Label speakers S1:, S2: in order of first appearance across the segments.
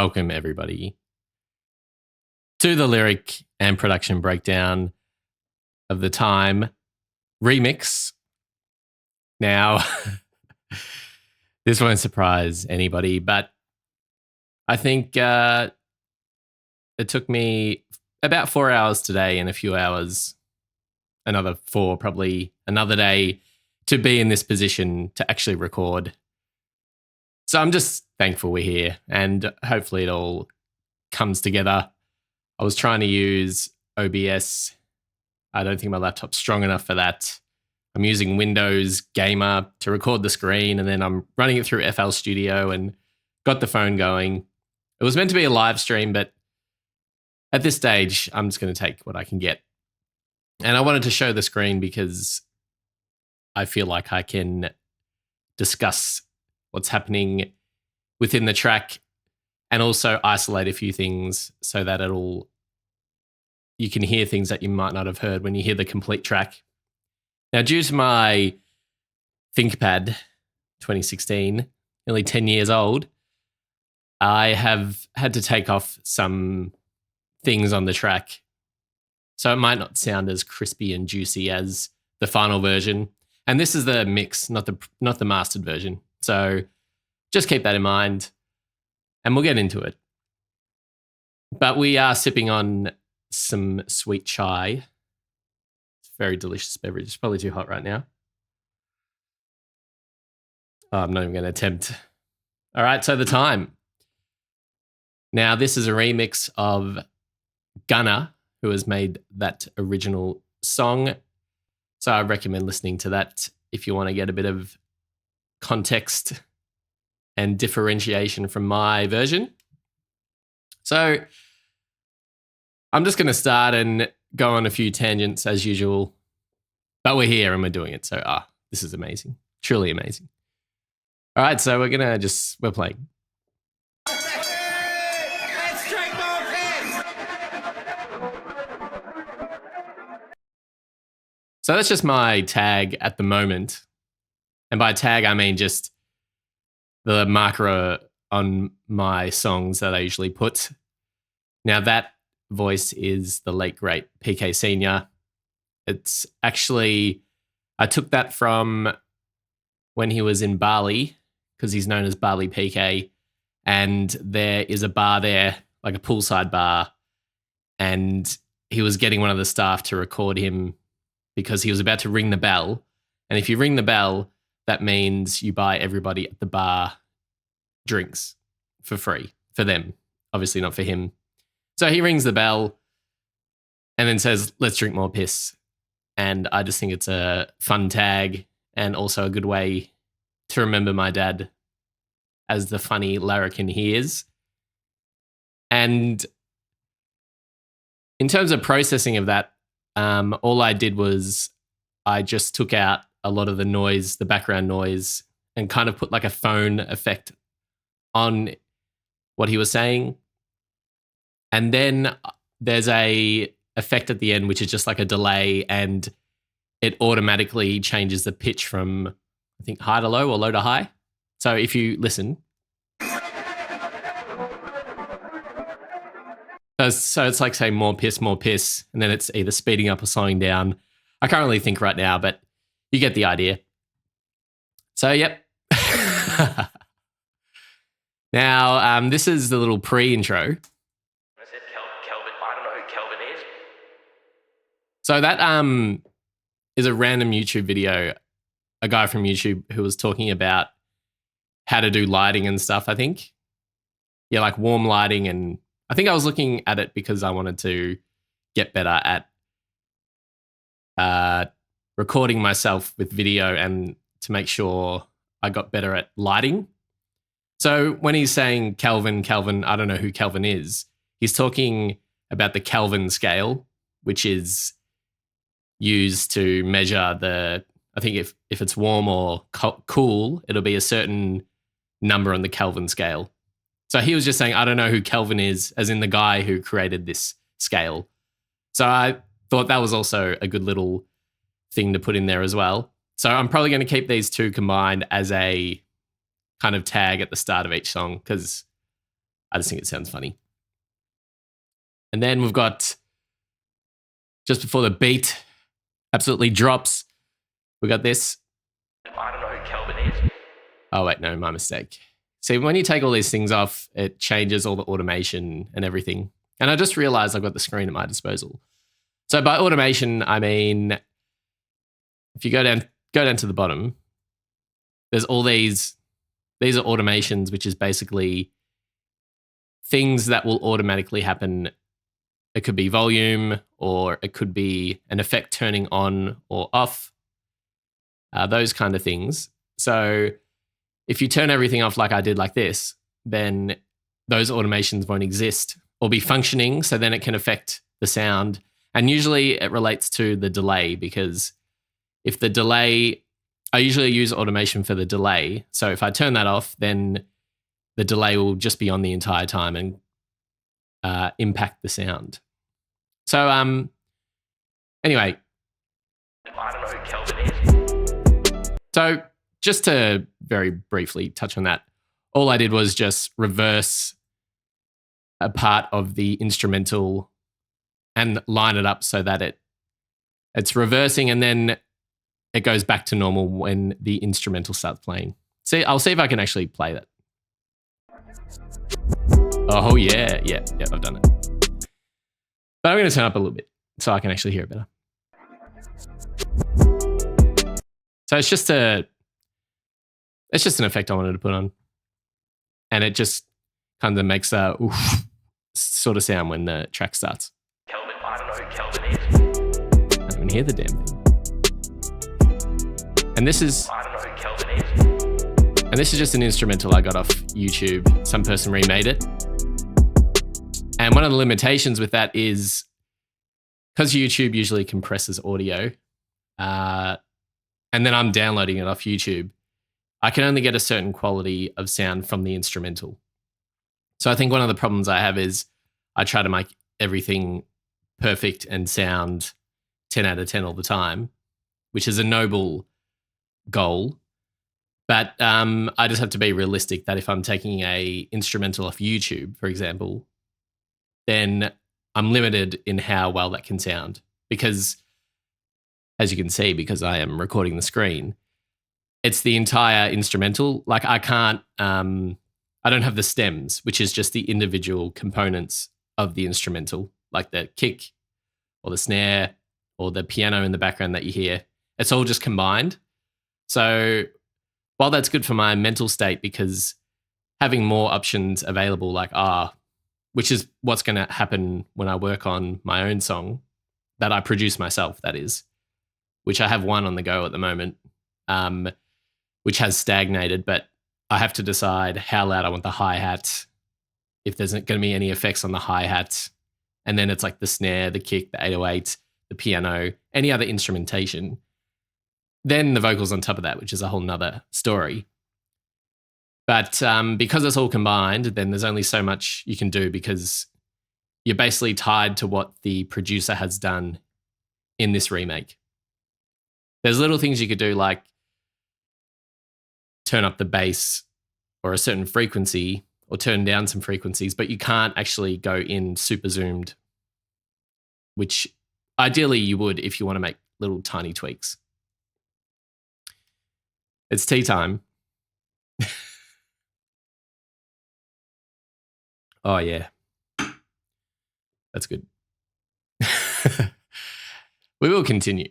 S1: welcome everybody to the lyric and production breakdown of the Time remix. Now, this won't surprise anybody, but I think it took me about 4 hours today and a few hours, another 4, probably another day, to be in this position to actually record. So I'm just thankful we're here and hopefully it all comes together. I was trying to use OBS. I don't think my laptop's strong enough for that. I'm using Windows Gamer to record the screen, and then I'm running it through FL Studio and got the phone going. It was meant to be a live stream, but at this stage, I'm just going to take what I can get. And I wanted to show the screen because I feel like I can discuss what's happening within the track and also isolate a few things so that you can hear things that you might not have heard when you hear the complete track. Now, due to my ThinkPad 2016, nearly 10 years old, I have had to take off some things on the track. So it might not sound as crispy and juicy as the final version. And this is the mix, not the mastered version. So just keep that in mind and we'll get into it. But we are sipping on some sweet chai. It's a very delicious beverage. It's probably too hot right now. Oh, I'm not even going to attempt. All right, so the Time. Now, this is a remix of Gunna, who has made that original song. So I recommend listening to that if you want to get a bit of context and differentiation from my version. So I'm just going to start and go on a few tangents as usual, but we're here and we're doing it. So, this is amazing. Truly amazing. All right, so we're playing.
S2: Let's drink more piss!
S1: So that's just my tag at the moment. And by tag, I mean just the marker on my songs that I usually put. Now that voice is the late, great PK Senior. It's actually, I took that from when he was in Bali, because he's known as Bali PK. And there is a bar there, like a poolside bar. And he was getting one of the staff to record him because he was about to ring the bell. And if you ring the bell, that means you buy everybody at the bar drinks for free for them, obviously not for him. So he rings the bell and then says, "Let's drink more piss." And I just think it's a fun tag and also a good way to remember my dad as the funny larrikin he is. And in terms of processing of that, all I did was I just took out a lot of the noise, the background noise, and kind of put like a phone effect on what he was saying. And then there's a effect at the end, which is just like a delay, and it automatically changes the pitch from, I think, high to low or low to high. So if you listen. So it's like saying more piss, and then it's either speeding up or slowing down. I can't really think right now, but you get the idea. So, yep. Now, this is the little pre-intro.
S2: I said Kelvin. I don't know who Kelvin is.
S1: So that is a random YouTube video, a guy from YouTube who was talking about how to do lighting and stuff, I think. Yeah, like warm lighting. And I think I was looking at it because I wanted to get better at recording myself with video and to make sure I got better at lighting. So when he's saying Kelvin, I don't know who Kelvin is, he's talking about the Kelvin scale, which is used to measure I think if it's warm or cool, it'll be a certain number on the Kelvin scale. So he was just saying, I don't know who Kelvin is, as in the guy who created this scale. So I thought that was also a good little thing to put in there as well. So I'm probably going to keep these two combined as a kind of tag at the start of each song because I just think it sounds funny. And then we've got, just before the beat absolutely drops, we got this.
S2: I don't know who Kelvin is.
S1: Oh, wait, no, my mistake. See, when you take all these things off, it changes all the automation and everything. And I just realized I've got the screen at my disposal. So by automation, I mean, if you go down to the bottom, there's all these are automations, which is basically things that will automatically happen. It could be volume, or it could be an effect turning on or off, those kind of things. So if you turn everything off like I did like this, then those automations won't exist or be functioning, so then it can affect the sound. And usually it relates to the delay, because if the delay, I usually use automation for the delay. So if I turn that off, then the delay will just be on the entire time and impact the sound. So anyway.
S2: I don't know who Kelvin is.
S1: So just to very briefly touch on that, all I did was just reverse a part of the instrumental and line it up so that it's reversing, and then it goes back to normal when the instrumental starts playing. See, I'll see if I can actually play that. Oh yeah, I've done it. But I'm going to turn up a little bit so I can actually hear it better. So it's just an effect I wanted to put on, and it just kind of makes a oof sort of sound when the track starts.
S2: Kelvin, I don't know who Kelvin is.
S1: I don't even hear the damn thing. And this is
S2: I don't know who Kelvin is.
S1: And this is just an instrumental I got off YouTube. Some person remade it. And one of the limitations with that is, because YouTube usually compresses audio, and then I'm downloading it off YouTube, I can only get a certain quality of sound from the instrumental. So I think one of the problems I have is I try to make everything perfect and sound 10 out of 10 all the time, which is a noble goal. But I just have to be realistic that if I'm taking a instrumental off YouTube, for example, then I'm limited in how well that can sound. Because, as you can see, because I am recording the screen, it's the entire instrumental. Like I can't, I don't have the stems, which is just the individual components of the instrumental, like the kick or the snare or the piano in the background that you hear. It's all just combined. So while that's good for my mental state, because having more options available, like which is what's going to happen when I work on my own song that I produce myself, that is, which I have one on the go at the moment, which has stagnated, but I have to decide how loud I want the hi-hat, if there's going to be any effects on the hi-hat, and then it's like the snare, the kick, the 808, the piano, any other instrumentation. Then the vocals on top of that, which is a whole nother story. But because it's all combined, then there's only so much you can do, because you're basically tied to what the producer has done in this remake. There's little things you could do, like turn up the bass or a certain frequency or turn down some frequencies, but you can't actually go in super zoomed, which ideally you would if you want to make little tiny tweaks. It's tea time. Oh, yeah. That's good. We will continue.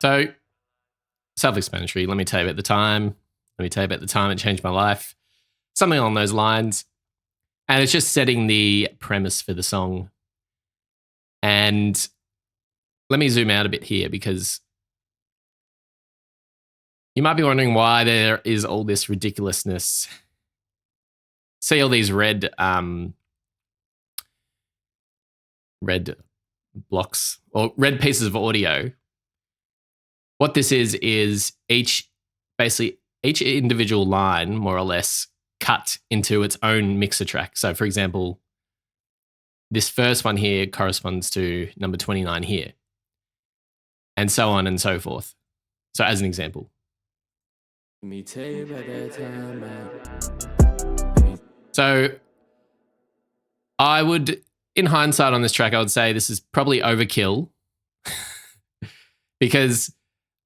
S1: So, self-explanatory. Let me tell you about the time. Let me tell you about the time it changed my life. Something along those lines. And it's just setting the premise for the song. And let me zoom out a bit here, because you might be wondering why there is all this ridiculousness. See all these red blocks or red pieces of audio. What this is each individual line, more or less, cut into its own mixer track. So, for example, this first one here corresponds to number 29 here, and so on and so forth. So, as an example. Let me tell you about that time. So, I would, in hindsight on this track, I would say this is probably overkill because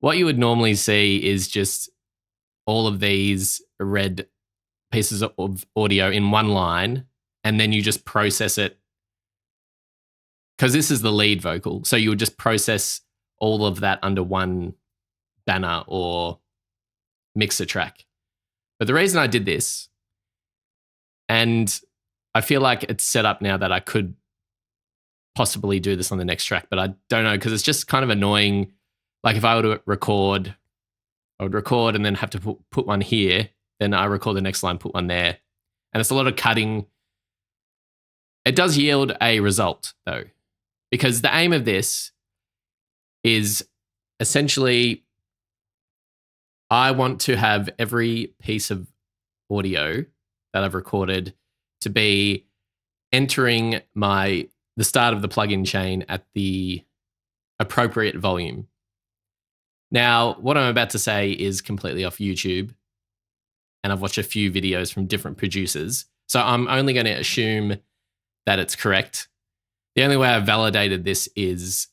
S1: what you would normally see is just all of these red pieces of audio in one line, and then you just process it because this is the lead vocal. So you would just process all of that under one banner or mixer track. But the reason I did this, and I feel like it's set up now that I could possibly do this on the next track, but I don't know because it's just kind of annoying. Like if I were to record, I would record and then have to put one here. Then I record the next line, put one there. And it's a lot of cutting. It does yield a result though, because the aim of this is essentially I want to have every piece of audio that I've recorded to be entering the start of the plugin chain at the appropriate volume. Now, what I'm about to say is completely off YouTube, and I've watched a few videos from different producers, so I'm only going to assume that it's correct. The only way I've validated this is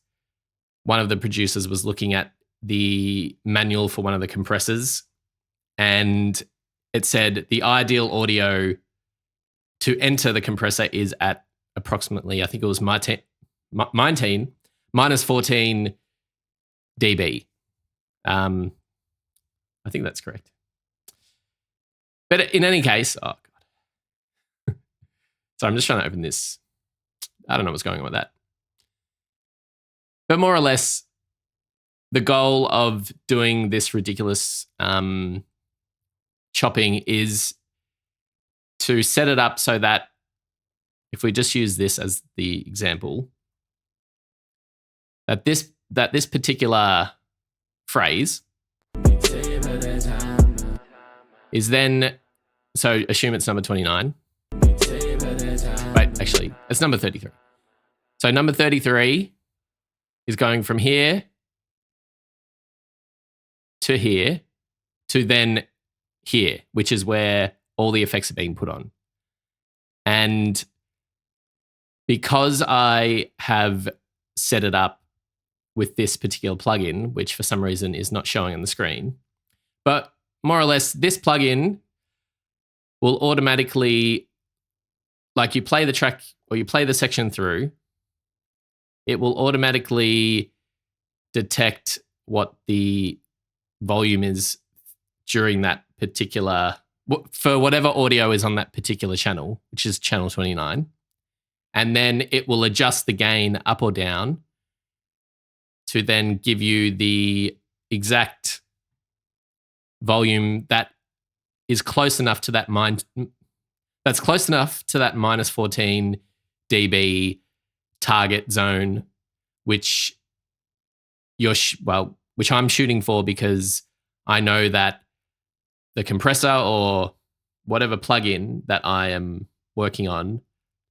S1: one of the producers was looking at the manual for one of the compressors, and it said the ideal audio to enter the compressor is at approximately, I think it was 19 minus 14 dB. I think that's correct. But in any case, oh God. So I'm just trying to open this. I don't know what's going on with that. But more or less, the goal of doing this ridiculous chopping is to set it up so that if we just use this as the example, that this particular phrase is then, so assume it's number 29. Wait, actually, it's number 33. So number 33 is going from here to here to then here, which is where all the effects are being put on. And because I have set it up with this particular plugin, which for some reason is not showing on the screen, but more or less this plugin will automatically, like you play the track or you play the section through, it will automatically detect what the volume is during that particular, for whatever audio is on that particular channel, which is channel 29. And then it will adjust the gain up or down to then give you the exact volume that is close enough to that minus 14 dB target zone, which which I'm shooting for because I know that the compressor or whatever plugin that I am working on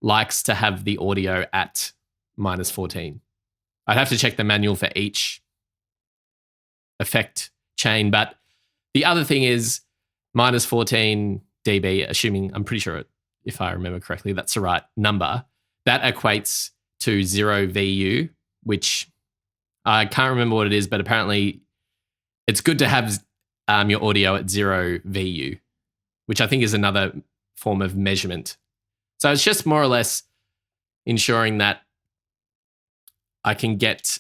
S1: likes to have the audio at minus 14. I'd have to check the manual for each effect chain, but the other thing is minus 14 dB, assuming, I'm pretty sure if I remember correctly, that's the right number. That equates to 0 VU, which I can't remember what it is, but apparently it's good to have your audio at 0 VU, which I think is another form of measurement. So it's just more or less ensuring that I can get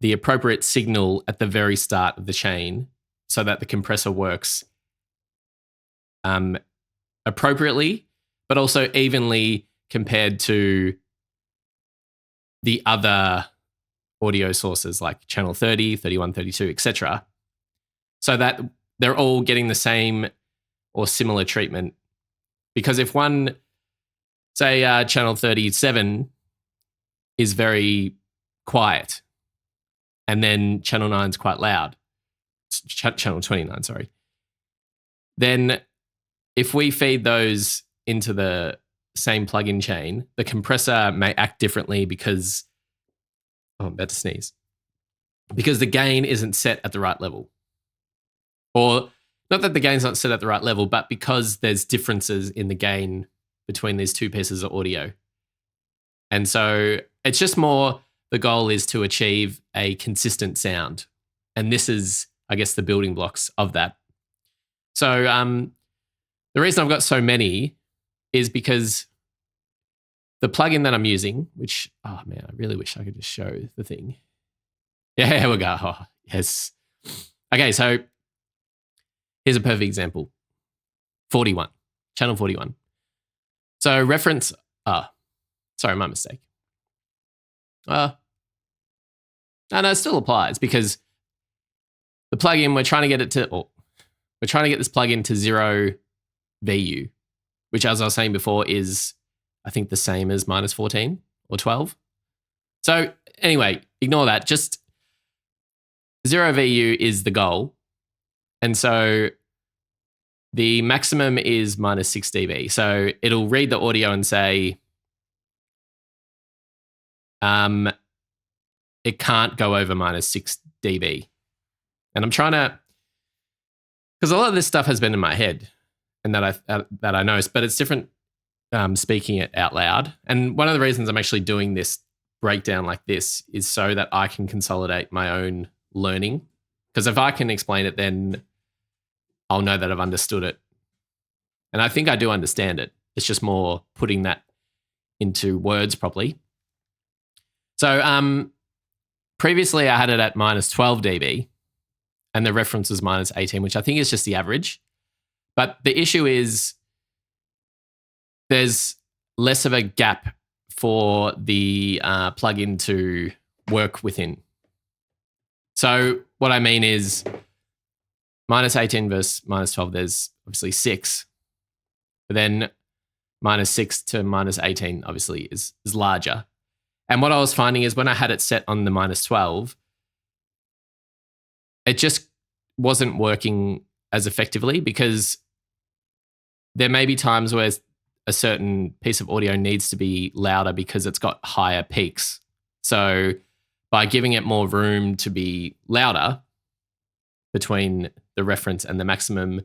S1: the appropriate signal at the very start of the chain so that the compressor works appropriately, but also evenly compared to the other audio sources like channel 30, 31, 32, etc., so that they're all getting the same or similar treatment. Because if one, say channel 37 is very quiet and then channel 9 is quite loud, channel 29, sorry, then if we feed those into the same plugin chain, the compressor may act differently because, I'm about to sneeze, because the gain isn't set at the right level. Or not that the gain's not set at the right level, but because there's differences in the gain between these two pieces of audio. And so it's just more, the goal is to achieve a consistent sound. And this is, I guess, the building blocks of that. So the reason I've got so many is because the plugin that I'm using, which, oh man, I really wish I could just show the thing. Yeah, here we go. Oh, yes. Okay, so here's a perfect example. 41, channel 41. So reference, sorry, my mistake. No, it still applies because the plugin, we're trying to get this plugin to 0 VU, which, as I was saying before, is, I think, the same as minus 14 or 12. So anyway, ignore that. Just 0 VU is the goal. And so the maximum is minus 6 dB. So it'll read the audio and say, it can't go over minus 6 dB. And I'm trying to, because a lot of this stuff has been in my head and that I know, but it's different speaking it out loud. And one of the reasons I'm actually doing this breakdown like this is so that I can consolidate my own learning. Because if I can explain it, then I'll know that I've understood it. And I think I do understand it. It's just more putting that into words properly. So previously I had it at minus 12 dB and the reference was minus 18, which I think is just the average. But the issue is there's less of a gap for the plugin to work within. So what I mean is minus 18 versus minus 12, there's obviously 6. But then minus 6 to minus 18 obviously is larger. And what I was finding is when I had it set on the minus 12, it just wasn't working as effectively because there may be times where a certain piece of audio needs to be louder because it's got higher peaks. So by giving it more room to be louder between the reference and the maximum,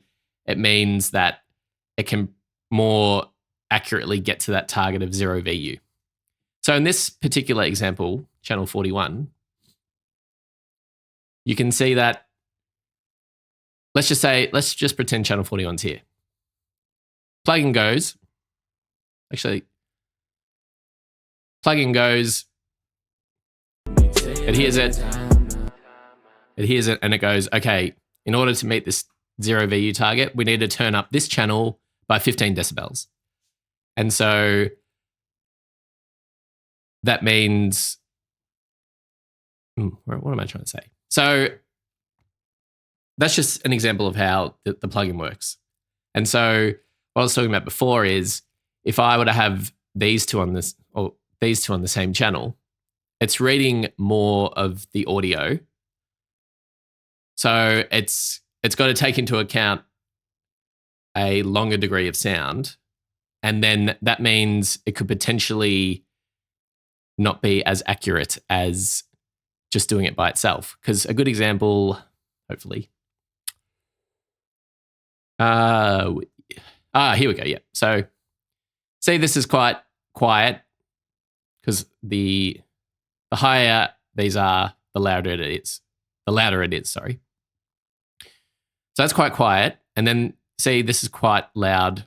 S1: it means that it can more accurately get to that target of 0 VU. So in this particular example, channel 41, you can see that, let's just pretend channel 41's here. Plugin goes, it hears it, and it goes, okay, in order to meet this 0 VU target, we need to turn up this channel by 15 decibels. And so that means, what am I trying to say? So that's just an example of how the plugin works. And so what I was talking about before is if I were to have these two on this, or these two on the same channel, it's reading more of the audio. So it's got to take into account a longer degree of sound. And then that means it could potentially not be as accurate as just doing it by itself. Because a good example, hopefully. Here we go. Yeah. So see, this is quite quiet because the higher these are, the louder it is. The louder it is, sorry. So that's quite quiet. And then see, this is quite loud,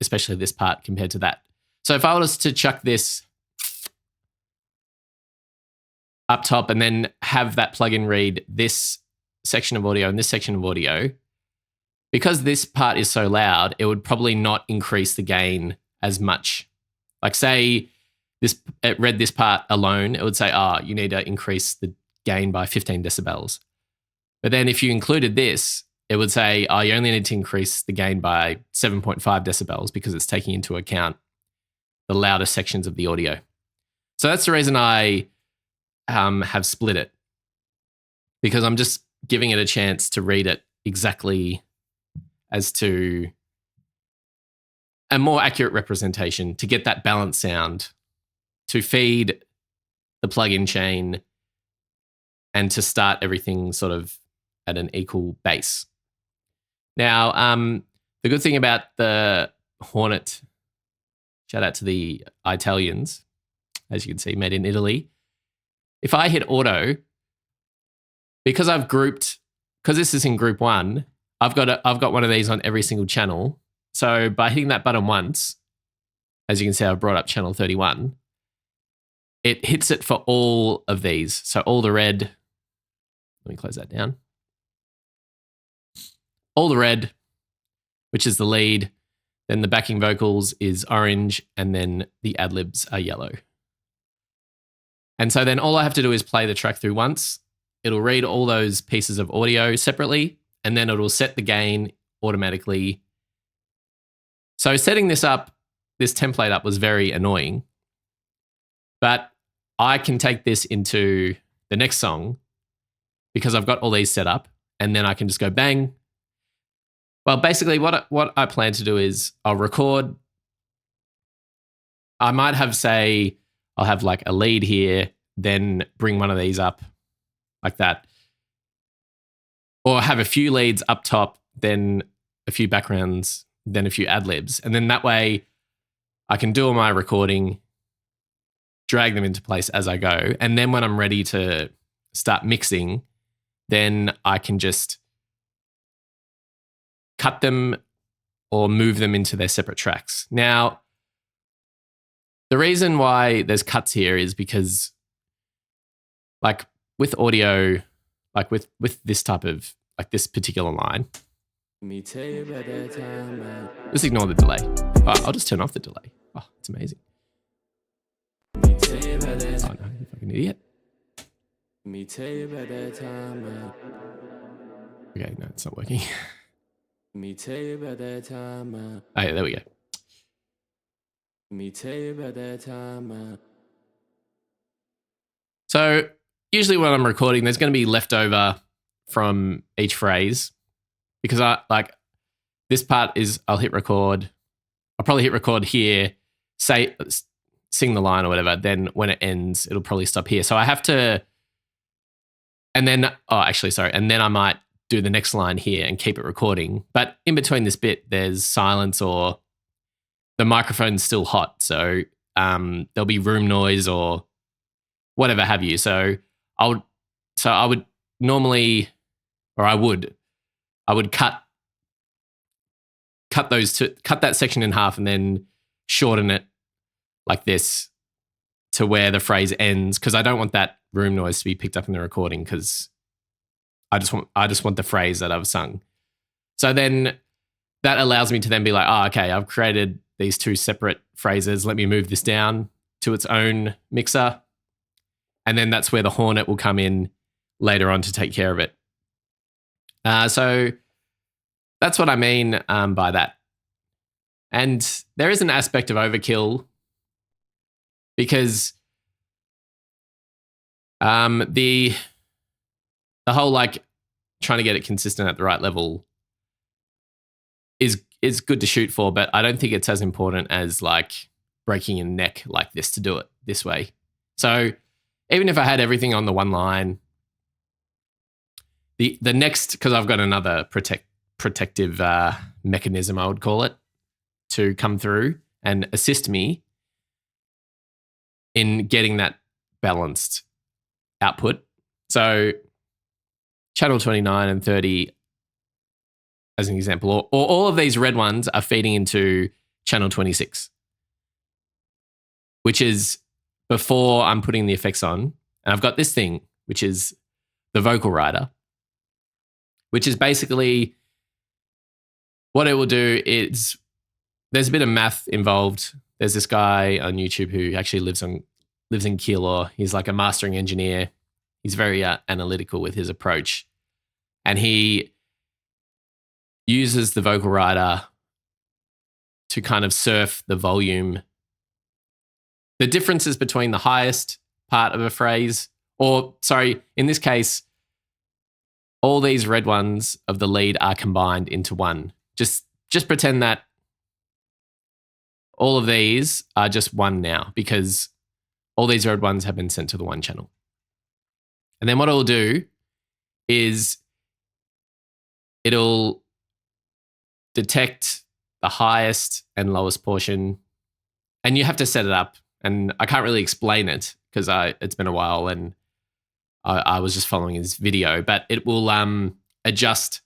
S1: especially this part compared to that. So if I was to chuck this up top and then have that plugin read this section of audio and this section of audio, because this part is so loud, it would probably not increase the gain as much. Like say it read this part alone, it would say, you need to increase the gain by 15 decibels. But then if you included this, it would say, you only need to increase the gain by 7.5 decibels because it's taking into account the louder sections of the audio. So that's the reason I have split it, because I'm just giving it a chance to read it exactly as to a more accurate representation to get that balanced sound to feed the plug-in chain and to start everything sort of at an equal base. Now, the good thing about the Hornet, shout out to the Italians, as you can see, made in Italy. If I hit auto, because this is in group 1, I've got one of these on every single channel. So by hitting that button once, as you can see, I've brought up channel 31. It hits it for all of these. So all the red, let me close that down. All the red, which is the lead, then the backing vocals is orange, and then the ad-libs are yellow. And so then all I have to do is play the track through once. It'll read all those pieces of audio separately, and then it'll set the gain automatically. So setting this template up was very annoying. But I can take this into the next song because I've got all these set up, and then I can just go bang. Well, basically what I plan to do is I'll record. I might have, say, I'll have like a lead here, then bring one of these up like that. Or have a few leads up top, then a few backgrounds, then a few ad-libs. And then that way I can do all my recording, drag them into place as I go. And then when I'm ready to start mixing, then I can just cut them or move them into their separate tracks. Now, the reason why there's cuts here is because, like with audio, like with this type of, like this particular line, just ignore the delay. Oh, I'll just turn off the delay. Oh, it's amazing. Oh no, you fucking idiot. Okay, no, it's not working. Oh yeah, there we go. So usually when I'm recording, there's going to be leftover from each phrase because I like this part is I'll hit record. I'll probably hit record here, sing the line or whatever. Then when it ends, it'll probably stop here. So I have to, and then I might do the next line here and keep it recording. But in between this bit, there's silence or the microphone's still hot. So there'll be room noise or whatever have you. So I would normally, or I would cut that section in half and then shorten it like this to where the phrase ends, because I don't want that room noise to be picked up in the recording, because I just want the phrase that I've sung. So then that allows me to then be like, oh, okay, I've created these two separate phrases. Let me move this down to its own mixer. And then that's where the Hornet will come in later on to take care of it. So that's what I mean by that. And there is an aspect of overkill because the whole like trying to get it consistent at the right level is good to shoot for, but I don't think it's as important as like breaking a neck like this to do it this way. So even if I had everything on the one line, the next, because I've got another protective mechanism, I would call it, to come through and assist me in getting that balanced output. So channel 29 and 30, as an example, or all of these red ones are feeding into channel 26, which is before I'm putting the effects on. And I've got this thing, which is the vocal rider, which is basically what it will do is there's a bit of math involved. There's this guy on YouTube who actually lives in Keilor. He's like a mastering engineer. He's very analytical with his approach. And he uses the vocal rider to kind of surf the volume, the differences between the highest part of a phrase, or sorry, in this case, all these red ones of the lead are combined into one. Just pretend that all of these are just one now because all these red ones have been sent to the one channel. And then what it'll do is it'll detect the highest and lowest portion, and you have to set it up. And I can't really explain it because it's been a while and I was just following his video, but it will adjust.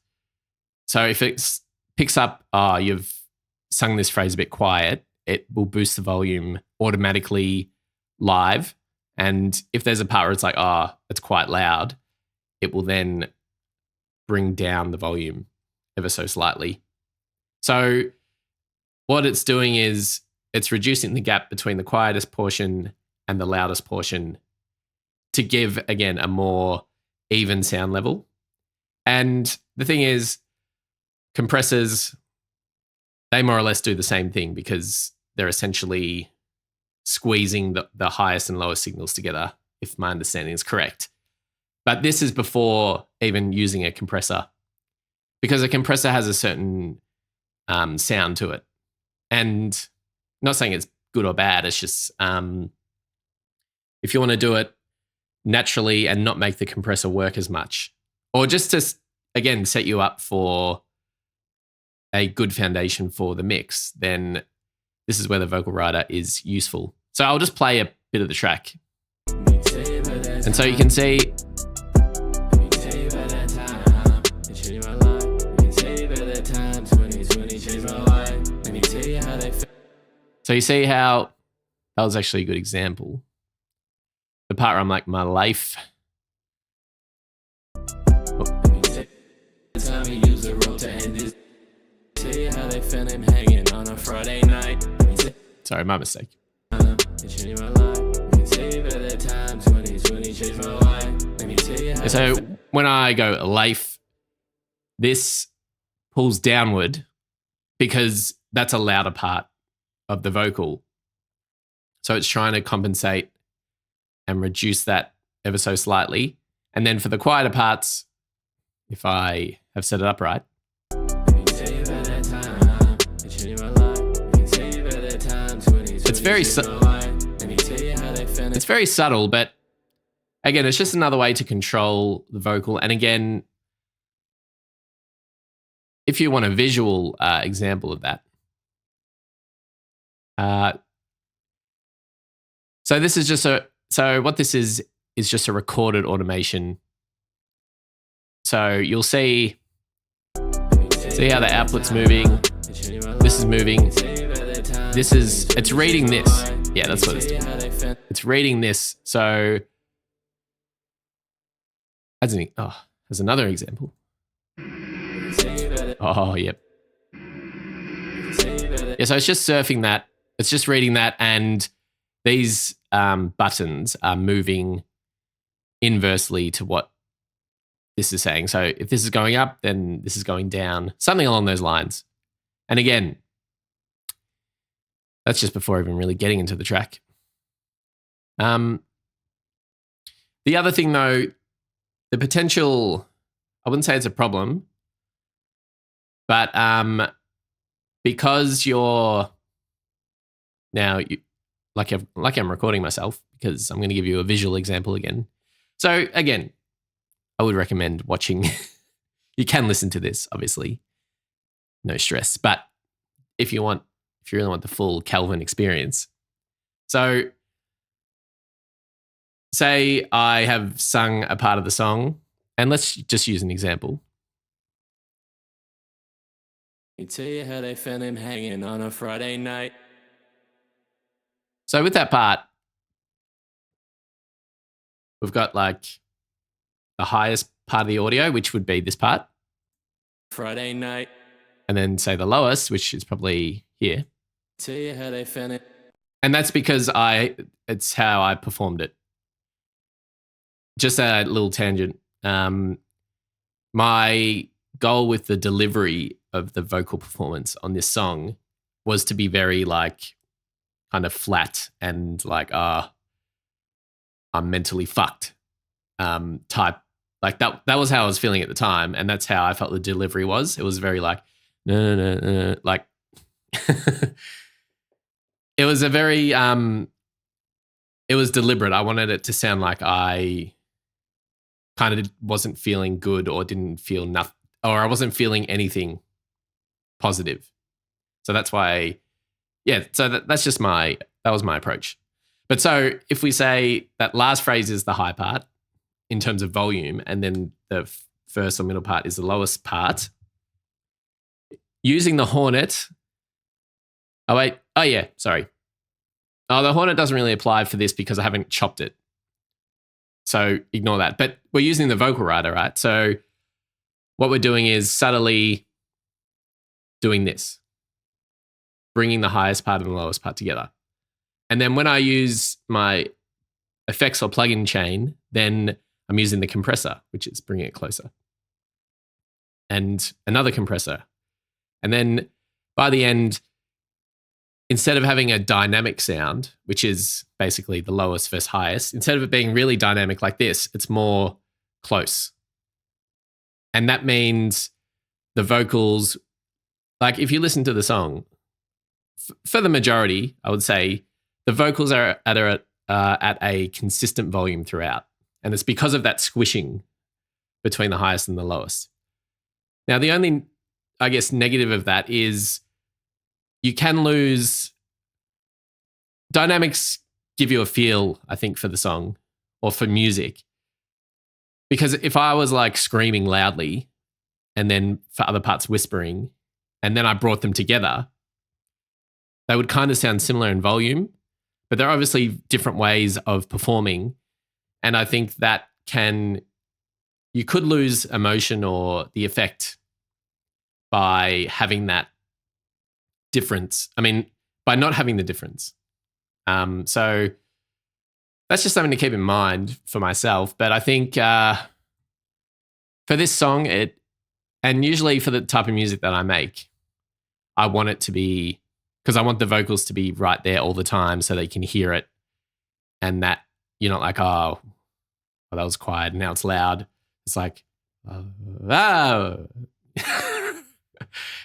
S1: So if it picks up, you've sung this phrase a bit quiet, it will boost the volume automatically live. And if there's a part where it's like, it's quite loud, it will then bring down the volume ever so slightly. So what it's doing is it's reducing the gap between the quietest portion and the loudest portion to give, again, a more even sound level. And the thing is, compressors, they more or less do the same thing because they're essentially squeezing the highest and lowest signals together, if my understanding is correct. But this is before even using a compressor, because a compressor has a certain sound to it. And I'm not saying it's good or bad, it's just if you want to do it naturally and not make the compressor work as much, or just to, again, set you up for a good foundation for the mix, then this is where the Vocal Rider is useful. So I'll just play a bit of the track. And so you can see. So you see how that was actually a good example. The part where I'm like, my life. Sorry, my mistake. So when I go life, this pulls downward because that's a louder part of the vocal. So it's trying to compensate and reduce that ever so slightly. And then for the quieter parts, if I have set it up right, it's very subtle, but again, it's just another way to control the vocal. And again, if you want a visual example of that, so this is just what this is just a recorded automation. So you'll see how the output's moving. This is moving. It's reading this. Yeah, that's what it's doing. It's reading this. So as another example. Oh, yep. Yeah, so it's just surfing that. It's just reading that, and these buttons are moving inversely to what this is saying. So if this is going up, then this is going down, something along those lines. And again, that's just before even really getting into the track. The other thing, though, the potential, I wouldn't say it's a problem, but because like I'm recording myself, because I'm going to give you a visual example again. So again, I would recommend watching. You can listen to this, obviously, no stress. But if you really want the full Kelvin experience, so say I have sung a part of the song, and let's just use an example. You tell you how they found him hanging on a Friday night. So with that part, we've got like the highest part of the audio, which would be this part. Friday night. And then say the lowest, which is probably here. Tell you how they found it. And that's because it's how I performed it. Just a little tangent. My goal with the delivery of the vocal performance on this song was to be very like kind of flat and like, I'm mentally fucked type. Like that was how I was feeling at the time. And that's how I felt the delivery was. It was very like, no, like, it was a very it was deliberate. I wanted it to sound like I kind of wasn't feeling good or didn't feel nothing, or I wasn't feeling anything positive. So that's why, yeah. So that's just that was my approach. But so if we say that last phrase is the high part in terms of volume, and then the first or middle part is the lowest part, using the hornet. Oh wait. Oh yeah. Sorry. Oh, the hornet doesn't really apply for this because I haven't chopped it. So ignore that. But we're using the vocal rider, right? So what we're doing is subtly doing this, bringing the highest part and the lowest part together. And then when I use my effects or plugin chain, then I'm using the compressor, which is bringing it closer. And another compressor. And then by the end, instead of having a dynamic sound, which is basically the lowest versus highest, instead of it being really dynamic like this, it's more close. And that means the vocals, like if you listen to the song, for the majority, I would say the vocals are at a consistent volume throughout. And it's because of that squishing between the highest and the lowest. Now, the only, I guess, negative of that is you can lose. Dynamics give you a feel, I think, for the song or for music. Because if I was like screaming loudly and then for other parts whispering, and then I brought them together, they would kind of sound similar in volume, but they're obviously different ways of performing. And I think that you could lose emotion or the effect by having that difference. I mean, by not having the difference. So that's just something to keep in mind for myself. But I think for this song, and usually for the type of music that I make, I want it to be, because I want the vocals to be right there all the time so they can hear it. And that you're not like, oh, well, that was quiet and now it's loud. It's like, oh.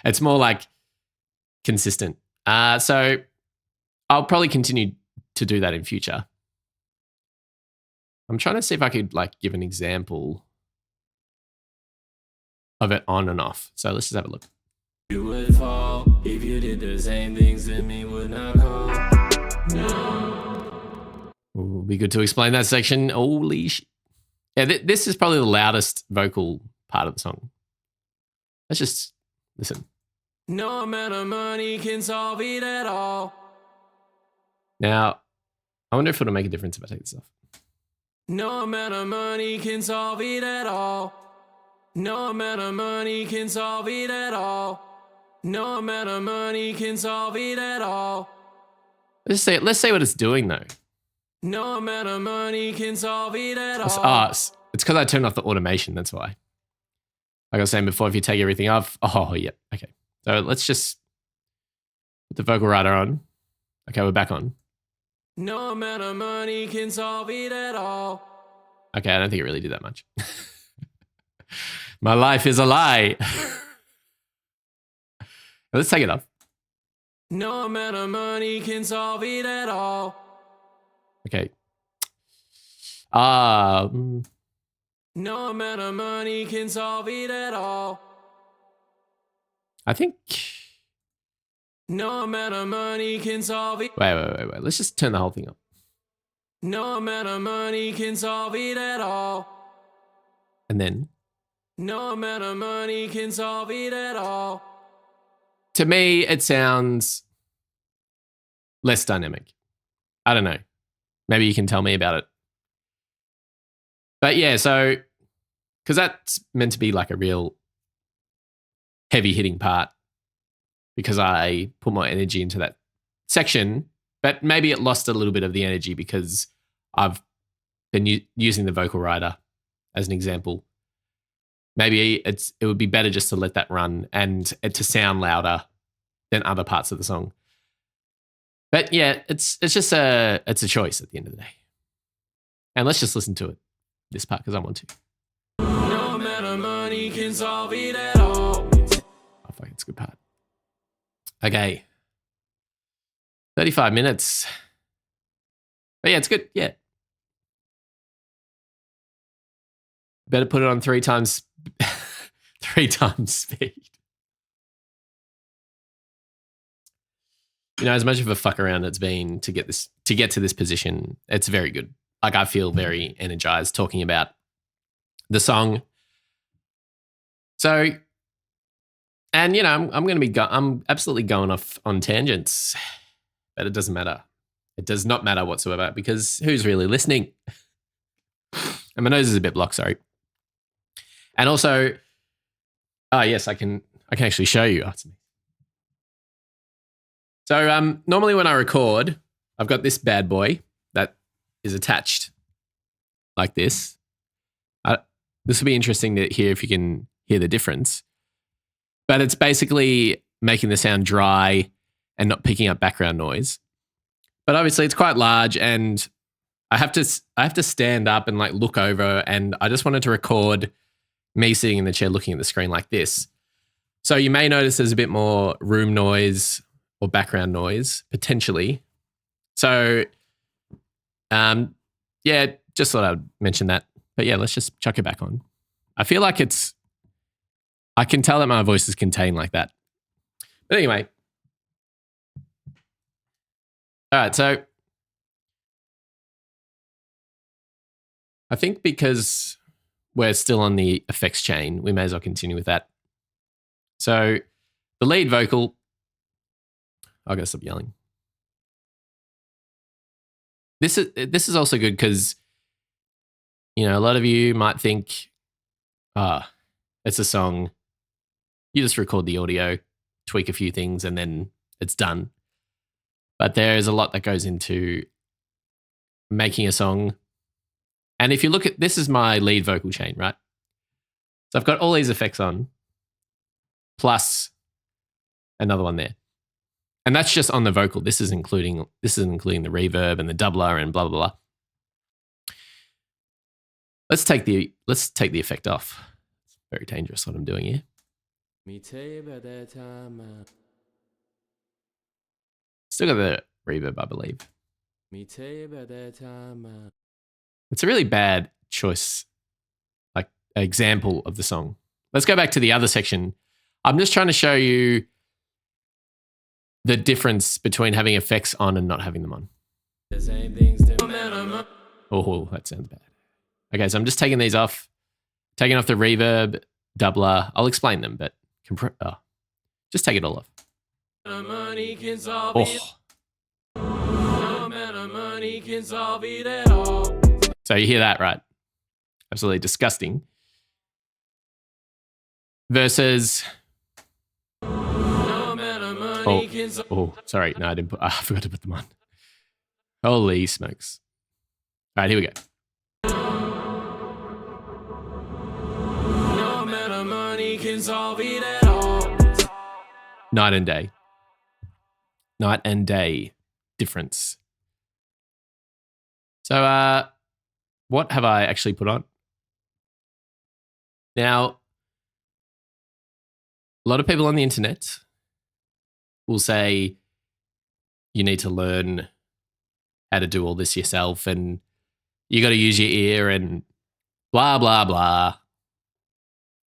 S1: It's more like consistent. So I'll probably continue to do that in future. I'm trying to see if I could like give an example of it on and off. So let's just have a look.
S3: You would fall if you did the same things that me would not call. No.
S1: It would be good to explain that section. Holy shit. Yeah, this is probably the loudest vocal part of the song. Let's just listen.
S3: No amount of money can solve it at all.
S1: Now, I wonder if it'll make a difference if I take this off.
S3: No amount of money can solve it at all. No amount of money can solve it at all. No amount of money can solve it at all.
S1: Let's see what it's doing though.
S3: No amount of money can solve it at all.
S1: It's because I turned off the automation. That's why. Like I was saying before, if you take everything off, yeah, okay. So let's just put the vocal rider on. Okay, we're back on.
S3: No amount of money can solve it at all.
S1: Okay, I don't think it really did that much. My life is a lie. Let's take it off.
S3: No amount of money can solve it at all.
S1: Okay.
S3: No amount of money can solve it at all.
S1: I think.
S3: No amount of money can solve it.
S1: Wait. Let's just turn the whole thing up.
S3: No amount of money can solve it at all.
S1: And then.
S3: No amount of money can solve it at all.
S1: To me, it sounds less dynamic. I don't know. Maybe you can tell me about it. But yeah, so, because that's meant to be like a real heavy hitting part because I put more energy into that section, but maybe it lost a little bit of the energy because I've been using the vocal rider as an example. Maybe it would be better just to let that run and it to sound louder than other parts of the song. But yeah, it's just a choice at the end of the day. And let's just listen to it, this part, because I want to.
S3: No amount of money can solve it at all.
S1: Oh, fuck, it's a good part. Okay. 35 minutes. But yeah, it's good. Yeah. Better put it on 3 times 3 times speed. You know, as much of a fuck around it's been to get to this position, it's very good. Like, I feel very energized talking about the song. So, and you know, I'm absolutely going off on tangents, but it doesn't matter. It does not matter whatsoever, because who's really listening? And my nose is a bit blocked, sorry. And also, yes, I can actually show you. Oh, it's me. So normally when I record, I've got this bad boy that is attached like this. This will be interesting to hear if you can hear the difference. But it's basically making the sound dry and not picking up background noise. But obviously it's quite large, and I have to stand up and like look over, and I just wanted to record me sitting in the chair looking at the screen like this. So you may notice there's a bit more room noise or background noise, potentially. So, yeah, just thought I'd mention that. But yeah, let's just chuck it back on. I feel like I can tell that my voice is contained like that. But anyway. All right, so I think because we're still on the effects chain, we may as well continue with that. So the lead vocal, I gotta stop yelling. This is also good because, you know, a lot of you might think, it's a song. You just record the audio, tweak a few things, and then it's done. But there's a lot that goes into making a song. And if you look at, this is my lead vocal chain, right? So I've got all these effects on, plus another one there. And that's just on the vocal. This is including the reverb and the doubler and blah, blah, blah. Let's take the effect off. It's very dangerous what I'm doing here. Still got the reverb, I believe. It's a really bad choice, like example of the song. Let's go back to the other section. I'm just trying to show you the difference between having effects on and not having them on. Oh, that sounds bad. Okay, so I'm just taking these off, taking off the reverb, doubler. I'll explain them, but just take it all off. Oh. So you hear that, right? Absolutely disgusting. Versus... Oh, sorry. No, I forgot to put them on. Holy smokes. All right, here we go. Night and day. Night and day difference. So, what have I actually put on? Now, a lot of people on the internet will say you need to learn how to do all this yourself and you got to use your ear and blah, blah, blah.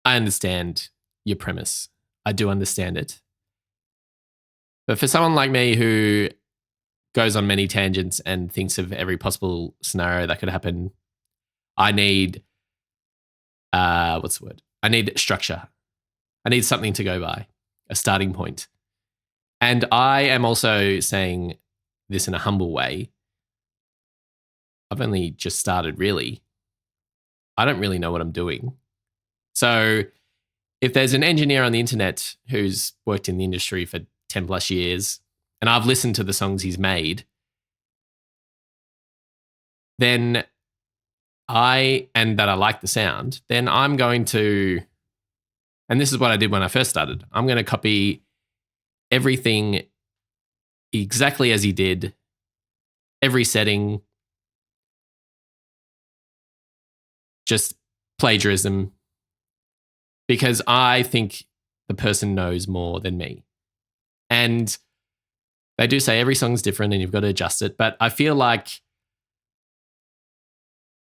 S1: I understand your premise. I do understand it. But for someone like me who goes on many tangents and thinks of every possible scenario that could happen, I need, what's the word? I need structure. I need something to go by, a starting point. And I am also saying this in a humble way. I've only just started, really. I don't really know what I'm doing. So if there's an engineer on the internet who's worked in the industry for 10 plus years, and I've listened to the songs he's made, then I like the sound, then I'm going to, and this is what I did when I first started, I'm going to copy everything exactly as he did, every setting, just plagiarism, because I think the person knows more than me. And They do say every song's different and you've got to adjust it. But I feel like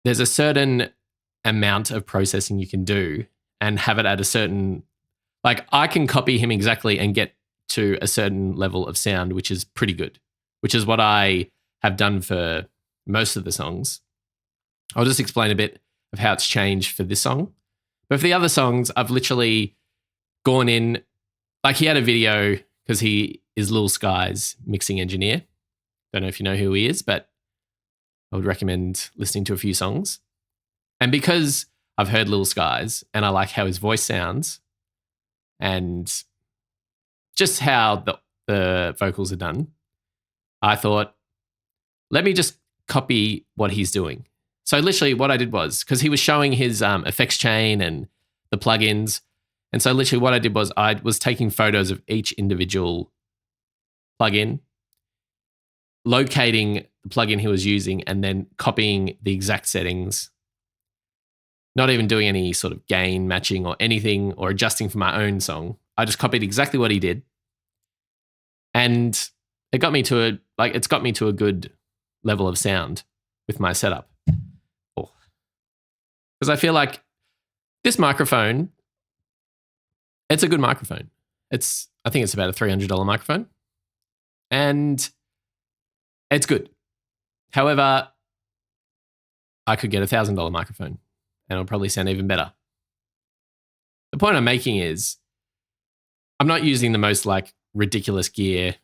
S1: there's a certain amount of processing you can do and have it at a certain, like I can copy him exactly and get to a certain level of sound, which is pretty good, which is what I have done for most of the songs. I'll just explain a bit of how it's changed for this song. But for the other songs, I've literally gone in, like he had a video because he is Lil Sky's mixing engineer. Don't know if you know who he is, but I would recommend listening to a few songs. And because I've heard Lil Sky's and I like how his voice sounds and just how the vocals are done, I thought, let me just copy what he's doing. So literally what I did was, because he was showing his effects chain and the plugins. And so literally what I did was I was taking photos of each individual plugin, locating the plugin he was using, and then copying the exact settings, not even doing any sort of gain matching or anything or adjusting for my own song. I just copied exactly what he did. And it got me to it's got me to a good level of sound with my setup. Because I feel like this microphone, it's a good microphone. I think it's about a $300 microphone. And it's good. However, I could get a $1,000 microphone and it'll probably sound even better. The point I'm making is I'm not using the most like ridiculous gear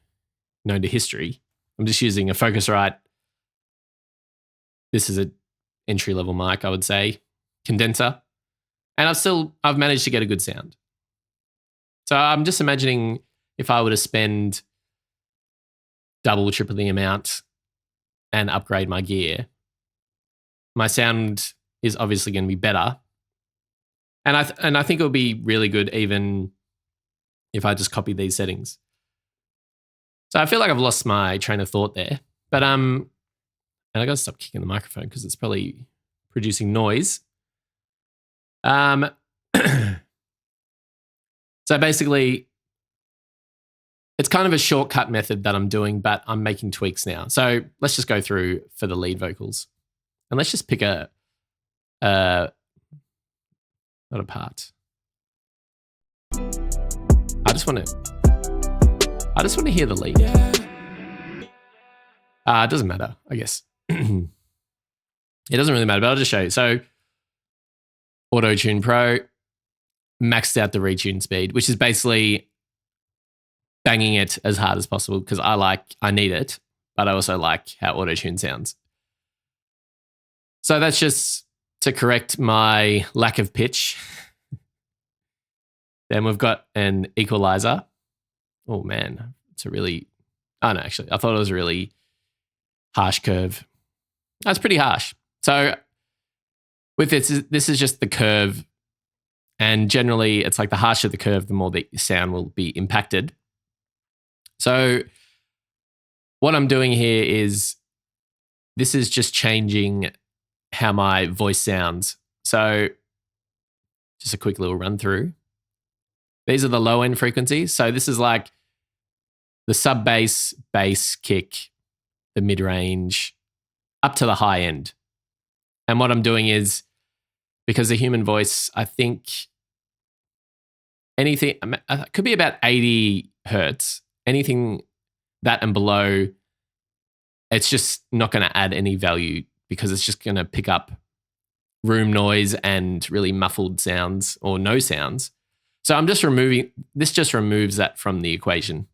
S1: known to history. I'm just using a Focusrite. This is an entry-level mic, I would say, condenser. And I've managed to get a good sound. So I'm just imagining if I were to spend double, triple the amount and upgrade my gear, my sound is obviously going to be better. And I think it would be really good even if I just copy these settings. So I feel like I've lost my train of thought there. But and I got to stop kicking the microphone because it's probably producing noise. So basically, it's kind of a shortcut method that I'm doing, but I'm making tweaks now. So let's just go through for the lead vocals. And let's just pick not a part. I just want to hear the lead. It doesn't matter, I guess. It doesn't really matter, but I'll just show you. So Auto-Tune Pro, maxed out the retune speed, which is basically banging it as hard as possible because I need it, but I also like how Auto-Tune sounds. So that's just to correct my lack of pitch. Then we've got an equalizer. Oh man, actually, I thought it was a really harsh curve. That's pretty harsh. So with this is just the curve. And generally, it's like the harsher the curve, the more the sound will be impacted. So what I'm doing here is this is just changing how my voice sounds. So just a quick little run through. These are the low end frequencies. So this is like the sub bass, bass, kick, the mid range, up to the high end. And what I'm doing is, because the human voice, I think anything, it could be about 80 hertz, anything that and below, it's just not going to add any value because it's just going to pick up room noise and really muffled sounds or no sounds. So I'm just this just removes that from the equation.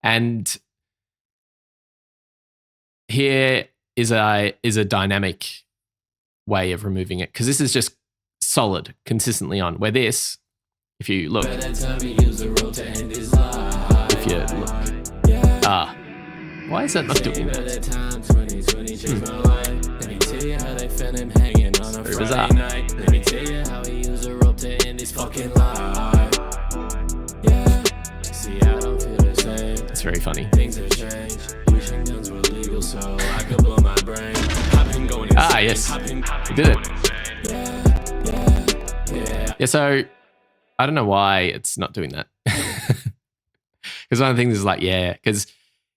S1: And here is a dynamic way of removing it, because this is just solid, consistently on. Where this, if you look, why is that not doing that? Very bizarre. It's very funny. Yes, we did it. Yeah, so I don't know why it's not doing that. Because one of the things is like, because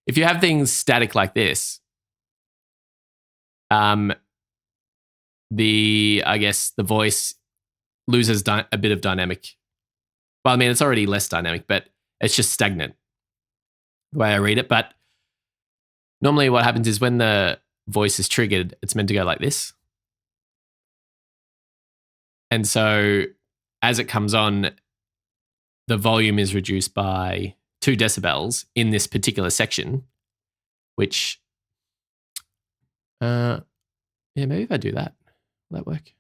S1: if you have things static like this, I guess the voice loses a bit of dynamic. Well, I mean, it's already less dynamic, but it's just stagnant the way I read it. But normally what happens is when the voice is triggered, it's meant to go like this. And so as it comes on, the volume is reduced by 2 decibels in this particular section, which, yeah, maybe if I do that, will that work?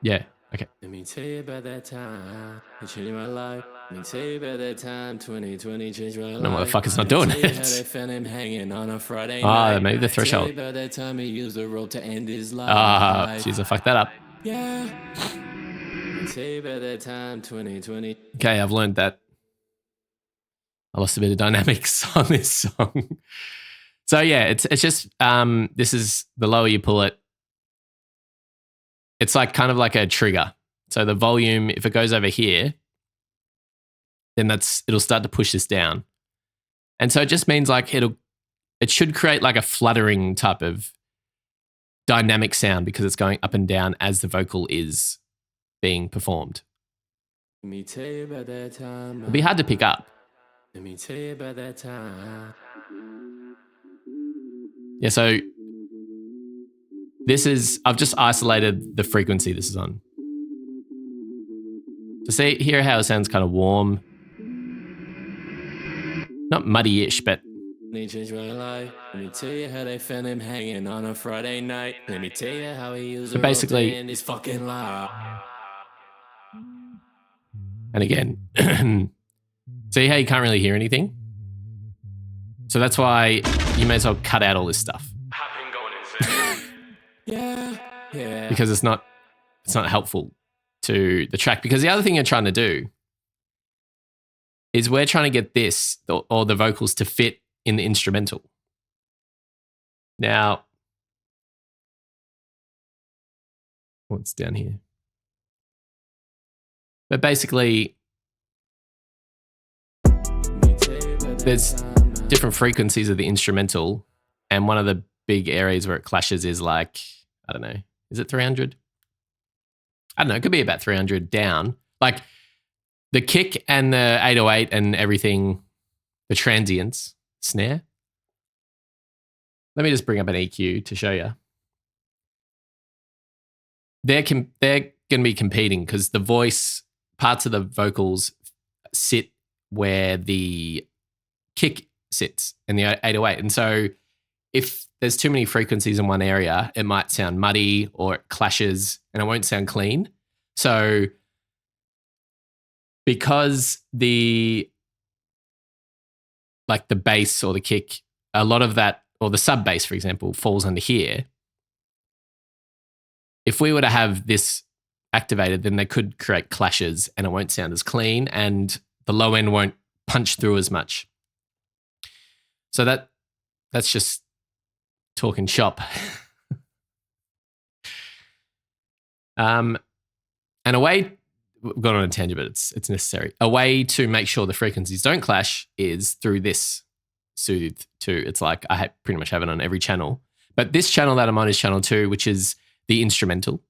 S1: Yeah, okay.
S3: Let me tell you about that time. It changed my life. Let me tell you about that time. 2020 changed my life.
S1: I don't know why the fuck it's not doing it. Maybe the threshold.
S3: About that time he used the rope to end his life.
S1: Jeez, I fucked that up.
S3: Yeah. Let me tell you about that time. 2020.
S1: Okay, I've learned that. I lost a bit of dynamics on this song. So yeah, it's just this is the lower you pull it. It's like kind of like a trigger. So the volume, if it goes over here, then it'll start to push this down. And so it just means like it should create like a fluttering type of dynamic sound because it's going up and down as the vocal is being performed.
S3: Let me tell you about that time.
S1: It'll be hard to pick up.
S3: Let me tell you about that time.
S1: Yeah, so I've just isolated the frequency this is on. So hear how it sounds kind of warm. Not muddy-ish, but...
S3: He changed my life. Let me tell you how they found him hanging on a Friday night. Let me tell you how he used
S1: so basically,
S3: in his fucking life.
S1: And again, see how you can't really hear anything? So that's why you may as well cut out all this stuff.
S3: Yeah.
S1: Because it's not helpful to the track. Because the other thing you're trying to do is we're trying to get this or the vocals to fit in the instrumental. Now, what's down here? But basically, there's different frequencies of the instrumental, and one of the big areas where it clashes is like, I don't know, is it 300? I don't know, it could be about 300 down. Like the kick and the 808 and everything, the transients, snare. Let me just bring up an EQ to show you. They're going to be competing because the voice, parts of the vocals sit where the kick sits in the 808. And so if there's too many frequencies in one area, it might sound muddy or it clashes and it won't sound clean. So because the bass or the kick, a lot of that, or the sub bass, for example, falls under here. If we were to have this activated, then they could create clashes and it won't sound as clean and the low end won't punch through as much. So that's just talking shop. And a way, we've gone on a tangent, but it's necessary. A way to make sure the frequencies don't clash is through this Soothe 2. It's like I pretty much have it on every channel. But this channel that I'm on is channel 2, which is the instrumental.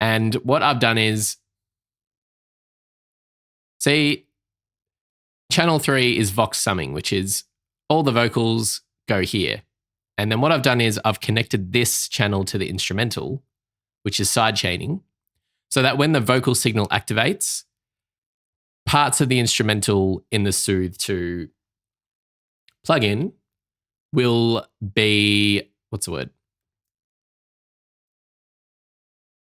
S1: And what I've done is, see, channel 3 is Vox summing, which is all the vocals go here. And then what I've done is I've connected this channel to the instrumental, which is side chaining, so that when the vocal signal activates, parts of the instrumental in the Soothe 2 plugin will be, what's the word?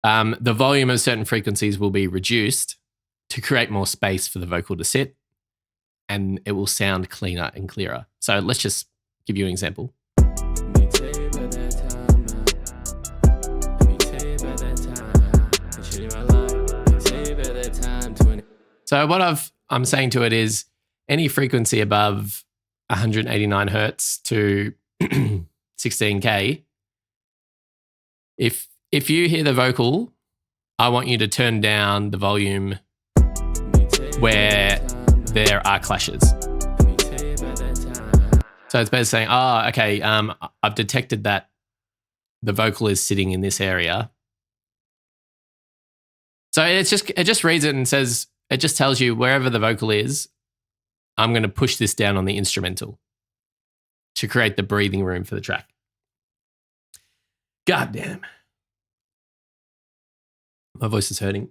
S1: The volume of certain frequencies will be reduced to create more space for the vocal to sit, and it will sound cleaner and clearer. So let's just give you an example. So what I'm saying to it is any frequency above 189 hertz to 16K, if you hear the vocal, I want you to turn down the volume where there are clashes.
S3: Let me tell you about that time.
S1: So it's better saying, oh, okay, I've detected that the vocal is sitting in this area. So it just reads it and says, it just tells you wherever the vocal is, I'm going to push this down on the instrumental to create the breathing room for the track. God damn. My voice is hurting.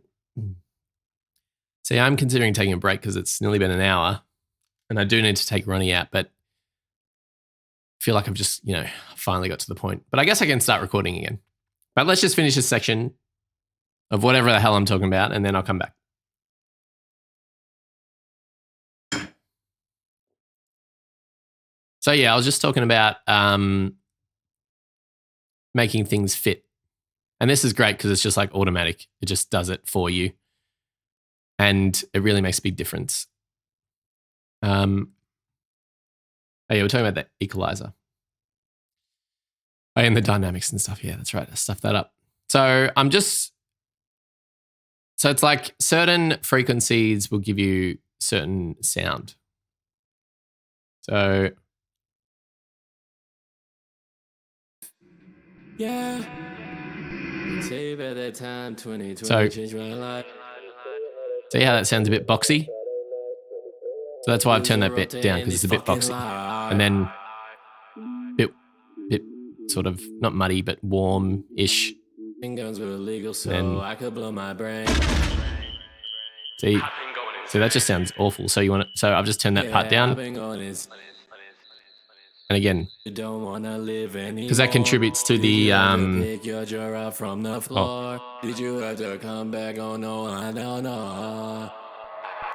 S1: See, I'm considering taking a break because it's nearly been an hour and I do need to take Ronnie out, but I feel like I've just, finally got to the point. But I guess I can start recording again. But let's just finish this section of whatever the hell I'm talking about and then I'll come back. So yeah, I was just talking about making things fit. And this is great because it's just like automatic. It just does it for you. And it really makes a big difference. Oh yeah, we're talking about the equalizer. Oh, and the dynamics and stuff. Yeah, that's right. I stuffed that up. So so it's like certain frequencies will give you certain sound. So
S3: Yeah. Tell you about that time, 2020
S1: So-
S3: changed my life.
S1: see how that sounds a bit boxy? So that's why I've turned that bit down because it's a bit boxy. And then bit sort of not muddy but warm-ish.
S3: Guns were illegal, so
S1: Then-
S3: I could blow my brain.
S1: See, that just sounds awful. So I've just turned that part
S3: I've
S1: down.
S3: been going is
S1: And again,
S3: you don't wanna live anymore.
S1: because that contributes to
S3: Did you have to
S1: the
S3: pick your drawer up from the floor? Did you have to come back? Oh no, I don't know.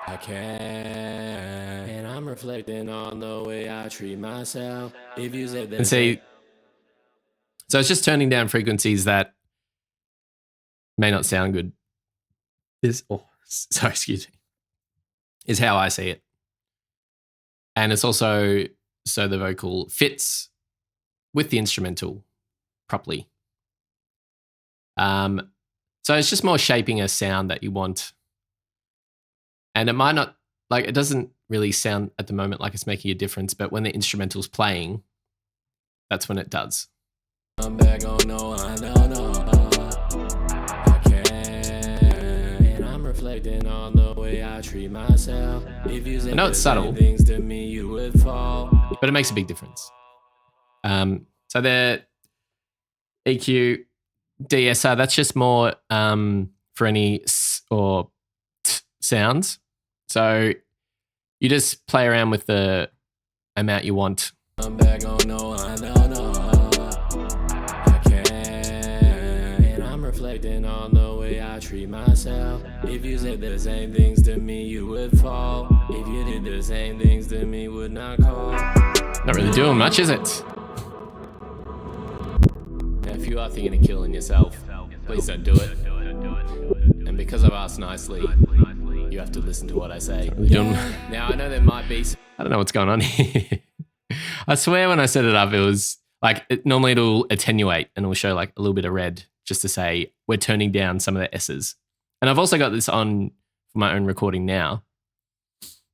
S3: I can't. And I'm reflecting on the way I treat myself. If you said that.
S1: and see. So it's just turning down frequencies that may not sound good. Sorry, excuse me. Is how I see it. And it's also so the vocal fits with the instrumental properly. So it's just more shaping a sound that you want. And it might not, it doesn't really sound at the moment like it's making a difference, but when the instrumental's playing, that's when it does.
S3: I'm back, oh no, I don't know. I can't. And I'm reflecting on the way I treat myself. If you said
S1: I know it's
S3: the
S1: subtle.
S3: same things to me, you would fall.
S1: But it makes a big difference. So the EQ, DSR, that's just more for any s or t sounds. So you just play around with the amount you want.
S3: I'm back, oh no, I don't know. I can't. And I'm reflecting on the way I treat myself. If you said the same things to me, you would fall. If you did the same things to me, would not call.
S1: Not really doing much, is it?
S3: If you are thinking of killing yourself, please don't do it. And because I've asked nicely, you have to listen to what I say.
S1: Really doing,
S3: Now, I know there might be some
S1: I don't know what's going on here. I swear when I set it up, it was normally it'll attenuate and it'll show a little bit of red just to say we're turning down some of the S's. And I've also got this on for my own recording now.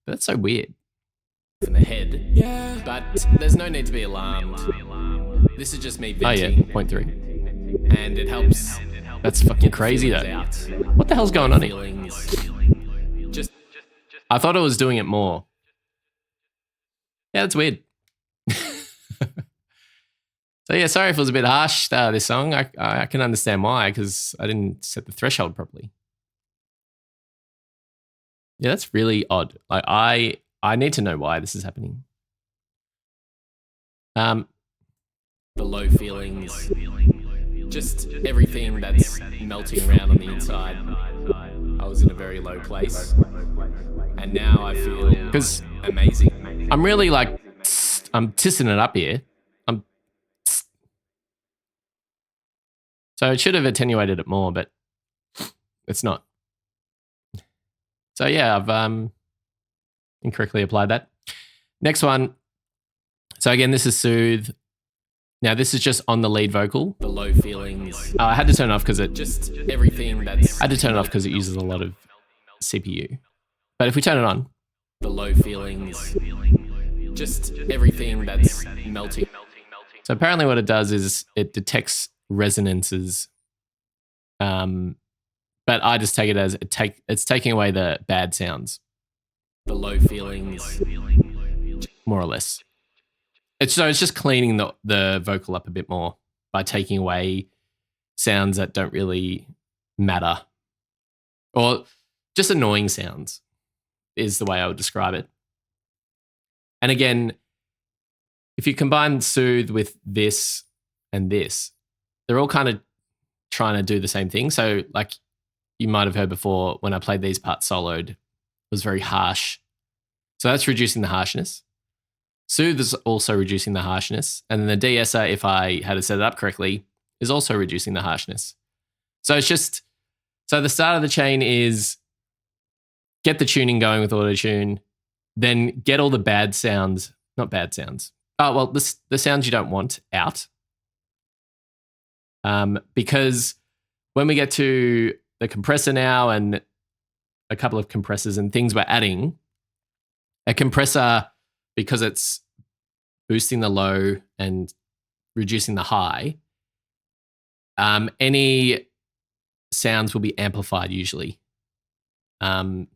S1: But that's so weird.
S3: in the head. Yeah. But there's no need to be alarmed. This is just me
S1: Oh yeah,
S3: venting.
S1: 0.3.
S3: And it helps
S1: That's fucking crazy though.
S3: out.
S1: What the hell's going on here?
S3: Feelings. Just
S1: I thought it was doing it more. Yeah, that's weird. So yeah, sorry if it was a bit harsh, this song. I can understand why, because I didn't set the threshold properly. Yeah, that's really odd. I need to know why this is happening.
S3: the low feelings. Just everything that's melting around on the inside. I was in a very low place. And now I feel
S1: 'Cause
S3: amazing.
S1: I'm really I'm tissing it up here. So it should have attenuated it more, but it's not. So yeah, I've incorrectly applied that. Next one. So again, this is Soothe. Now this is just on the lead vocal.
S3: The low feelings.
S1: I had to turn it off because
S3: Just everything that's
S1: I had to turn it off because it uses a lot of CPU. But if we turn it on,
S3: the low feelings, just everything that's melting.
S1: So apparently what it does is it detects resonances. But I just take it as it's taking away the bad sounds,
S3: The low feelings.
S1: more or less. It's just cleaning the vocal up a bit more by taking away sounds that don't really matter, or just annoying sounds is the way I would describe it. And again, if you combine Soothe with this and this, they're all kind of trying to do the same thing. So like you might have heard before, when I played these parts soloed, it was very harsh. So that's reducing the harshness. Soothe is also reducing the harshness. And then the de-esser, if I had to set it up correctly, is also reducing the harshness. So it's just, so the start of the chain is get the tuning going with auto-tune, then get all the bad sounds, not bad sounds. Oh, well, the sounds you don't want out. Because when we get to the compressor now and a couple of compressors and things we're adding, a compressor, because it's boosting the low and reducing the high, any sounds will be amplified usually. And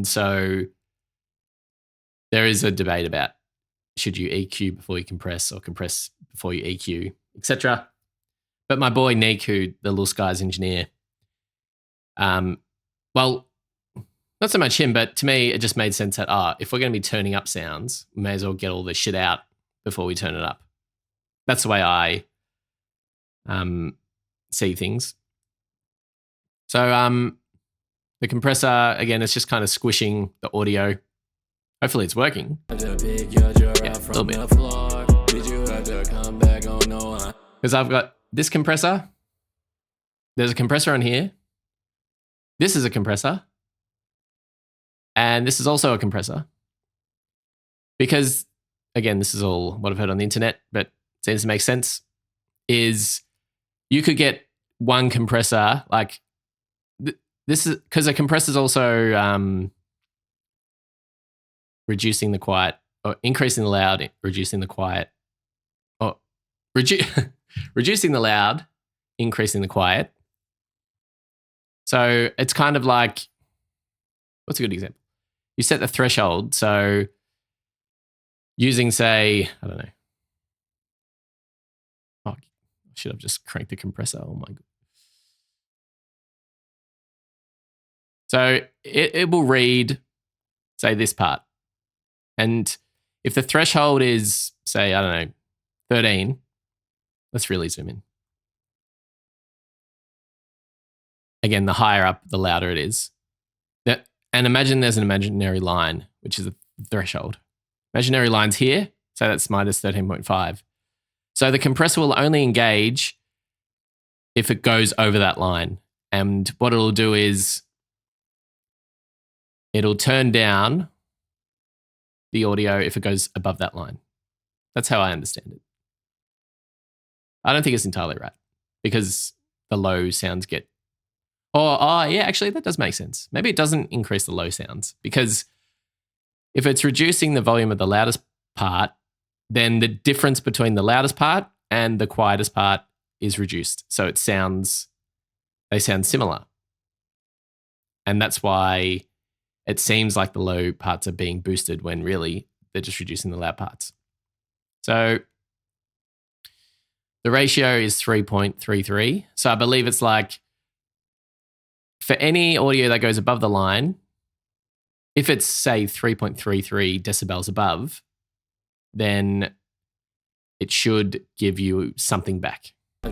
S1: so there is a debate about should you EQ before you compress or compress before you EQ, etc. But my boy Nick, who the Little Skies engineer, well, not so much him, but to me, it just made sense that, if we're going to be turning up sounds, we may as well get all this shit out before we turn it up. That's the way I see things. So the compressor, again, it's just kind of squishing the audio. Hopefully it's working. Yeah, a little bit. Because I've got this compressor. There's a compressor on here. This is a compressor. And this is also a compressor. Because, again, this is all what I've heard on the internet, but it seems to make sense, is you could get one compressor, like this is, because a compressor is also reducing the quiet, or increasing the loud, reducing the quiet, or reducing the loud, increasing the quiet. So it's kind of like, what's a good example? You set the threshold. So using, say, I don't know. Oh, should have just cranked the compressor. Oh my God. So it will read, say, this part. And if the threshold is, say, I don't know, 13, let's really zoom in. Again, the higher up, the louder it is. And imagine there's an imaginary line, which is a threshold. Imaginary line's here, so that's minus 13.5. So the compressor will only engage if it goes over that line. And what it'll do is it'll turn down the audio if it goes above that line. That's how I understand it. I don't think it's entirely right because the low sounds get... yeah, actually, that does make sense. Maybe it doesn't increase the low sounds because if it's reducing the volume of the loudest part, then the difference between the loudest part and the quietest part is reduced. So they sound similar. And that's why it seems like the low parts are being boosted when really they're just reducing the loud parts. So the ratio is 3.33. So I believe it's like for any audio that goes above the line, if it's, say, 3.33 decibels above, then it should give you something back.
S3: No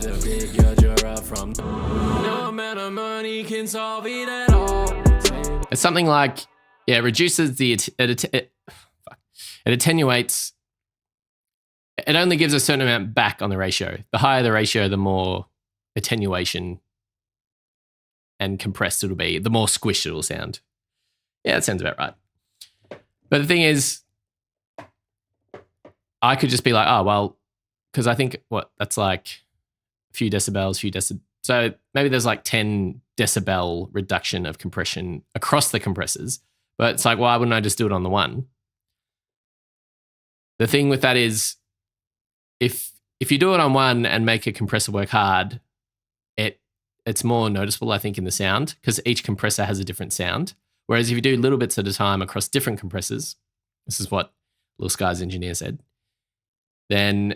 S3: amount of money can solve it at all.
S1: It's something like, it reduces it attenuates. It only gives a certain amount back on the ratio. The higher the ratio, the more attenuation and compressed it'll be, the more squished it'll sound. Yeah, that sounds about right. But the thing is, I could just be like, because I think that's like a few decibels, so maybe there's like 10 decibel reduction of compression across the compressors, But it's like, why wouldn't I just do it on the one? The thing with that is if you do it on one and make a compressor work hard, it's more noticeable, I think, in the sound because each compressor has a different sound. Whereas if you do little bits at a time across different compressors, this is what Lil Sky's engineer said, then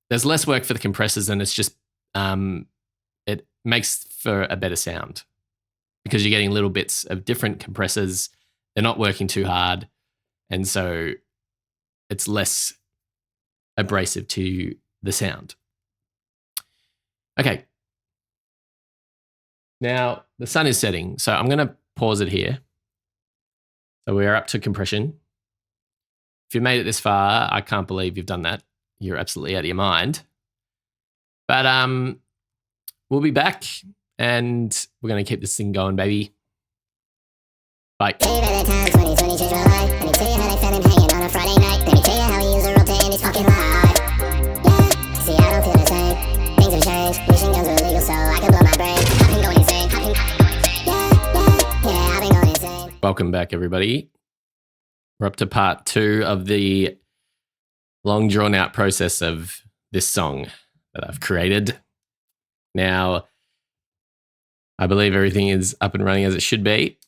S1: there's less work for the compressors and it's just, it makes for a better sound because you're getting little bits of different compressors. They're not working too hard. And so it's less abrasive to the sound. Okay. Now, the sun is setting, so I'm going to pause it here. So we're up to compression. If you made it this far, I can't believe you've done that. You're absolutely out of your mind. But we'll be back, and we're going to keep this thing going, baby. Bye. Welcome back, everybody. We're up to part 2 of the long drawn out process of this song that I've created. Now, I believe everything is up and running as it should be.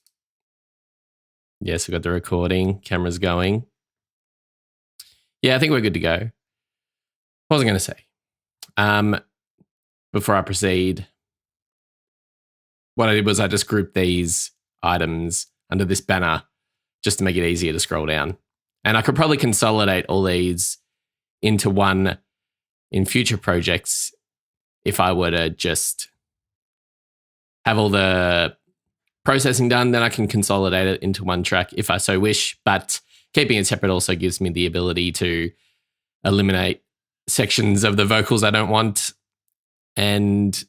S1: Yes, we've got the recording, camera's going. Yeah, I think we're good to go. What was I going to say? Before I proceed, what I did was I just grouped these items under this banner just to make it easier to scroll down. And I could probably consolidate all these into one in future projects if I were to just have all the processing done, then I can consolidate it into one track if I so wish. But keeping it separate also gives me the ability to eliminate sections of the vocals I don't want and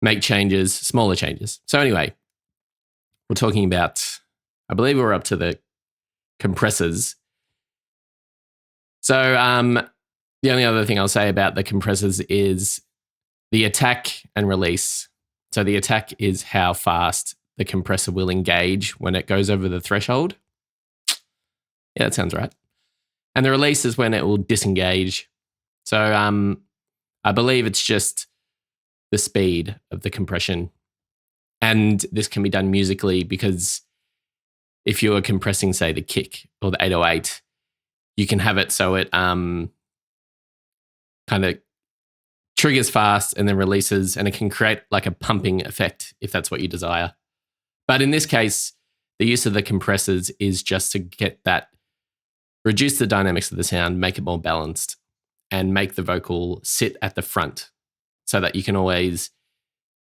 S1: make changes, smaller changes. So anyway, we're talking about, I believe we're up to the compressors. So the only other thing I'll say about the compressors is the attack and release. So the attack is how fast the compressor will engage when it goes over the threshold. Yeah, that sounds right. And the release is when it will disengage. So I believe it's just the speed of the compression. And this can be done musically because if you are compressing, say, the kick or the 808, you can have it so it kind of triggers fast and then releases, and it can create like a pumping effect if that's what you desire. But in this case, the use of the compressors is just to get that, reduce the dynamics of the sound, make it more balanced, and make the vocal sit at the front so that you can always,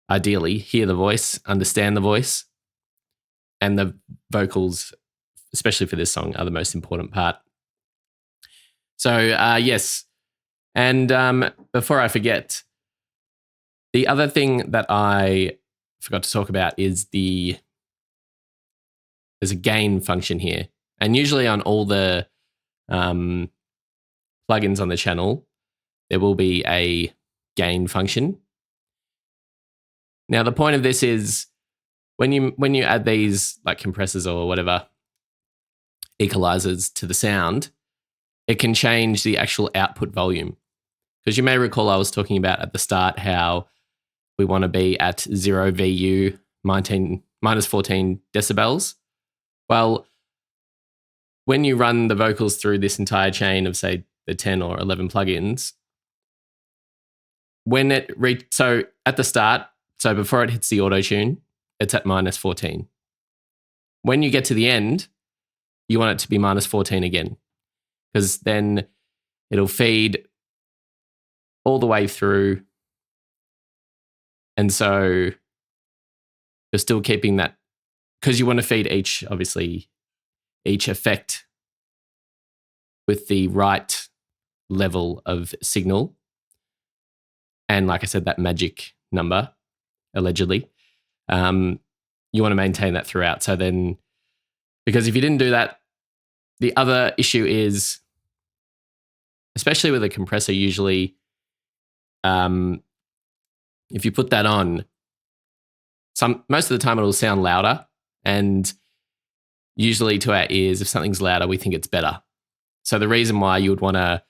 S1: ideally, hear the voice, understand the voice, and the vocals, especially for this song, are the most important part. So, yes. And before I forget, the other thing that I forgot to talk about is there's a gain function here. And usually on all the plugins on the channel, there will be a gain function. Now, the point of this is when you add these like compressors or whatever equalizers to the sound, it can change the actual output volume. Because you may recall I was talking about at the start how we want to be at 0 VU minus 14 decibels. Well, when you run the vocals through this entire chain of, say, the 10 or 11 plugins, when it so at the start, so before it hits the auto tune, it's at minus 14. When you get to the end, you want it to be minus 14 again, because then it'll feed all the way through. And so you're still keeping that, because you want to feed each effect with the right level of signal. And like I said, that magic number, allegedly, you want to maintain that throughout. So then, because if you didn't do that, the other issue is, especially with a compressor, usually, if you put that on, most of the time it'll sound louder, and usually to our ears, if something's louder, we think it's better. So the reason why you would want to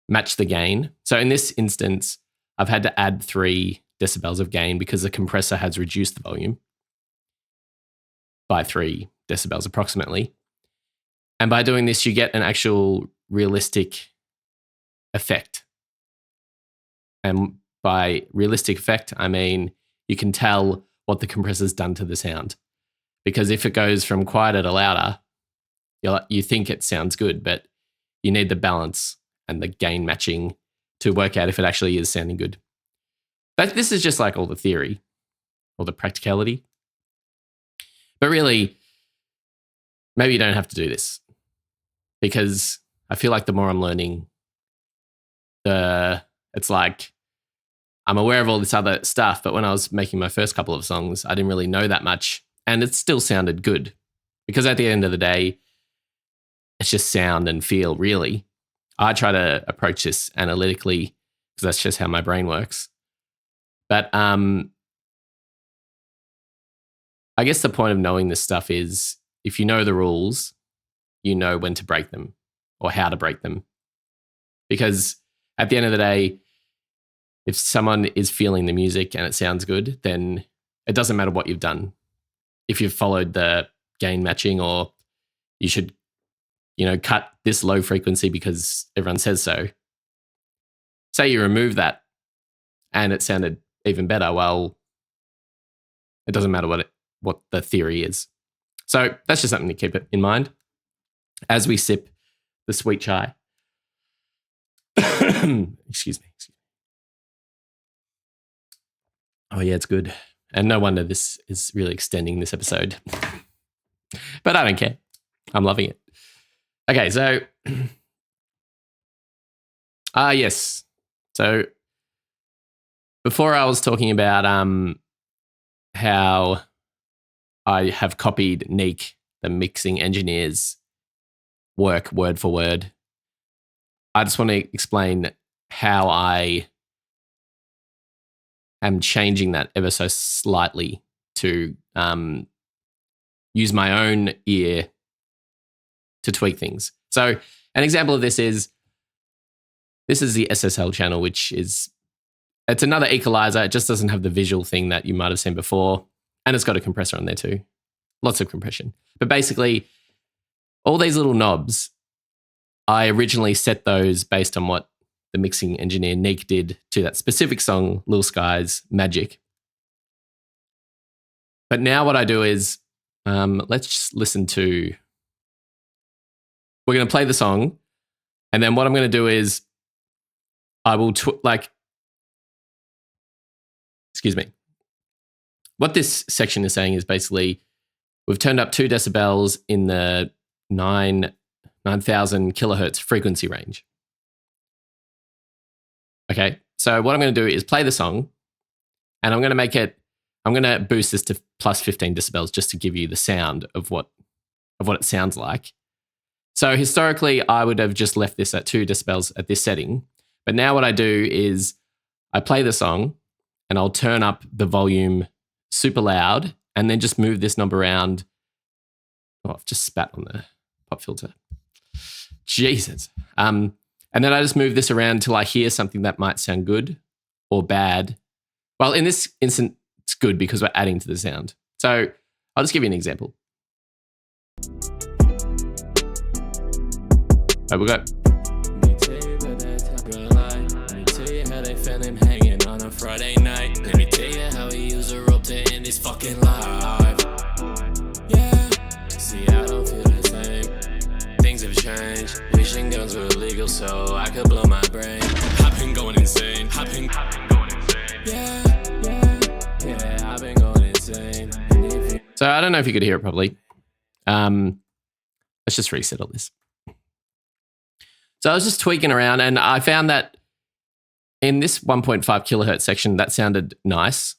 S1: match the gain. So in this instance, I've had to add 3 decibels of gain because the compressor has reduced the volume by 3 decibels approximately. And by doing this, you get an actual realistic effect. And by realistic effect, I mean you can tell what the compressor's done to the sound. Because if it goes from quieter to louder, you think it sounds good, but you need the balance and the gain matching to work out if it actually is sounding good. But this is just like all the theory or the practicality. But really, maybe you don't have to do this, because I feel like the more I'm learning, it's like I'm aware of all this other stuff, but when I was making my first couple of songs, I didn't really know that much, and it still sounded good. Because at the end of the day, it's just sound and feel, really. I try to approach this analytically because that's just how my brain works. But I guess the point of knowing this stuff is if you know the rules, you know when to break them or how to break them. Because at the end of the day, if someone is feeling the music and it sounds good, then it doesn't matter what you've done. If you've followed the gain matching, or you should, cut this low frequency because everyone says so. Say you remove that and it sounded even better. Well, it doesn't matter what the theory is. So that's just something to keep it in mind as we sip the sweet chai. Excuse me. Oh yeah, it's good. And no wonder this is really extending this episode. But I don't care. I'm loving it. Okay, so yes. So before I was talking about how I have copied Neek, the mixing engineer's work word for word. I just want to explain how I am changing that ever so slightly to use my own ear to tweak things. So an example of this is the SSL channel, it's another equalizer. It just doesn't have the visual thing that you might have seen before. And it's got a compressor on there too. Lots of compression. But basically, all these little knobs, I originally set those based on what the mixing engineer Neek did to that specific song, Lil Sky's Magic. But now what I do is, let's just listen to, we're going to play the song. And then what I'm going to do is I will, excuse me. What this section is saying is basically we've turned up 2 decibels in the 9,000 kilohertz frequency range. Okay, so what I'm going to do is play the song, and I'm going to boost this to plus 15 decibels just to give you the sound of what it sounds like. So historically, I would have just left this at 2 decibels at this setting. But now what I do is I play the song and I'll turn up the volume super loud and then just move this knob around. Oh, I've just spat on the pop filter. Jesus. And then I just move this around till I hear something that might sound good or bad. Well, in this instance, it's good because we're adding to the sound. So I'll just give you an example. Right, we got.
S3: Let me tell you about that time of life. Let me tell you how they found him hanging on a Friday night. Let me tell you how he used a rope to end his fucking life. Yeah. See, I don't feel the same. Things have changed. Wishing guns were illegal so I could blow my brain. I've been going insane. I've been going insane. Yeah, I've been going insane.
S1: So I don't know if you could hear it properly. Let's just reset all this. So I was just tweaking around and I found that in this 1.5 kilohertz section, that sounded nice.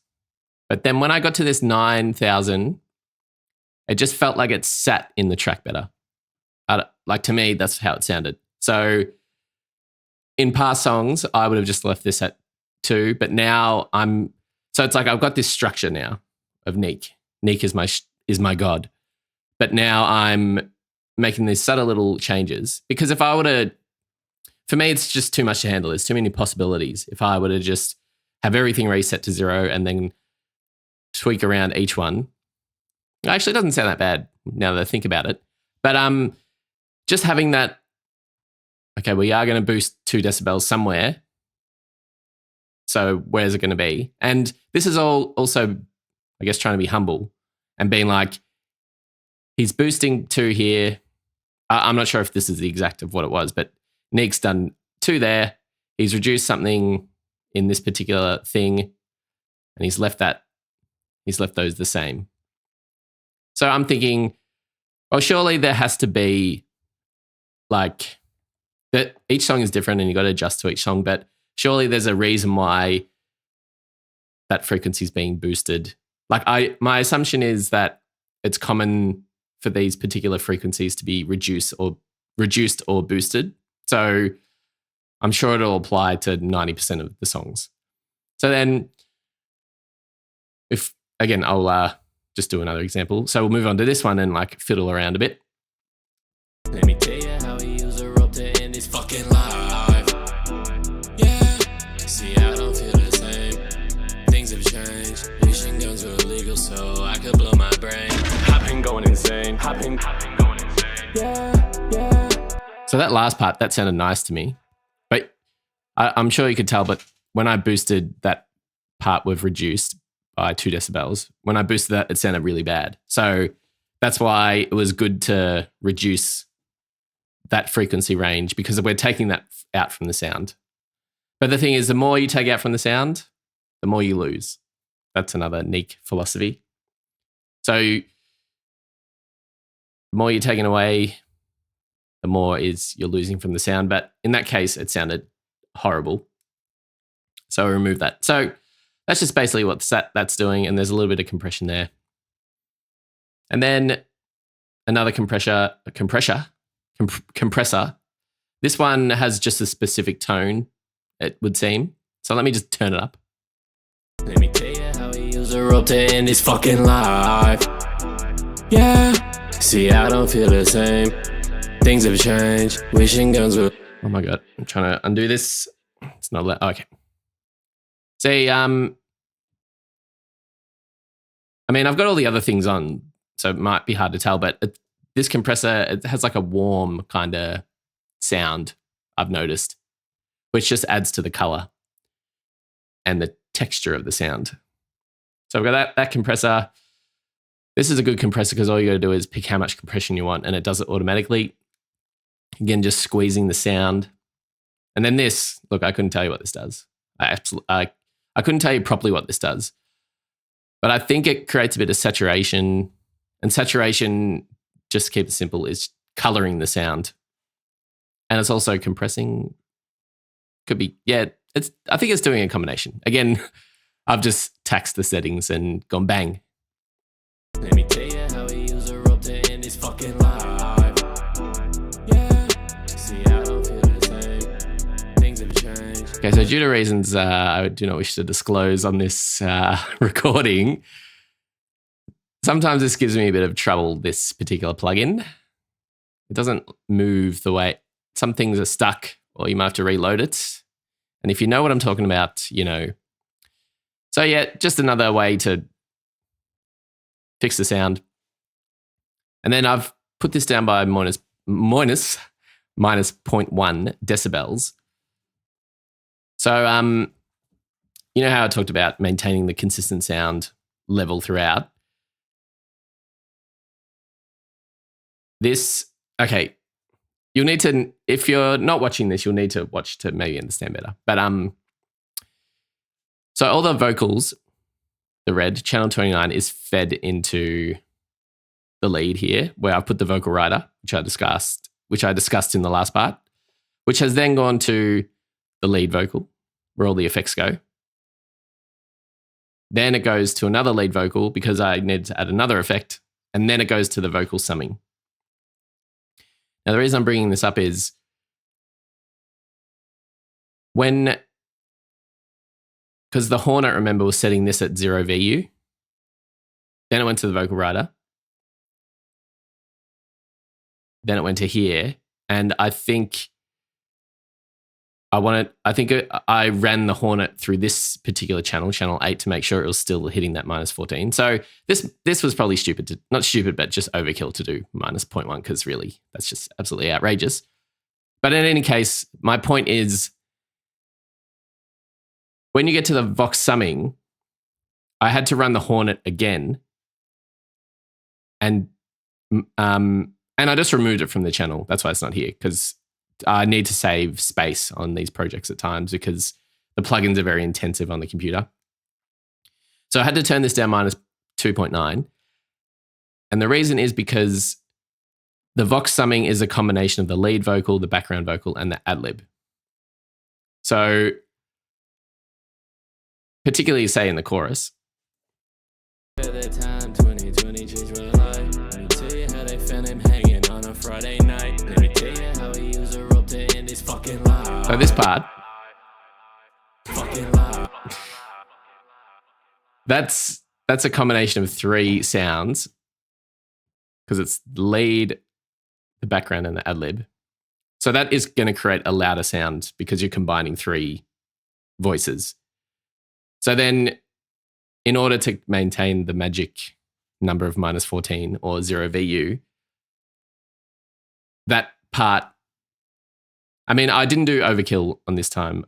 S1: But then when I got to this 9,000, it just felt like it sat in the track better. Like to me, that's how it sounded. So in past songs, I would have just left this at 2, but now so it's like I've got this structure now of Neek. Neek is my god. But now I'm making these subtle little changes because if I were to, for me, it's just too much to handle. There's too many possibilities. If I were to just have everything reset to 0 and then tweak around each one, it actually doesn't sound that bad now that I think about it. But just having that, okay, we are going to boost 2 decibels somewhere. So where's it going to be? And this is all also, I guess, trying to be humble and being like, he's boosting 2 here. I'm not sure if this is the exact of what it was, but Nick's done 2 there. He's reduced something in this particular thing, and he's left those the same. So I'm thinking, well, surely there has to be like that each song is different and you got to adjust to each song, but surely there's a reason why that frequency is being boosted. Like my assumption is that it's common for these particular frequencies to be reduced or boosted. So I'm sure it'll apply to 90% of the songs. So then if, again, I'll just do another example. So we'll move on to this one and like fiddle around a bit.
S3: Let me tell you how he used a rope to end his fucking life. Yeah, see, I don't feel the same. Things have changed. Wishing guns were illegal so I could blow my brain. I've been going insane. I've been going insane. Yeah.
S1: So that last part, that sounded nice to me. But I'm sure you could tell, but when I boosted that part we've reduced by 2 decibels, when I boosted that, it sounded really bad. So that's why it was good to reduce that frequency range because we're taking that out from the sound. But the thing is, the more you take out from the sound, the more you lose. That's another Nick philosophy. So the more you're taking away, the more is you're losing from the sound. But in that case, it sounded horrible. So I removed that. So that's just basically what that's doing. And there's a little bit of compression there. And then another compressor. This one has just a specific tone, it would seem. So let me just turn it up.
S3: Let me tell you how he used a rope to end his fucking life. Yeah, see, I don't feel the same. Things have changed. Wishing guns were.
S1: Oh my God, I'm trying to undo this. It's not okay. See, I mean, I've got all the other things on, so it might be hard to tell, but this compressor, it has like a warm kind of sound, I've noticed, which just adds to the color and the texture of the sound. So I've got that compressor. This is a good compressor because all you got to do is pick how much compression you want and it does it automatically. Again, just squeezing the sound. And then this, look, I couldn't tell you what this does. I couldn't tell you properly what this does. But I think it creates a bit of saturation. And saturation, just to keep it simple, is coloring the sound. And it's also compressing. Could be, yeah, I think it's doing a combination. Again, I've just taxed the settings and gone bang.
S3: Let me tell you how he used a rope to end his fucking life. Yeah, see, I don't feel the same. Things have changed.
S1: Okay, so due to reasons I do not wish to disclose on this recording, sometimes this gives me a bit of trouble, this particular plugin. It doesn't move the way, some things are stuck or you might have to reload it. And if you know what I'm talking about, you know. So yeah, just another way to fix the sound. And then I've put this down by minus 0.1 decibels. So, you know how I talked about maintaining the consistent sound level throughout? This, okay, you'll need to, if you're not watching this, you'll need to watch to maybe understand better. But so all the vocals, the red, channel 29 is fed into the lead here, where I've put the vocal writer, which I discussed in the last part, which has then gone to the lead vocal, where all the effects go. Then it goes to another lead vocal because I need to add another effect, and then it goes to the vocal summing. Now, the reason I'm bringing this up is because the Hornet, remember, was setting this at 0 VU. Then it went to the vocal writer. then it went to here. And I think I ran the Hornet through this particular channel 8, to make sure it was still hitting that minus 14. So this was probably stupid, not stupid, but just overkill to do minus 0.1, because really that's just absolutely outrageous. But in any case, my point is, when you get to the Vox summing, I had to run the Hornet again, and I just removed it from the channel. That's why it's not here, because I need to save space on these projects at times, because the plugins are very intensive on the computer. So I had to turn this down minus 2.9. And the reason is because the Vox summing is a combination of the lead vocal, the background vocal, and the ad-lib. So particularly, say, in the chorus.
S3: At that time, 2020 changed my life. Let me tell you how they found him hanging on a Friday night. Let me tell you how he used a rope to end his fucking life.
S1: So this part,
S3: Fucking life.
S1: that's a combination of 3 sounds, because it's the lead, the background, and the ad-lib. So that is going to create a louder sound, because you're combining 3 voices. So then, in order to maintain the magic number of minus 14 or 0 VU, that part, I mean, I didn't do overkill on this time.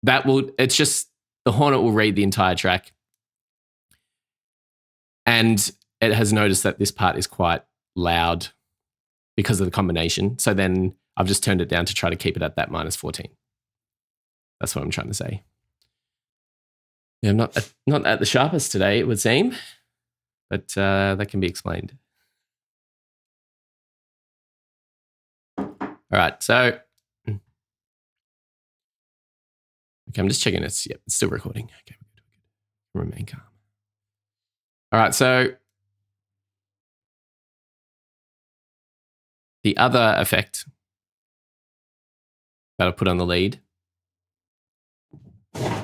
S1: It's just, the Hornet will read the entire track, and it has noticed that this part is quite loud because of the combination. So then I've just turned it down to try to keep it at that minus 14. That's what I'm trying to say. Yeah, I'm not at the sharpest today, it would seem, but that can be explained. All right, so okay, I'm just checking it's still recording. Okay, we're good. Remain calm. All right, so the other effect that I put on the lead,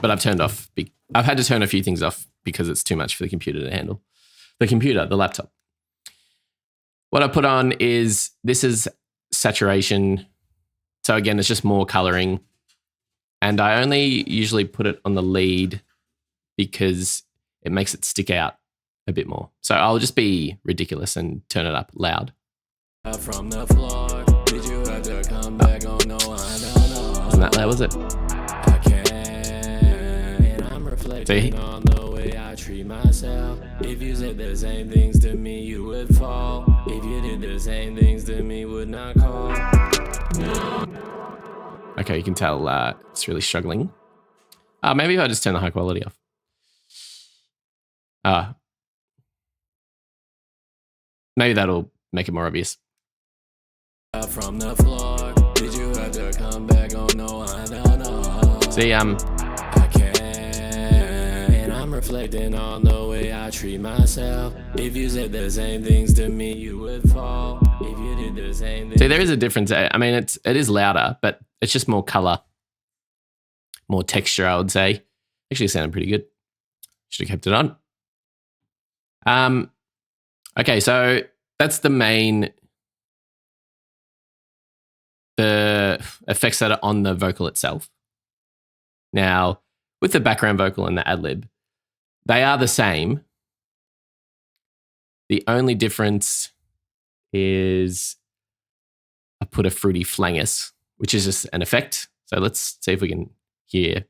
S1: but I've turned off. I've had to turn a few things off because it's too much for the computer to handle. The laptop. What I put on is, this is saturation. So again, it's just more coloring. And I only usually put it on the lead because it makes it stick out a bit more. So I'll just be ridiculous and turn it up loud.
S3: From the floor, did you have to come back? Oh no, I don't know.
S1: Wasn't that loud, was it?
S3: I can't, and I'm reflecting on the way I treat myself. If you said the same things to me, you would fall. If you did the same things to me, would not call.
S1: Okay, you can tell it's really struggling. Maybe if I just turn the high quality off. Maybe that'll make it more obvious.
S3: From the floor, did you have to come back? Oh no, I don't know.
S1: See,
S3: I can't, and I'm reflecting on the way I treat myself. If you said the same things to me, you would fall. If you did the same things.
S1: See, there is a difference. I mean, it is louder, but it's just more color, more texture, I would say. Actually, it sounded pretty good. Should have kept it on. Okay, so that's the effects that are on the vocal itself. Now, with the background vocal and the ad-lib, they are the same. The only difference is I put a fruity flangus, which is just an effect. So let's see if we can hear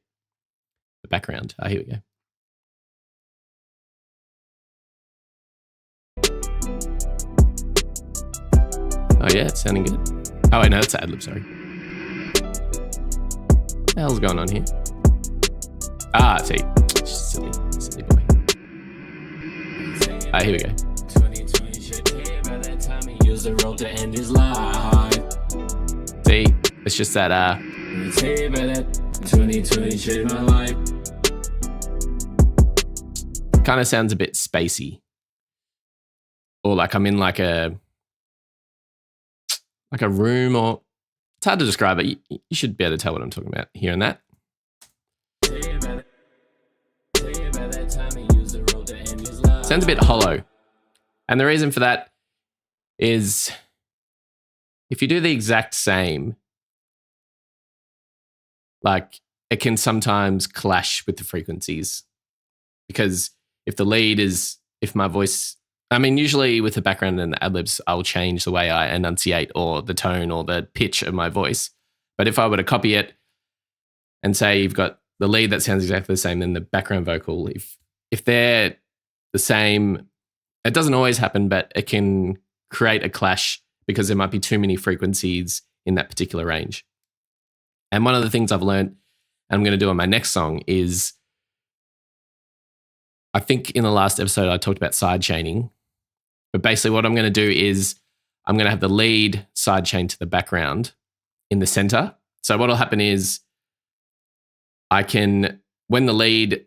S1: the background. Here we go. Oh yeah, it's sounding good. Oh wait, no, that's ad-lib, sorry. What the hell's going on here? See. Silly boy. Here we go. See, it's just that
S3: 2020 changed my life.
S1: Kind of sounds a bit spacey. Or like I'm in like a room, or it's hard to describe it. You should be able to tell what I'm talking about hearing that. Sounds a bit hollow. And the reason for that is if you do the exact same, like it can sometimes clash with the frequencies, because if my voice, I mean, usually with the background and the ad-libs, I'll change the way I enunciate or the tone or the pitch of my voice. But if I were to copy it and say you've got the lead that sounds exactly the same, then the background vocal, if they're the same, it doesn't always happen, but it can create a clash because there might be too many frequencies in that particular range. And one of the things I've learned, and I'm going to do on my next song, is I think in the last episode I talked about side chaining, but basically what I'm going to do is I'm going to have the lead side chain to the background in the center. So what will happen is when the lead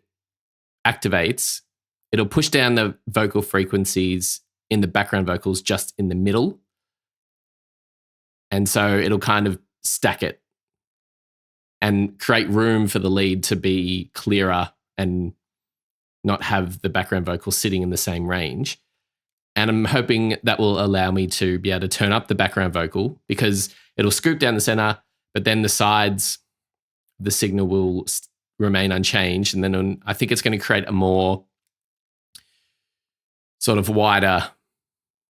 S1: activates, it'll push down the vocal frequencies in the background vocals just in the middle. And so it'll kind of stack it and create room for the lead to be clearer and not have the background vocal sitting in the same range. And I'm hoping that will allow me to be able to turn up the background vocal, because it'll scoop down the center, but then the sides, the signal will remain unchanged. And then I think it's going to create a more sort of wider,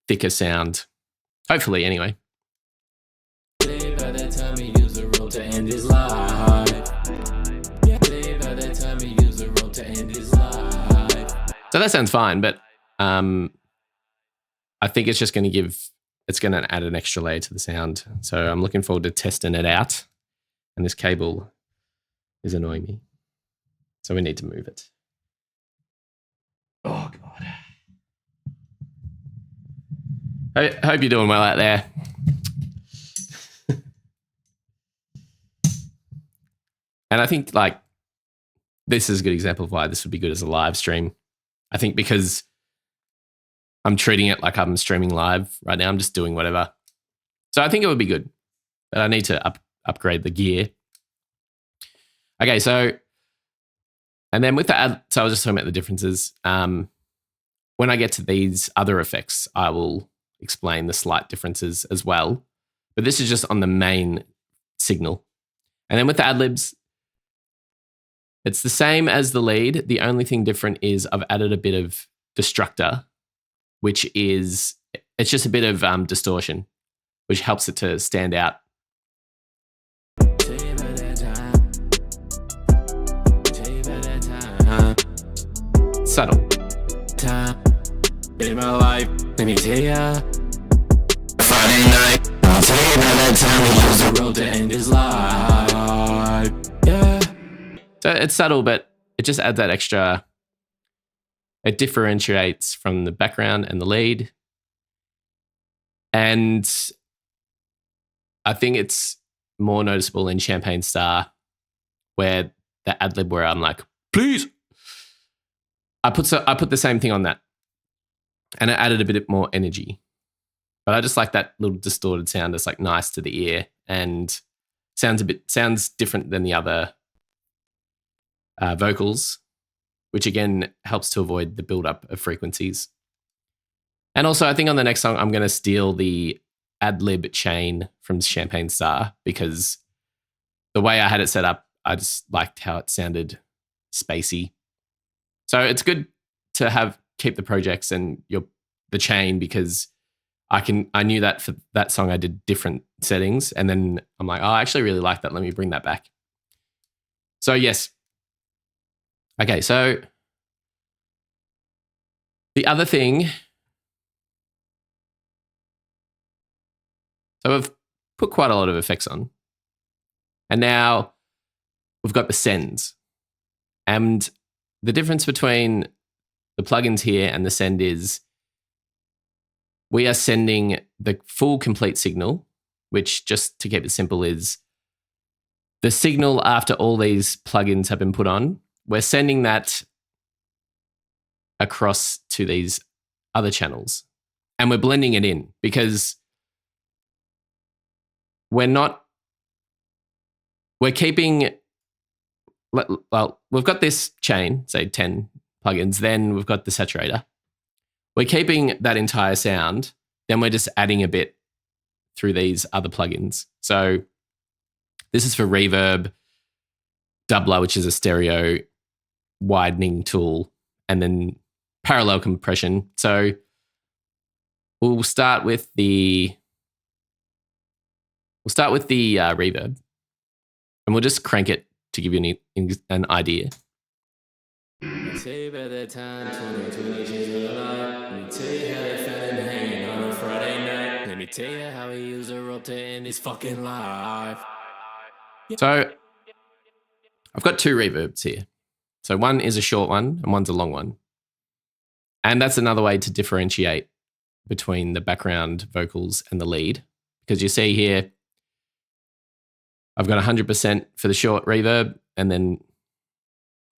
S1: thicker sound. Hopefully, anyway. So that sounds fine, but I think it's just going to it's going to add an extra layer to the sound. So I'm looking forward to testing it out. And this cable is annoying me. So we need to move it. Oh, God. I hope you're doing well out there. And I think this is a good example of why this would be good as a live stream. I think because I'm treating it like I'm streaming live right now. I'm just doing whatever. So I think it would be good. But I need to upgrade the gear. Okay, so, and then with the so I was just talking about the differences. When I get to these other effects, I will explain the slight differences as well. But this is just on the main signal. And then with the ad-libs, it's the same as the lead. The only thing different is I've added a bit of destructor, which is, it's just a bit of distortion, which helps it to stand out. Subtle.
S3: Time in my life, let me tell ya. Friday night, I'll tell you about that time he used the road to end his life. Yeah.
S1: So it's subtle, but it just adds that extra. It differentiates from the background and the lead. And I think it's more noticeable in Champagne Star, where the ad-lib where I'm like, please. I put the same thing on that, and it added a bit more energy. But I just like that little distorted sound that's like nice to the ear and sounds different than the other vocals, which again helps to avoid the buildup of frequencies. And also, I think on the next song, I'm going to steal the ad-lib chain from Champagne Star, because the way I had it set up, I just liked how it sounded spacey. So it's good to keep the projects and the chain, because I knew that for that song I did different settings, and then I'm like, oh, I actually really like that. Let me bring that back. So yes. Okay, so the other thing, so I've put quite a lot of effects on, and now we've got the sends. And the difference between the plugins here and the send is we are sending the full complete signal, which, just to keep it simple, is the signal after all these plugins have been put on. We're sending that across to these other channels, and we're blending it in, because we're keeping, well, we've got this chain, say 10 plugins, then we've got the saturator. We're keeping that entire sound, then we're just adding a bit through these other plugins. So this is for Reverb, Doubler, which is a stereo widening tool, and then parallel compression. So we'll start with the reverb, and we'll just crank it to give you an idea.
S3: Save at that time, 2020 changed my life. Let me tell you how they found him hanging on a Friday night. Let me tell you how he used a rope to end his fucking life.
S1: So I've got two reverbs here. So one is a short one and one's a long one. And that's another way to differentiate between the background vocals and the lead. Because you see here, I've got 100% for the short reverb and then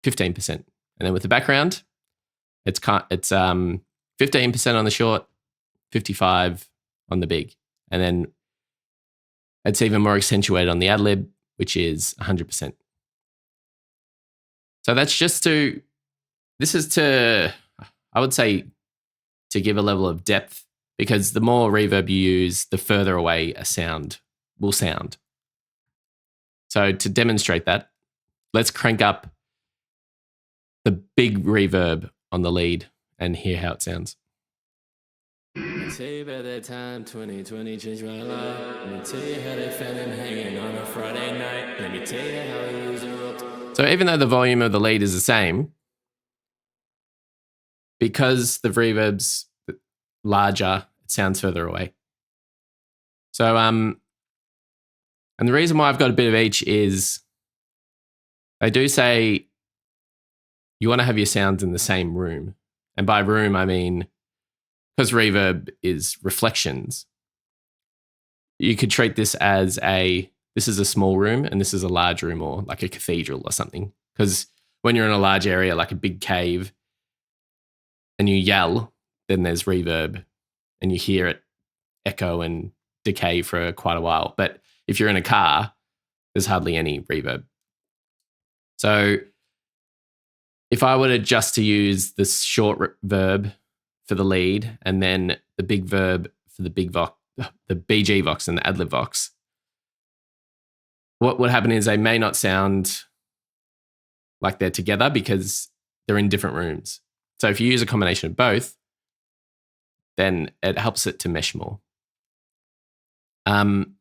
S1: 15%. And then with the background, it's 15% on the short, 55 on the big. And then it's even more accentuated on the ad lib, which is 100%. So that's I would say, to give a level of depth, because the more reverb you use, the further away a sound will sound. So to demonstrate that, let's crank up the big reverb on the lead and hear how it sounds.
S3: Save at that time, 2020 changed my life. Let me tell you how they found him hanging on a Friday night. Let me tell you how he used a rope.
S1: So even though the volume of the lead is the same, because the reverb's larger, it sounds further away. So, and the reason why I've got a bit of each is they do say you want to have your sounds in the same room. And by room, I mean, because reverb is reflections, you could treat this as this is a small room and this is a large room, or like a cathedral or something. Because when you're in a large area, like a big cave, and you yell, then there's reverb and you hear it echo and decay for quite a while. But if you're in a car, there's hardly any reverb. So if I were to just to use this short verb for the lead and then the big verb for the the BG Vox and the Adlib Vox, what would happen is they may not sound like they're together because they're in different rooms. So if you use a combination of both, then it helps it to mesh more. And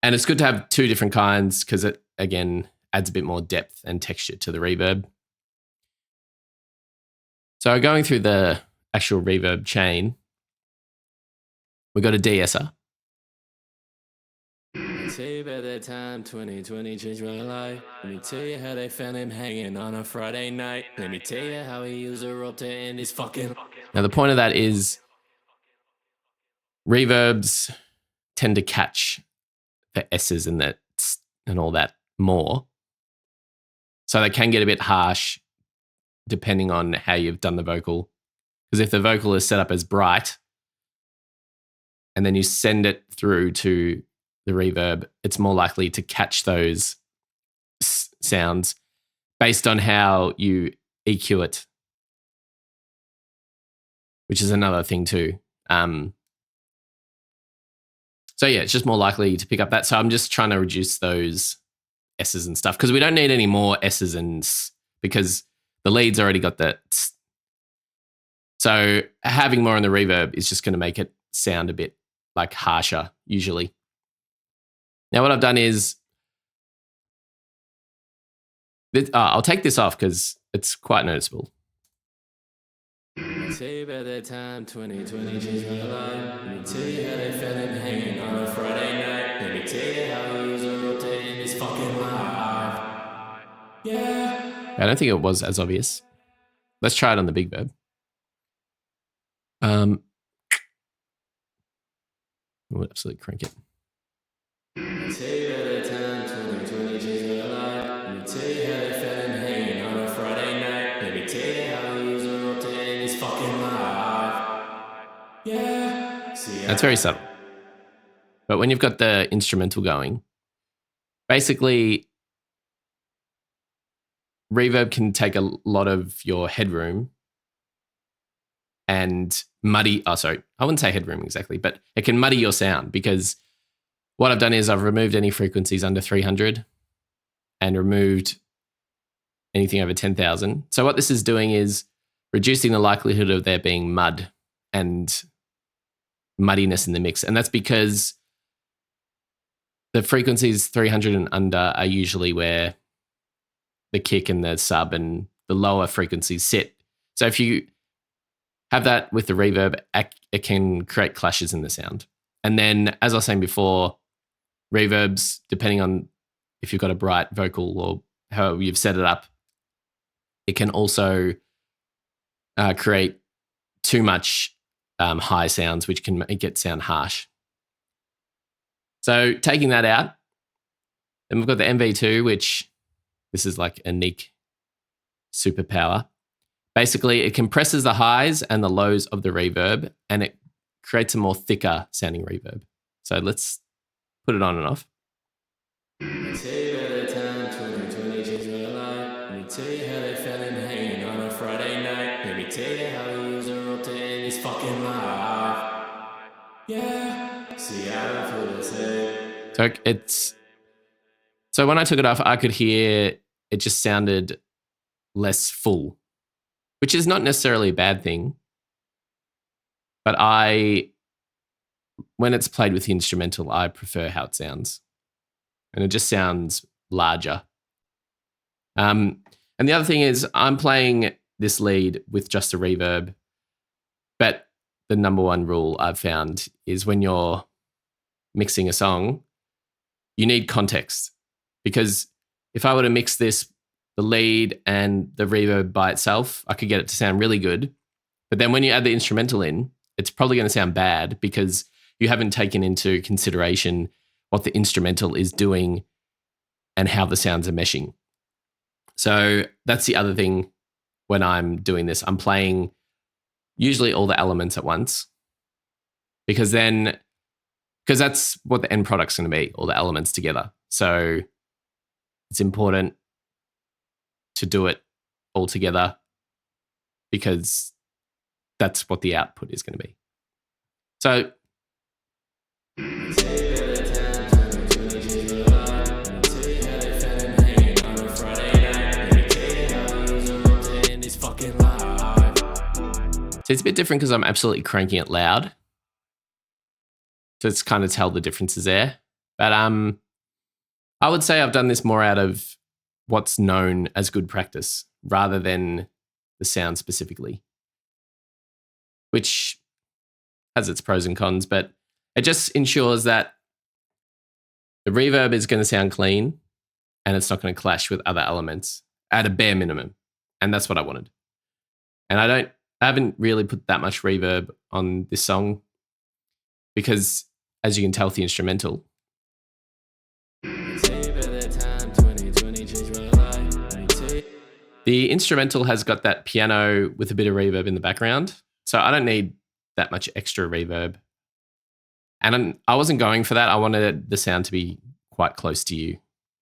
S1: it's good to have two different kinds because it, again, adds a bit more depth and texture to the reverb. So going through the actual reverb chain, we got a de-esser.
S3: Save at that time, 2020 changed my life. Let me tell you how they found him hanging on a Friday night. Let me tell you how he used a rope to end his fucking.
S1: Now the point of that is reverbs tend to catch the S's and that and all that more. So they can get a bit harsh depending on how you've done the vocal. Because if the vocal is set up as bright and then you send it through to the reverb, it's more likely to catch those sounds based on how you EQ it, which is another thing too. So yeah, it's just more likely to pick up that. So I'm just trying to reduce those S's and stuff because we don't need any more S's and S because the lead's already got that. So having more on the reverb is just going to make it sound a bit like harsher usually. Now what I've done is, I'll take this off because it's quite noticeable.
S3: Save at that time, 2020 changed my life. Let me tell you how they found him hanging on a Friday night. Let me tell you how he used a rope to end his fucking life. Yeah.
S1: I don't think it was as obvious. Let's try it on the big verb. We'll absolutely crank it.
S3: Save at that time, 2020 changed my life. Let me tell you how they found him hanging on a Friday night. Let me tell you how he used a rope to end his fucking life. Yeah.
S1: That's very subtle. But when you've got the instrumental going, basically reverb can take a lot of your headroom and muddy. Oh, sorry. I wouldn't say headroom exactly, but it can muddy your sound because what I've done is I've removed any frequencies under 300 and removed anything over 10,000. So what this is doing is reducing the likelihood of there being mud and muddiness in the mix. And that's because the frequencies 300 and under are usually where the kick and the sub and the lower frequencies sit. So if you have that with the reverb, it can create clashes in the sound. And then, as I was saying before, reverbs, depending on if you've got a bright vocal or how you've set it up, it can also create too much high sounds, which can make it sound harsh. So taking that out, then we've got the MV2, which this is like a unique superpower. Basically, it compresses the highs and the lows of the reverb, and it creates a more thicker sounding reverb. So let's put it on and off.
S3: Let me tell you about the time 2020 changed my life. Let me tell you how they fell in hanging on a Friday night. Let me tell you how he used a rope to end his fucking life. Yeah, see, I don't feel the same.
S1: So when I took it off, I could hear it just sounded less full, which is not necessarily a bad thing. But when it's played with the instrumental, I prefer how it sounds. And it just sounds larger. And the other thing is I'm playing this lead with just a reverb. But the number one rule I've found is when you're mixing a song, you need context. Because if I were to mix the lead and the reverb by itself, I could get it to sound really good. But then when you add the instrumental in, it's probably going to sound bad because you haven't taken into consideration what the instrumental is doing and how the sounds are meshing. So that's the other thing when I'm doing this. I'm playing usually all the elements at once because that's what the end product's going to be, all the elements together. So it's important to do it all together because that's what the output is going to be. So it's a bit different because I'm absolutely cranking it loud. So it's kind of tell the differences there. But I would say I've done this more out of what's known as good practice rather than the sound specifically, which has its pros and cons, but it just ensures that the reverb is going to sound clean and it's not going to clash with other elements at a bare minimum. And that's what I wanted. And I haven't really put that much reverb on this song because, as you can tell with the instrumental, the instrumental has got that piano with a bit of reverb in the background. So I don't need that much extra reverb. And I wasn't going for that. I wanted the sound to be quite close to you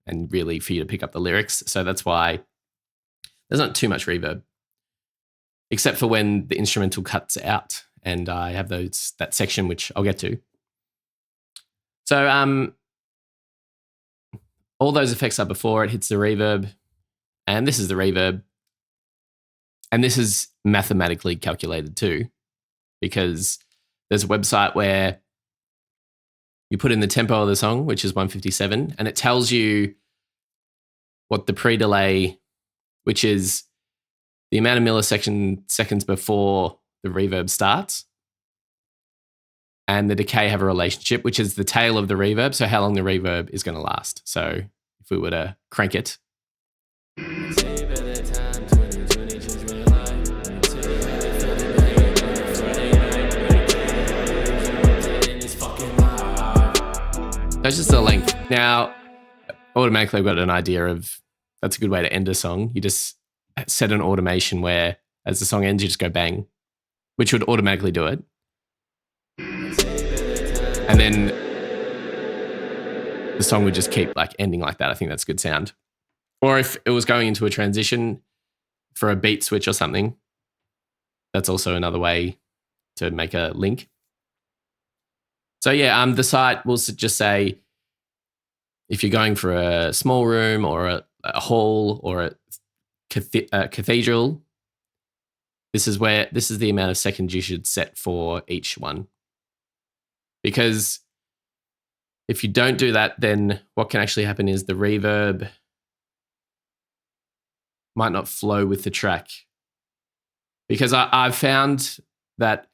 S1: and really for you to pick up the lyrics. So that's why there's not too much reverb, except for when the instrumental cuts out and I have that section, which I'll get to. So all those effects are before it hits the reverb, and this is the reverb. And this is mathematically calculated too, because there's a website where you put in the tempo of the song, which is 157, and it tells you what the pre-delay, which is the amount of milliseconds before the reverb starts, and the decay have a relationship, which is the tail of the reverb, so how long the reverb is going to last. So if we were to crank it, that's just the length. Now, automatically I've got an idea of that's a good way to end a song. You just set an automation where as the song ends, you just go bang, which would automatically do it. And then the song would just keep like ending like that. I think that's good sound. Or if it was going into a transition for a beat switch or something, that's also another way to make a link. So yeah, the site will just say if you're going for a small room or a hall or a cathedral, this is the amount of seconds you should set for each one. Because if you don't do that, then what can actually happen is the reverb might not flow with the track. Because I've found that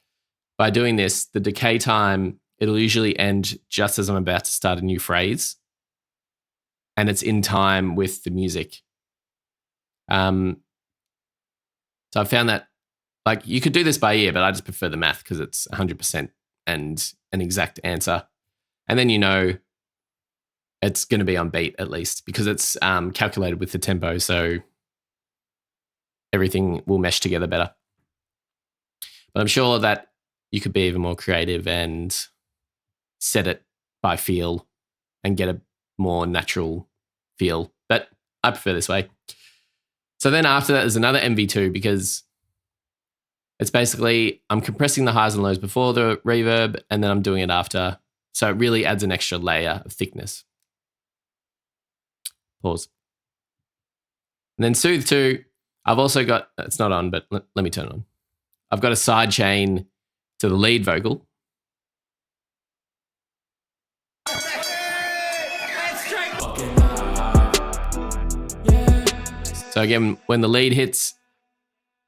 S1: by doing this, the decay time, it'll usually end just as I'm about to start a new phrase. And it's in time with the music. So I found that, like, you could do this by ear, but I just prefer the math because it's 100% and an exact answer. And then you know it's going to be on beat at least because it's calculated with the tempo, so everything will mesh together better. But I'm sure that you could be even more creative and set it by feel and get a more natural feel. But I prefer this way. So then after that, there's another MV2 because it's basically I'm compressing the highs and lows before the reverb and then I'm doing it after. So it really adds an extra layer of thickness. Pause. And then Soothe 2, I've also got, it's not on, but let me turn it on. I've got a side chain to the lead vocal. So again, when the lead hits,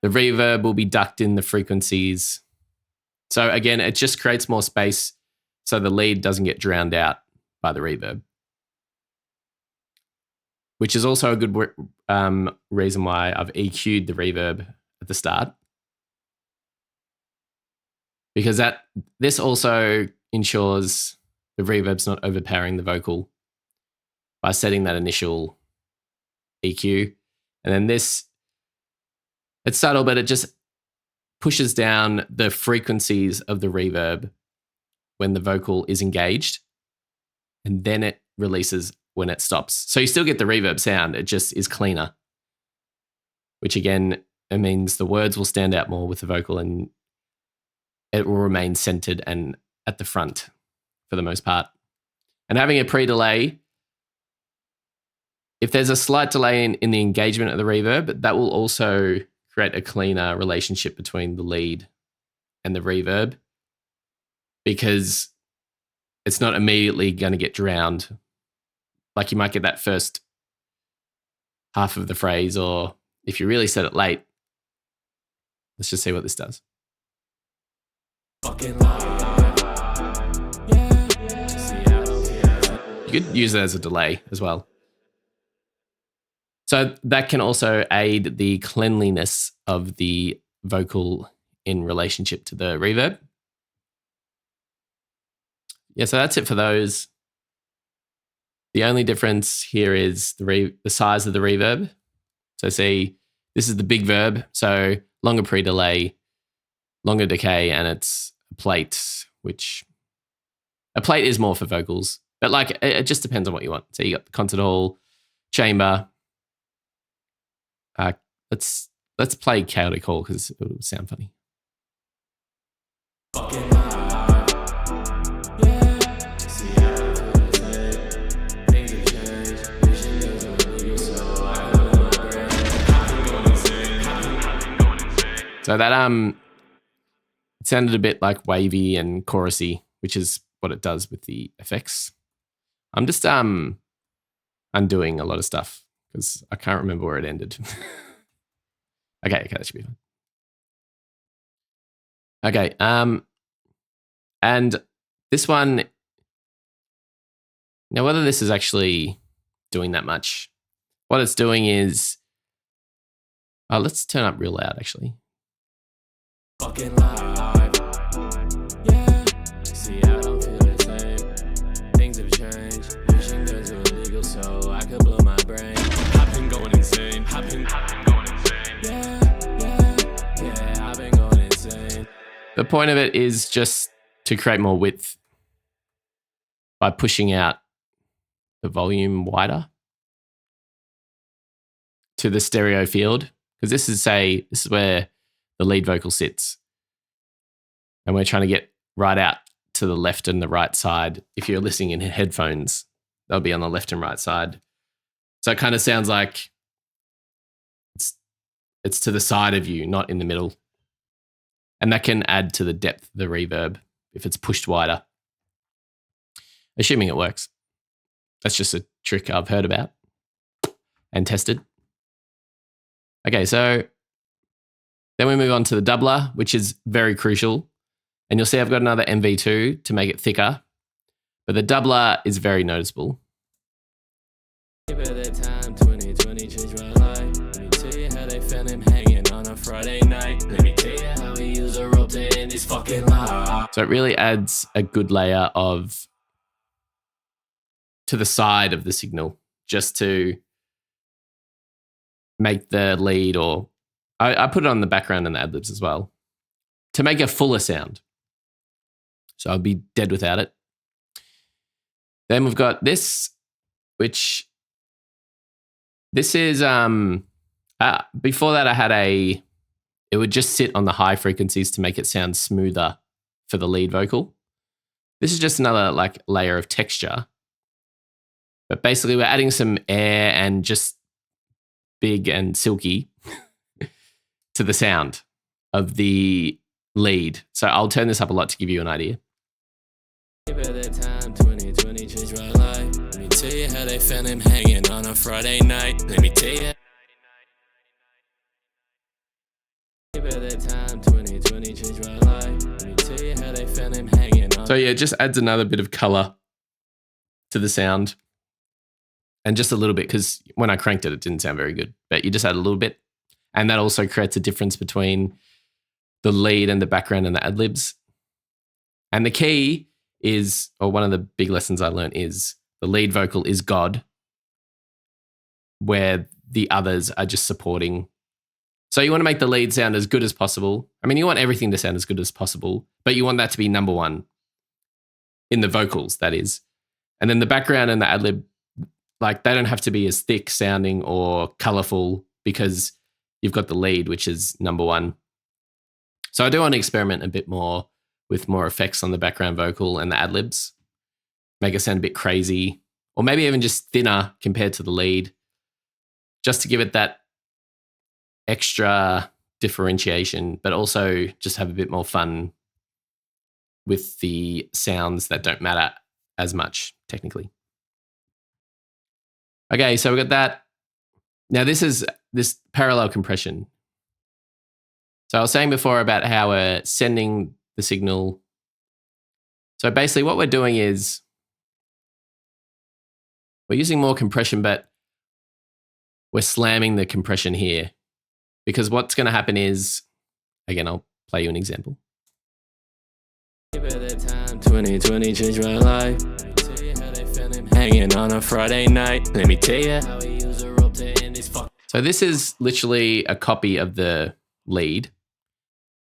S1: the reverb will be ducked in the frequencies. So again, it just creates more space so the lead doesn't get drowned out by the reverb. Which is also a good reason why I've EQ'd the reverb at the start. Because this also ensures the reverb's not overpowering the vocal by setting that initial EQ. And then this, it's subtle, but it just pushes down the frequencies of the reverb when the vocal is engaged. And then it releases when it stops. So you still get the reverb sound, it just is cleaner. Which again, it means the words will stand out more with the vocal and it will remain centered and at the front for the most part. And having a pre-delay, if there's a slight delay in the engagement of the reverb, that will also create a cleaner relationship between the lead and the reverb because it's not immediately going to get drowned. Like you might get that first half of the phrase, or if you really set it late, let's just see what this does. You could use it as a delay as well. So that can also aid the cleanliness of the vocal in relationship to the reverb. Yeah, so that's it for those. The only difference here is the size of the reverb. So see, this is the big verb, so longer pre-delay, longer decay, and it's a plate, which a plate is more for vocals, but like it just depends on what you want. So you got the concert hall, chamber. Let's play chaotic hall because it will sound funny. So that it sounded a bit like wavy and chorusy, which is what it does with the effects. I'm just undoing a lot of stuff because I can't remember where it ended. Okay, that should be fine. Okay, and this one, now whether this is actually doing that much, what it's doing is, let's turn up real loud actually. Fucking live. Yeah. See, I don't feel the same. Things have changed. Wishing those were illegal so I could blow my brain. I've been going insane. I've been going insane. Yeah, I've been going insane. The point of it is just to create more width by pushing out the volume wider to the stereo field. Because this is where the lead vocal sits. And we're trying to get right out to the left and the right side. If you're listening in headphones, they'll be on the left and right side. So it kind of sounds like it's to the side of you, not in the middle. And that can add to the depth of the reverb if it's pushed wider. Assuming it works. That's just a trick I've heard about and tested. Okay, so then we move on to the doubler, which is very crucial. And you'll see I've got another MV2 to make it thicker. But the doubler is very noticeable.
S3: Time 2020 changed my life. Let me tell you how they found him hanging on a Friday night. Let me tell you how he used a rope to end his fucking life.
S1: So it really adds a good layer to the side of the signal, just to make the lead, or I put it on the background and the ad-libs as well, to make a fuller sound. So I'll be dead without it. Then we've got this, which this is before that I had it would just sit on the high frequencies to make it sound smoother for the lead vocal. This is just another like layer of texture. But basically we're adding some air and just big and silky to the sound of the lead. So I'll turn this up a lot to give you an idea.
S3: Time 2020 changed my life. Let me tell you how they found him hanging on a Friday night. Let me tell you. Time 2020 changed my life. Let me tell you how they found him hanging on.
S1: So yeah, it just adds another bit of color to the sound. And just a little bit, because when I cranked it, it didn't sound very good. But you just add a little bit. And that also creates a difference between the lead and the background and the ad-libs. And the key is, or one of the big lessons I learned is, the lead vocal is God, where the others are just supporting. So you want to make the lead sound as good as possible. I mean, you want everything to sound as good as possible, but you want that to be number one in the vocals, that is. And then the background and the ad-lib, like, they don't have to be as thick sounding or colorful, because you've got the lead, which is number one. So I do want to experiment a bit more with more effects on the background vocal and the ad-libs. Make it sound a bit crazy, or maybe even just thinner compared to the lead, just to give it that extra differentiation, but also just have a bit more fun with the sounds that don't matter as much technically. Okay, so we got that. Now this is this parallel compression. So I was saying before about how we're sending the signal. So basically what we're doing is we're using more compression, but we're slamming the compression here, because what's going to happen is, again, I'll play you an example.
S3: Time 2020 changed my life. Let me tell you how they found him hanging on a Friday night. Let me tell you how he used a rope to end his fuck.
S1: So this is literally a copy of the lead,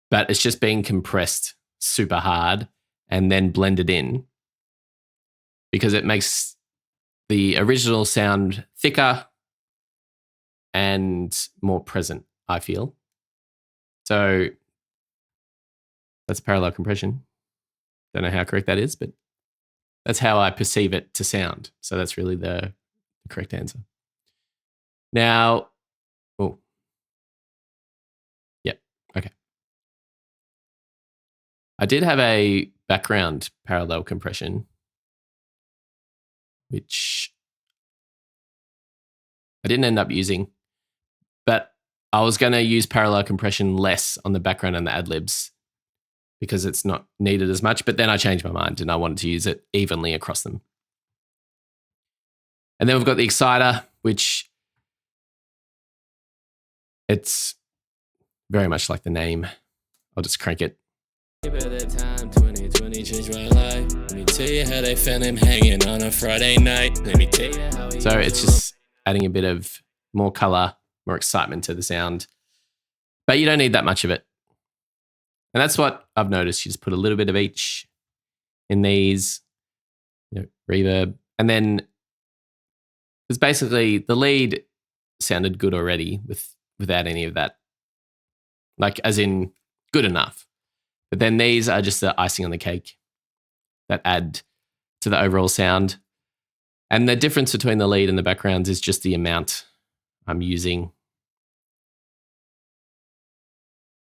S1: but it's just being compressed super hard and then blended in, because it makes the original sound thicker and more present, I feel. So that's parallel compression. Don't know how correct that is, but that's how I perceive it to sound. So that's really the correct answer. Now, oh, yeah, okay. I did have a background parallel compression, which I didn't end up using, but I was going to use parallel compression less on the background and the ad-libs because it's not needed as much, but then I changed my mind and I wanted to use it evenly across them. And then we've got the exciter, which it's very much like the name. I'll just crank it.
S3: Time 2020 changed my life. Let me tell you how they found him hanging on a Friday night. Let me tell you how he
S1: So it's just adding a bit of more color, more excitement to the sound, but you don't need that much of it. And that's what I've noticed. You just put a little bit of each in these, reverb, and then because basically the lead sounded good already without any of that, like as in good enough. But then these are just the icing on the cake that add to the overall sound. And the difference between the lead and the backgrounds is just the amount I'm using,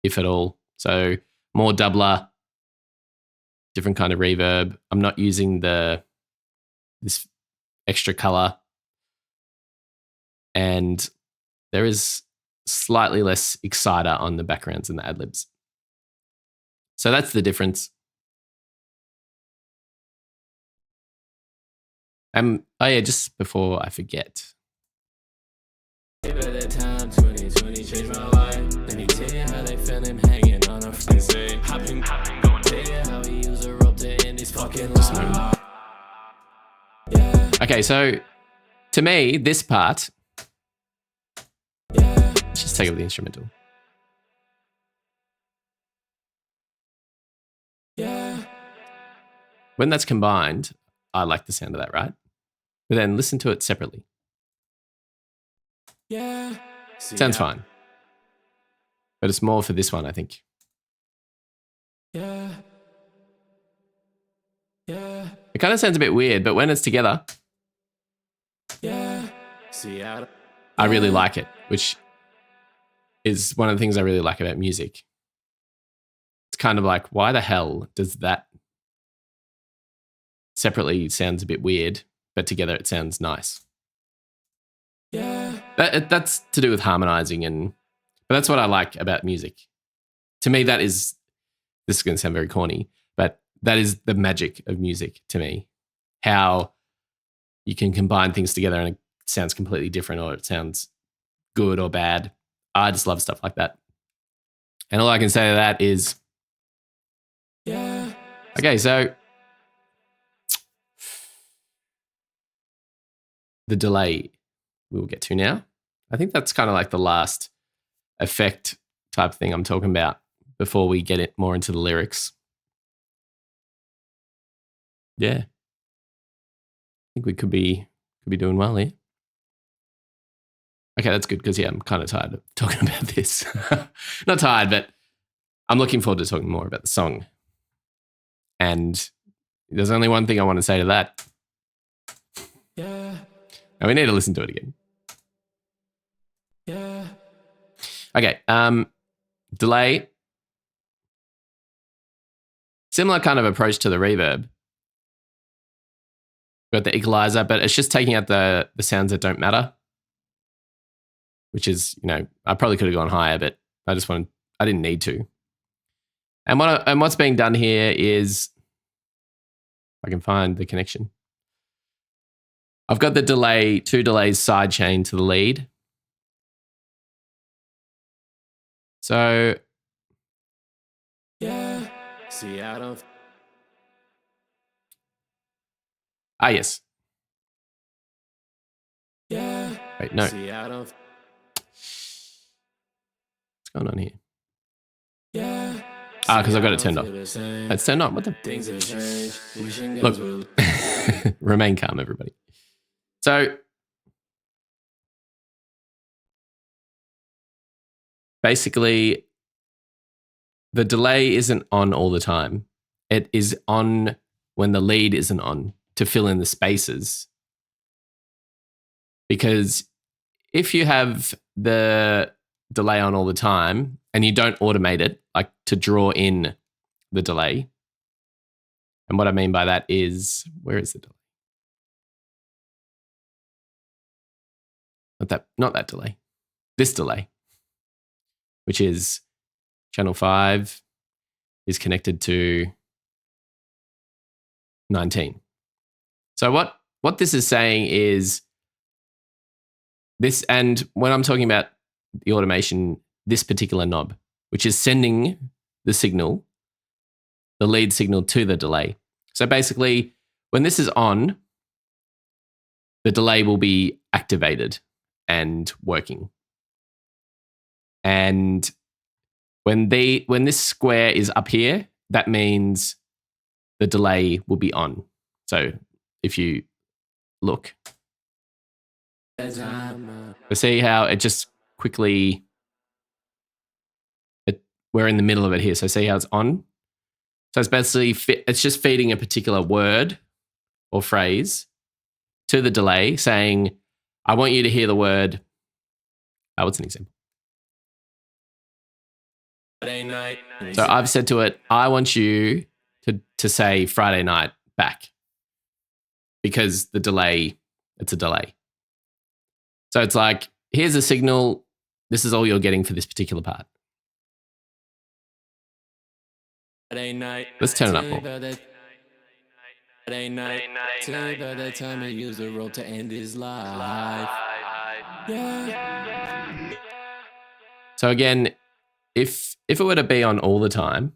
S1: if at all. So more doubler, different kind of reverb. I'm not using this extra color. And there is slightly less exciter on the backgrounds and the ad-libs. So that's the difference. Oh yeah, just before I forget.
S3: At that time, 2020 changed my life. Let me tell you how they feeling hanging on a front seat. Hopping, going. Tell you how we use a rope to end this fucking life. Yeah.
S1: Okay, so to me, this part.
S3: Yeah.
S1: Let's just take up the instrumental.
S3: Yeah.
S1: When that's combined, I like the sound of that, right? But then listen to it separately.
S3: Yeah.
S1: Sounds fine. But it's more for this one, I think.
S3: Yeah. Yeah.
S1: It kind of sounds a bit weird, but when it's together,
S3: Yeah. Seattle.
S1: I really like it, which is one of the things I really like about music. It's kind of like, why the hell does that separately sounds a bit weird, but together it sounds nice?
S3: Yeah.
S1: That's to do with harmonizing, but that's what I like about music. To me, this is going to sound very corny, but that is the magic of music to me. How you can combine things together and it sounds completely different, or it sounds good or bad. I just love stuff like that. And all I can say to that is,
S3: Yeah.
S1: okay, so the delay we'll get to now. I think that's kind of like the last effect type thing I'm talking about before we get it more into the lyrics. Yeah. I think we could be doing well here. Okay, that's good because, yeah, I'm kind of tired of talking about this. Not tired, but I'm looking forward to talking more about the song. And there's only one thing I want to say to that.
S3: Yeah.
S1: And we need to listen to it again.
S3: Yeah.
S1: Okay, delay. Similar kind of approach to the reverb. Got the equalizer, but it's just taking out the sounds that don't matter. Which is, I probably could have gone higher, but I didn't need to. And what's being done here is, if I can find the connection. I've got the delay, 2 delays sidechain to the lead. So,
S3: Yeah. Seattle.
S1: yes.
S3: Yeah.
S1: Wait, no.
S3: Seattle.
S1: What's going on here?
S3: Yeah.
S1: Because I've got it turned off. It's turned on. What the?
S3: Things have changed.
S1: Look, remain calm, everybody. So, basically, the delay isn't on all the time. It is on when the lead isn't on to fill in the spaces. Because if you have the delay on all the time and you don't automate it, like to draw in the delay, and what I mean by that is, where is the delay? Not that delay. This delay, which is channel 5 is connected to 19. So what this is saying is this, and when I'm talking about the automation, this particular knob, which is sending the signal, the lead signal to the delay. So basically, when this is on, the delay will be activated and working. And when this square is up here, that means the delay will be on. So if you look, see how it just quickly, we're in the middle of it here. So see how it's on? So it's basically, it's just feeding a particular word or phrase to the delay saying, I want you to hear the word. What's an example?
S3: Friday night.
S1: So I've said to it, I want you to say Friday night back because it's a delay. So it's like, here's a signal. This is all you're getting for this particular part.
S3: Friday night.
S1: Let's turn it up more.
S3: Friday night. Tell me about that time he used the rope to end his life. Yeah.
S1: So again, if it were to be on all the time,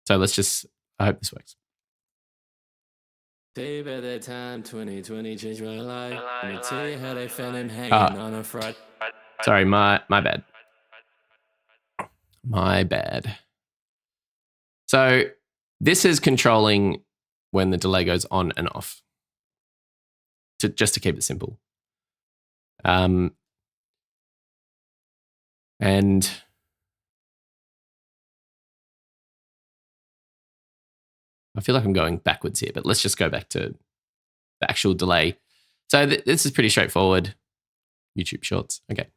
S1: so I hope this works.
S3: Tell you about that time 2020 changed my life. Let me tell you how they found him hanging on a Friday.
S1: Sorry, my bad. My bad. So this is controlling when the delay goes on and off. Just to keep it simple. And I feel like I'm going backwards here, but let's just go back to the actual delay. So this is pretty straightforward. YouTube Shorts. Okay.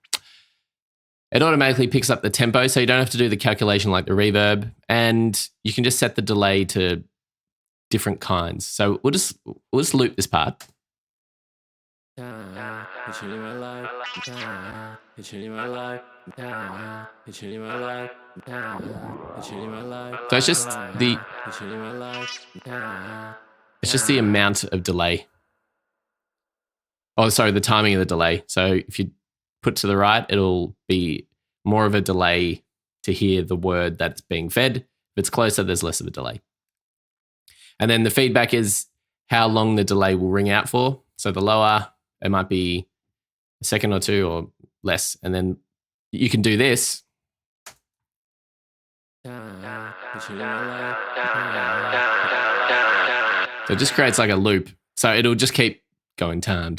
S1: It automatically picks up the tempo, so you don't have to do the calculation like the reverb, and you can just set the delay to different kinds. So we'll just loop this part.
S3: So it's
S1: just the amount of delay. Oh, sorry, the timing of the delay. So if you put to the right, it'll be more of a delay to hear the word that's being fed. If it's closer, there's less of a delay. And then the feedback is how long the delay will ring out for. So the lower, it might be a second or two or less. And then you can do this. So it just creates like a loop. So it'll just keep going time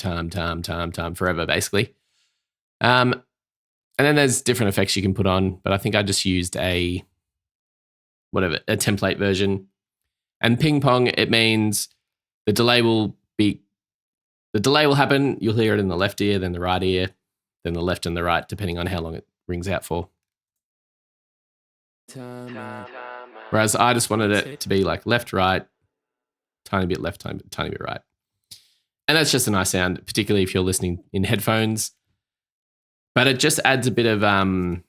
S1: forever, basically. And then there's different effects you can put on, but I think I just used a template version. And ping pong, it means the delay will happen. You'll hear it in the left ear, then the right ear, then the left and the right, depending on how long it rings out for. Whereas I just wanted it to be like left, right, tiny bit left, tiny bit right. And that's just a nice sound, particularly if you're listening in headphones. But it just adds a bit of a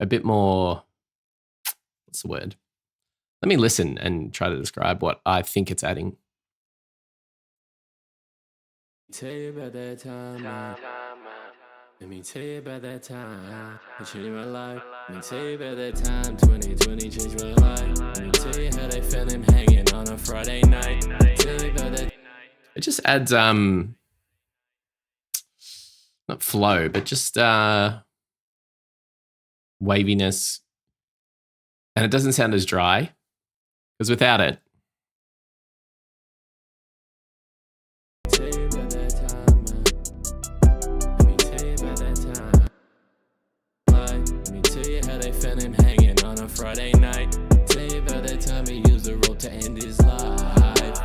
S1: bit more, what's the word? Let me listen and try to describe what I think it's adding.
S3: Tell you about that time. Let me tell you about that time. It changed my life. Let me tell you about that time. 2020 changed my life. Let me tell you how they found him hanging on a Friday night. Tell you about that.
S1: It just adds not flow, but just waviness. And it doesn't sound as dry, because without it,
S3: Friday night. Tell you about that time he used the rope to end his life.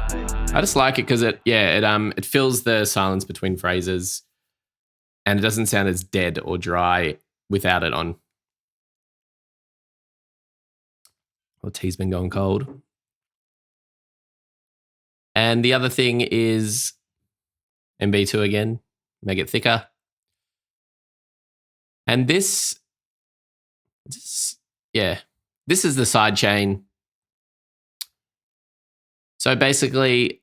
S1: I just like it because it fills the silence between phrases, and it doesn't sound as dead or dry without it on. Well, tea's been going cold. And the other thing is MB2 again, make it thicker. And this is the side chain. So basically,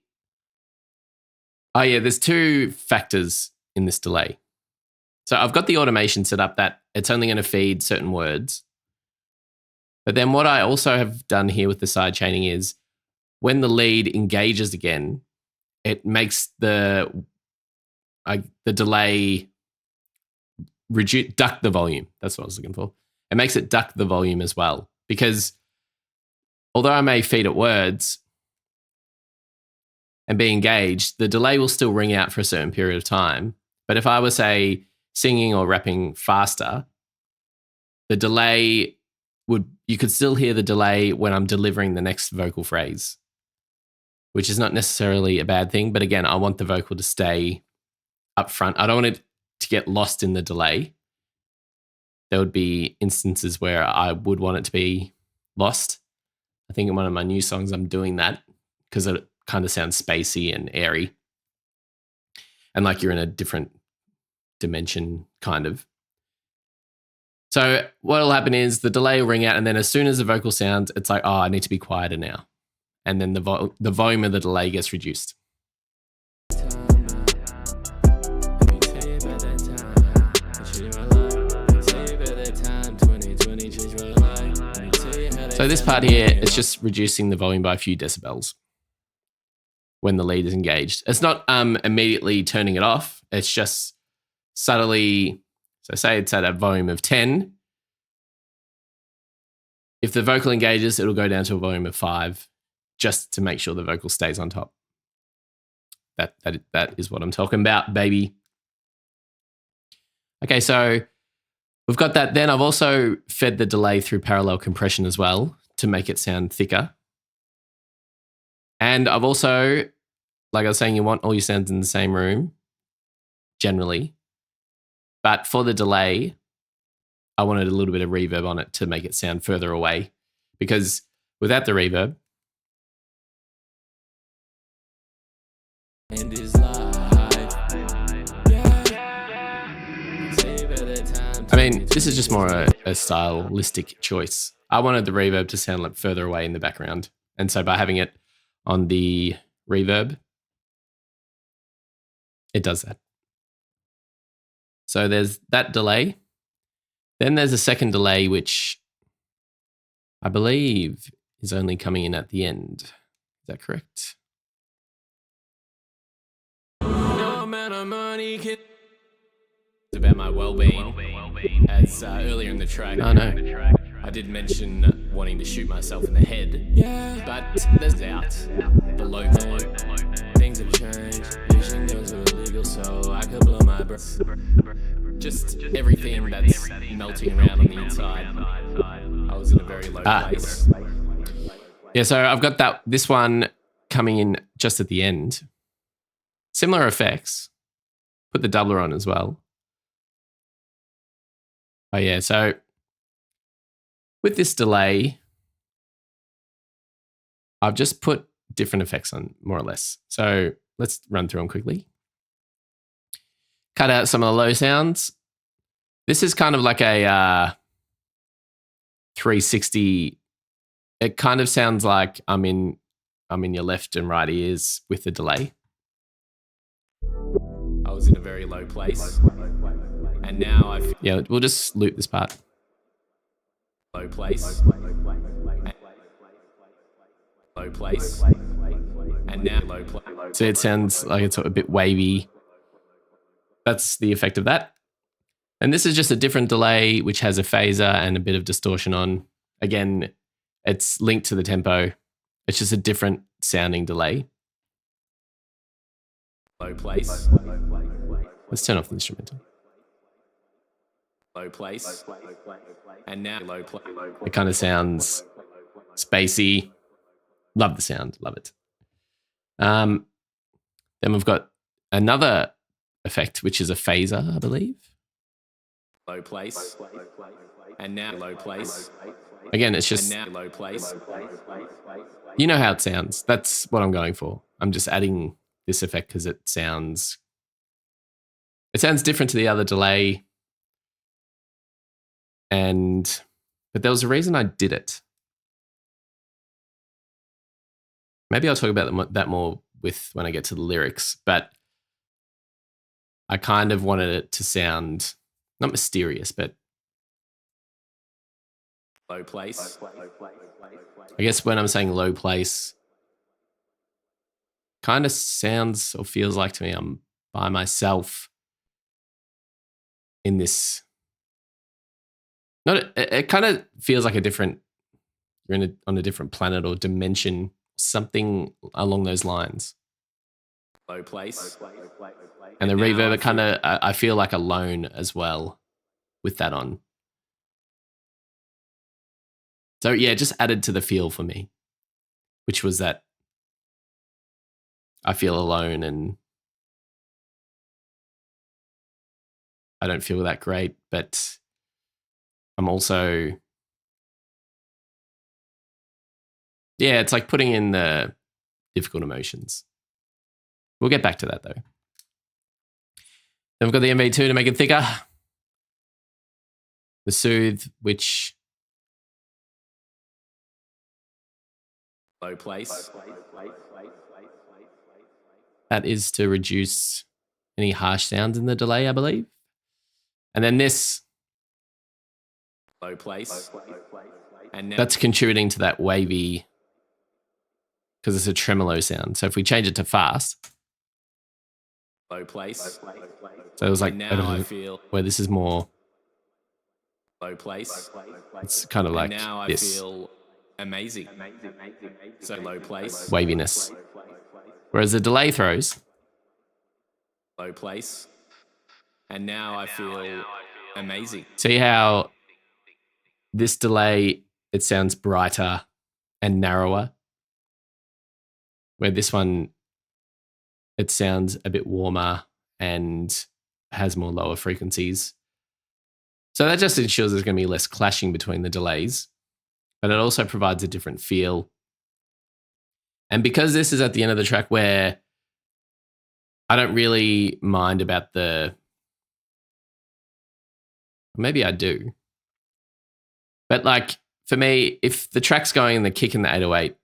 S1: there's two factors in this delay. So I've got the automation set up that it's only going to feed certain words. But then what I also have done here with the side chaining is when the lead engages again, it makes the delay duck the volume. That's what I was looking for. It makes it duck the volume as well. Because although I may feed it words and be engaged, the delay will still ring out for a certain period of time. But if I were, say, singing or rapping faster, the delay you could still hear the delay when I'm delivering the next vocal phrase, which is not necessarily a bad thing. But again, I want the vocal to stay up front. I don't want it to get lost in the delay. There would be instances where I would want it to be lost. I think in one of my new songs, I'm doing that because it kind of sounds spacey and airy. And like you're in a different dimension, kind of. So what will happen is the delay will ring out, and then as soon as the vocal sounds, it's like, oh, I need to be quieter now. And then the volume of the delay gets reduced. So this part here, it's just reducing the volume by a few decibels when the lead is engaged. It's not immediately turning it off. It's just subtly, so say it's at a volume of 10. If the vocal engages, it'll go down to a volume of 5 just to make sure the vocal stays on top. That is what I'm talking about, baby. Okay, so we've got that. Then I've also fed the delay through parallel compression as well to make it sound thicker. And I've also, like I was saying, you want all your sounds in the same room, generally. But for the delay, I wanted a little bit of reverb on it to make it sound further away. Because without the reverb,
S3: And it's live.
S1: I mean, this is just more a stylistic choice. I wanted the reverb to sound like further away in the background. And so by having it on the reverb, it does that. So there's that delay. Then there's a second delay, which I believe is only coming in at the end. Is that correct?
S3: No amount of money can.
S1: It's about my well-being. As earlier in the track, I did mention wanting to shoot myself in the head.
S3: Yeah,
S1: But there's out. The low.
S3: things have changed. Wishing those were illegal so I could blow my breath.
S1: Just everything that's melting around on the inside. I was in a very low place. Yeah, so I've got this one coming in just at the end. Similar effects. Put the doubler on as well. Oh yeah, so with this delay, I've just put different effects on, more or less. So let's run through them quickly. Cut out some of the low sounds. This is kind of like a 360. It kind of sounds like I'm in your left and right ears with the delay. I was in a very low place. And now we'll just loop this part. Low place. Low place. And now low place. So it sounds like it's a bit wavy. That's the effect of that. And this is just a different delay, which has a phaser and a bit of distortion on. Again, it's linked to the tempo. It's just a different sounding delay. Low place. Let's turn off the instrumental. Low place. And now low place. It kind of sounds spacey. Love the sound. Love it. Then we've got another effect, which is a phaser, I believe. Low place. And now low place. Again, it's just now low place. You know how it sounds. That's what I'm going for. I'm just adding this effect because it sounds different to the other delay. But there was a reason I did it. Maybe I'll talk about that more when I get to the lyrics, but I kind of wanted it to sound not mysterious, but low place. I guess when I'm saying low place, kind of sounds or feels like to me I'm by myself in this. It kind of feels like you're on a different planet or dimension, something along those lines. Low place. And the reverb, I feel like alone as well with that on. So yeah, it just added to the feel for me, which was that I feel alone and I don't feel that great, but I'm also, yeah, it's like putting in the difficult emotions. We'll get back to that though. Then we've got the MV2 to make it thicker. The Soothe, which
S3: Low place.
S1: that is to reduce any harsh sounds in the delay, I believe. And then this,
S3: Low place. And now
S1: that's contributing to that wavy, because it's a tremolo sound. So if we change it to fast,
S3: low place.
S1: so it was like
S3: And now I feel
S1: where this is more,
S3: low place.
S1: it's kind of like
S3: And now I
S1: this
S3: feel amazing. So low place.
S1: waviness. Whereas the delay throws,
S3: Low place. And now I feel amazing.
S1: see how this delay, it sounds brighter and narrower, where this one, it sounds a bit warmer and has more lower frequencies. So that just ensures there's going to be less clashing between the delays, but it also provides a different feel. And because this is at the end of the track where I don't really mind about the, maybe I do, but like for me, if the track's going in the kick and the 808,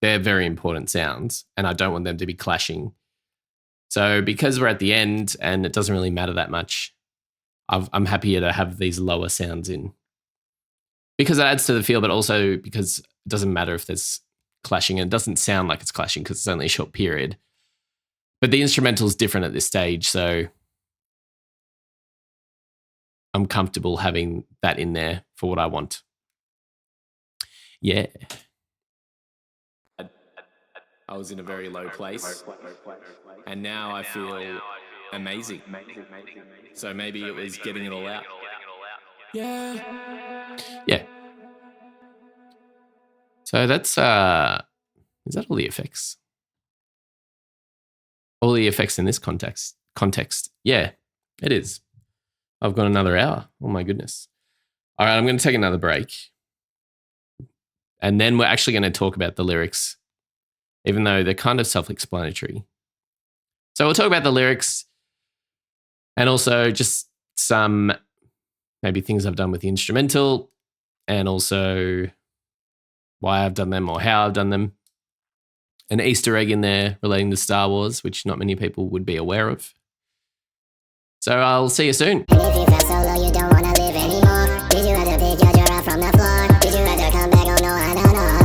S1: they're very important sounds and I don't want them to be clashing. So because we're at the end and it doesn't really matter that much, I'm happier to have these lower sounds in because it adds to the feel, but also because it doesn't matter if there's clashing and it doesn't sound like it's clashing because it's only a short period. But the instrumental is different at this stage, so I'm comfortable having that in there for what I want. Yeah.
S3: I was in a very low place. And now I feel amazing. So maybe it was getting it all out. Yeah.
S1: Yeah. So that's is that all the effects? All the effects in this context. Yeah, it is. I've got another hour. Oh my goodness. All right, I'm going to take another break. And then we're actually going to talk about the lyrics, even though they're kind of self-explanatory. So we'll talk about the lyrics and also just some maybe things I've done with the instrumental and also why I've done them or how I've done them. An Easter egg in there relating to Star Wars, which not many people would be aware of. So I'll see you soon.
S4: And if you felt so low you don't wanna live anymore, did you rather pick your jaw up from the floor? Did you rather come back? Oh no, I don't know.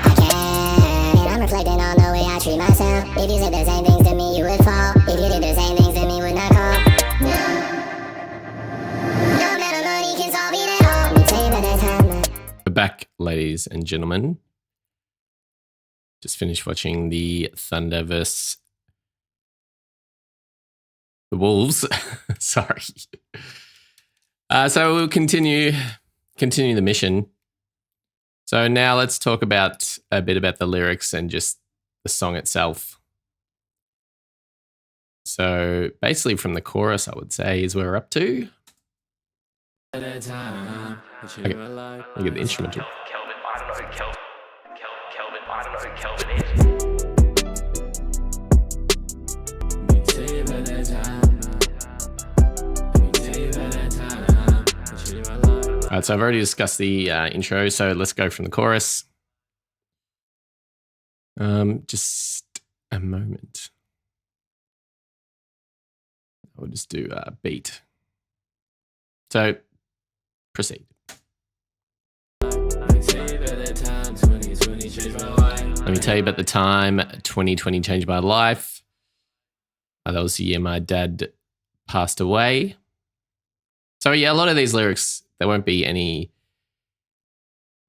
S4: I can't. And I'm reflecting on the way I treat myself. If you said the same things to me, you would fall. If you did the same things to me, would not call. No amount of money can solve it at all. Let me tell you about that time.
S1: We're back, ladies and gentlemen. Just finished watching the Thunder vs. the Wolves. Sorry. So we'll continue the mission. So now let's talk about a bit about the lyrics and just the song itself. So basically from the chorus, I would say, is where we're up to. Okay. I get the instrumental.
S2: Kelvin, I don't know who Kelvin, I don't know who Kelvin is.
S1: All right, so I've already discussed the intro, so let's go from the chorus. Just a moment. I'll just do a beat. So, proceed. Let me tell you about the time 2020 changed my life. That was the year my dad passed away. So yeah, a lot of these lyrics, there won't be any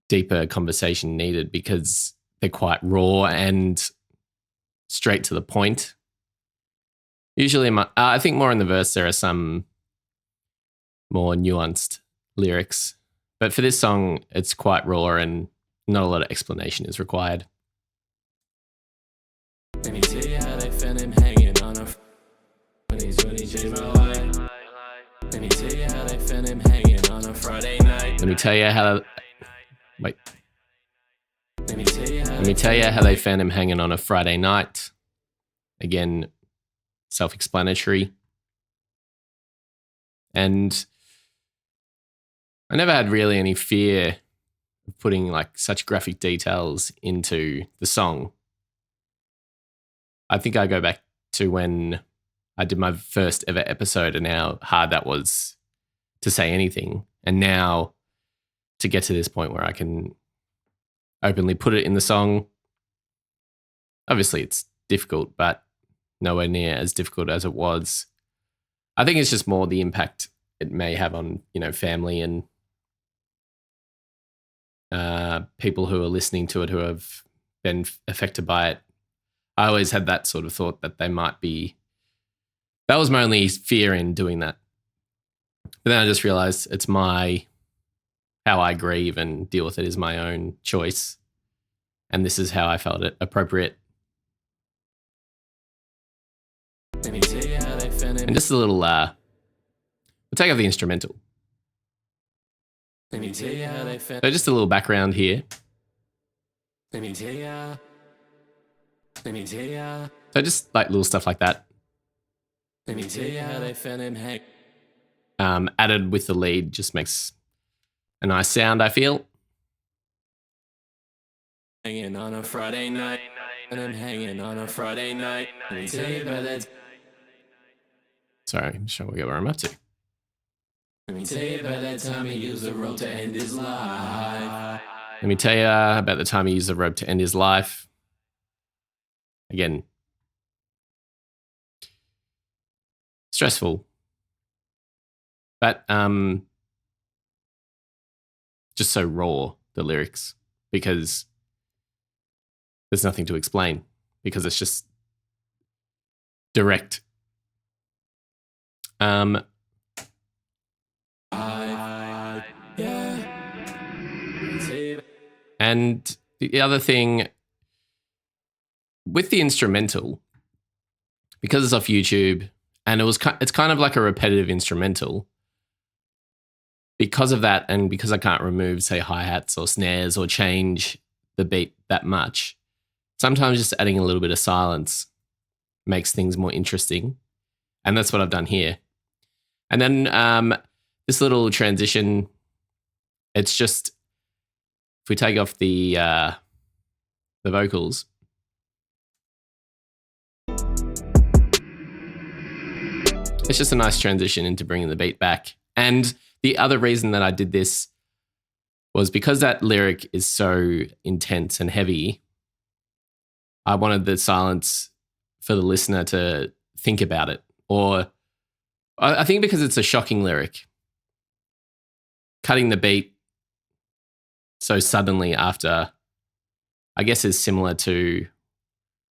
S1: deeper conversation needed because they're quite raw and straight to the point. Usually, I think more in the verse, there are some more nuanced lyrics. But for this song, it's quite raw and not a lot of explanation is required.
S3: Let me tell you how they found him hanging on a when he changed my life. Let me tell you how they found him hanging on a Friday night.
S1: Let me tell you how. Wait.
S3: Let me tell you
S1: how they found him hanging on a Friday night. Again, self-explanatory. And I never had really any fear of putting like such graphic details into the song. I think I go back to when I did my first ever episode and how hard that was to say anything. And now to get to this point where I can openly put it in the song. Obviously it's difficult, but nowhere near as difficult as it was. I think it's just more the impact it may have on, family and people who are listening to it who have been affected by it. I always had that sort of thought that they might be. That was my only fear in doing that. But then I just realized it's how I grieve and deal with it is my own choice. And this is how I felt it appropriate.
S3: Let me tell you how they found him.
S1: And just a little, we'll take off the instrumental.
S3: Let me tell you how they found.
S1: So just a little background here.
S3: Let me tell you. Let me tell you.
S1: So just like little stuff like that.
S3: Let me tell you how they found him
S1: Added with the lead just makes a nice sound, I feel.
S3: hanging on a Friday night. And I'm hanging on a Friday night. Let me tell you about that.
S1: Sorry, I'm just trying to get where I'm up to.
S3: Let me tell you about that time he used the rope to end his life.
S1: Let me tell you about the time he used the rope to end his life. Again, stressful, but just so raw, the lyrics, because there's nothing to explain, because it's just direct. And the other thing with the instrumental, because it's off YouTube and it's kind of like a repetitive instrumental. Because of that, and because I can't remove, say, hi-hats or snares or change the beat that much, sometimes just adding a little bit of silence makes things more interesting. And that's what I've done here. And then this little transition, it's just, if we take off the vocals, it's just a nice transition into bringing the beat back. And the other reason that I did this was because that lyric is so intense and heavy. I wanted the silence for the listener to think about it. Or I think because it's a shocking lyric, cutting the beat so suddenly after, I guess, is similar to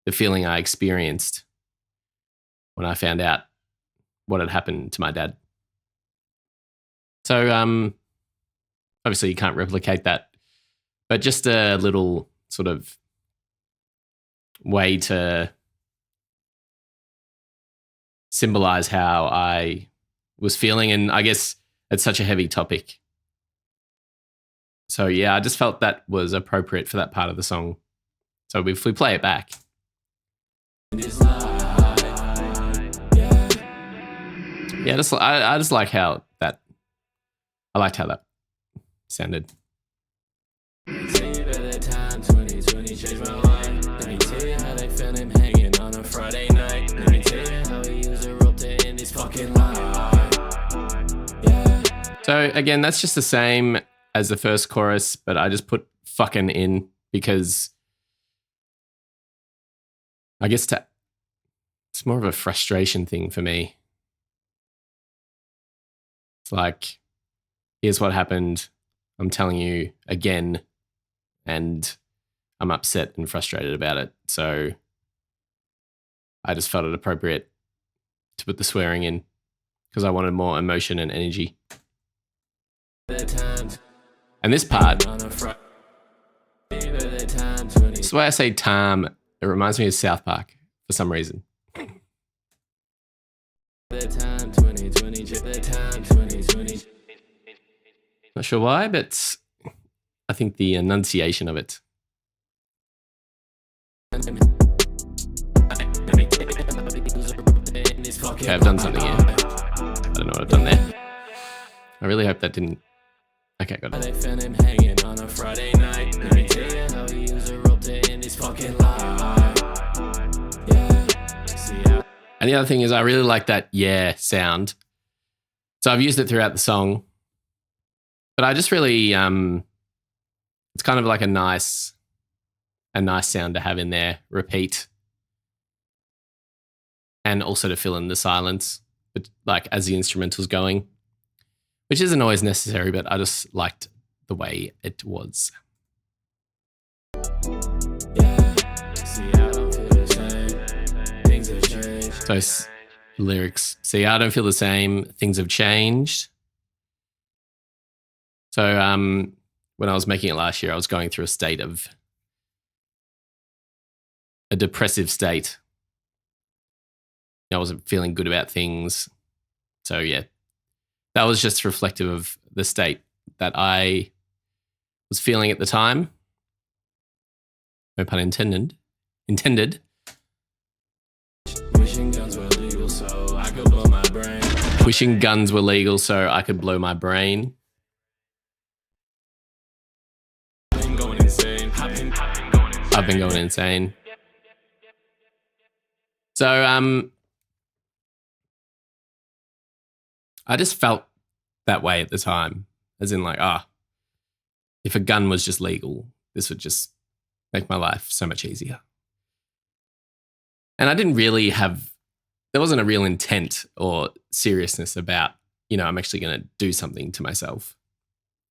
S1: the feeling I experienced when I found out what had happened to my dad. So obviously you can't replicate that, but just a little sort of way to symbolize how I was feeling. And I guess it's such a heavy topic. So yeah, I just felt that was appropriate for that part of the song. So if we play it back. Yeah, I just like how that, I liked how that sounded. So again, that's just the same as the first chorus, but I just put fucking in because I guess it's more of a frustration thing for me. It's like, here's what happened. I'm telling you again, and I'm upset and frustrated about it. So I just felt it appropriate to put the swearing in because I wanted more emotion and energy. And this part,
S3: On a Friday, but the time 20.
S1: that's the way I say time, it reminds me of South Park for some reason.
S3: The time 2020. The time 2020.
S1: Not sure why, but I think the enunciation of it. Okay, I've done something here. I don't know what I've done there. I really hope that didn't. Okay, got it.
S3: They found him hanging on a Friday night. Let me tell you how he used a rope to end his fucking life. Yeah. See how
S1: And the other thing is, I really like that yeah sound. So I've used it throughout the song, but I just really, it's kind of like a nice sound to have in there. Repeat, and also to fill in the silence, but like as the instrumental's going, which isn't always necessary, but I just liked the way it was.
S3: yeah. See I don't feel the same. Things have changed.
S1: So lyrics. See, I don't feel the same. Things have changed. So when I was making it last year, I was going through a depressive state. I wasn't feeling good about things. So yeah, that was just reflective of the state that I was feeling at the time. No pun intended.
S3: Wishing guns were legal so I could blow my brain.
S1: Wishing guns were legal so I could blow my brain.
S3: Been going insane.
S1: I've been going insane. So I just felt that way at the time, as in like, if a gun was just legal, this would just make my life so much easier. And I didn't really there wasn't a real intent or seriousness about, I'm actually going to do something to myself.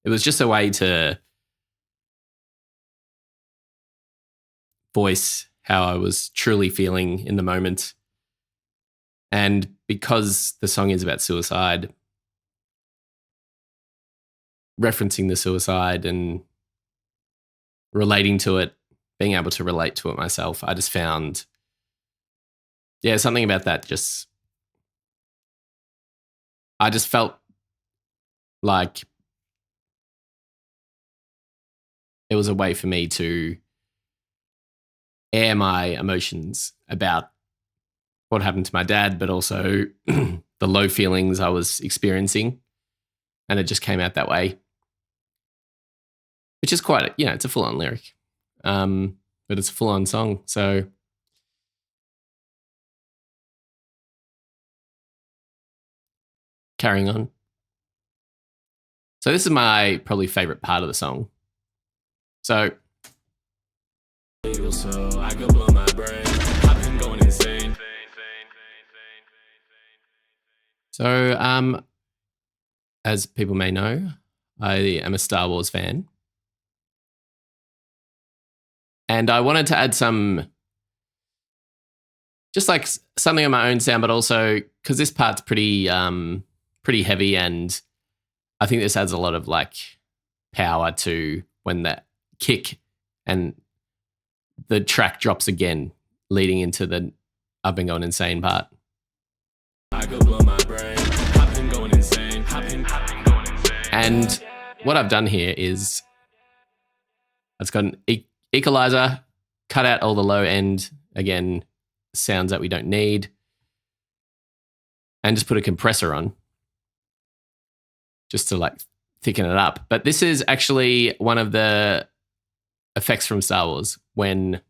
S1: It was just a way to voice how I was truly feeling in the moment. And because the song is about suicide, referencing the suicide and relating to it, being able to relate to it myself, I just found, something about that I just felt like it was a way for me to air my emotions about what happened to my dad, but also the low feelings I was experiencing. And it just came out that way, which is quite, it's a full-on lyric, but it's a full-on song. So carrying on. So this is my probably favorite part of the song. So
S3: Legal so I could blow my brain. I've been going insane.
S1: So, as people may know, I am a Star Wars fan. And I wanted to add just like something on my own sound, but also because this part's pretty heavy, and I think this adds a lot of like power to when that kick and the track drops again, leading into the I've been going insane part.
S3: I could blow my brain. I've been going insane. I've been going insane.
S1: And what I've done here is I've got an equalizer, cut out all the low end, again, sounds that we don't need, and just put a compressor on just to like thicken it up. But this is actually one of the effects from Star Wars when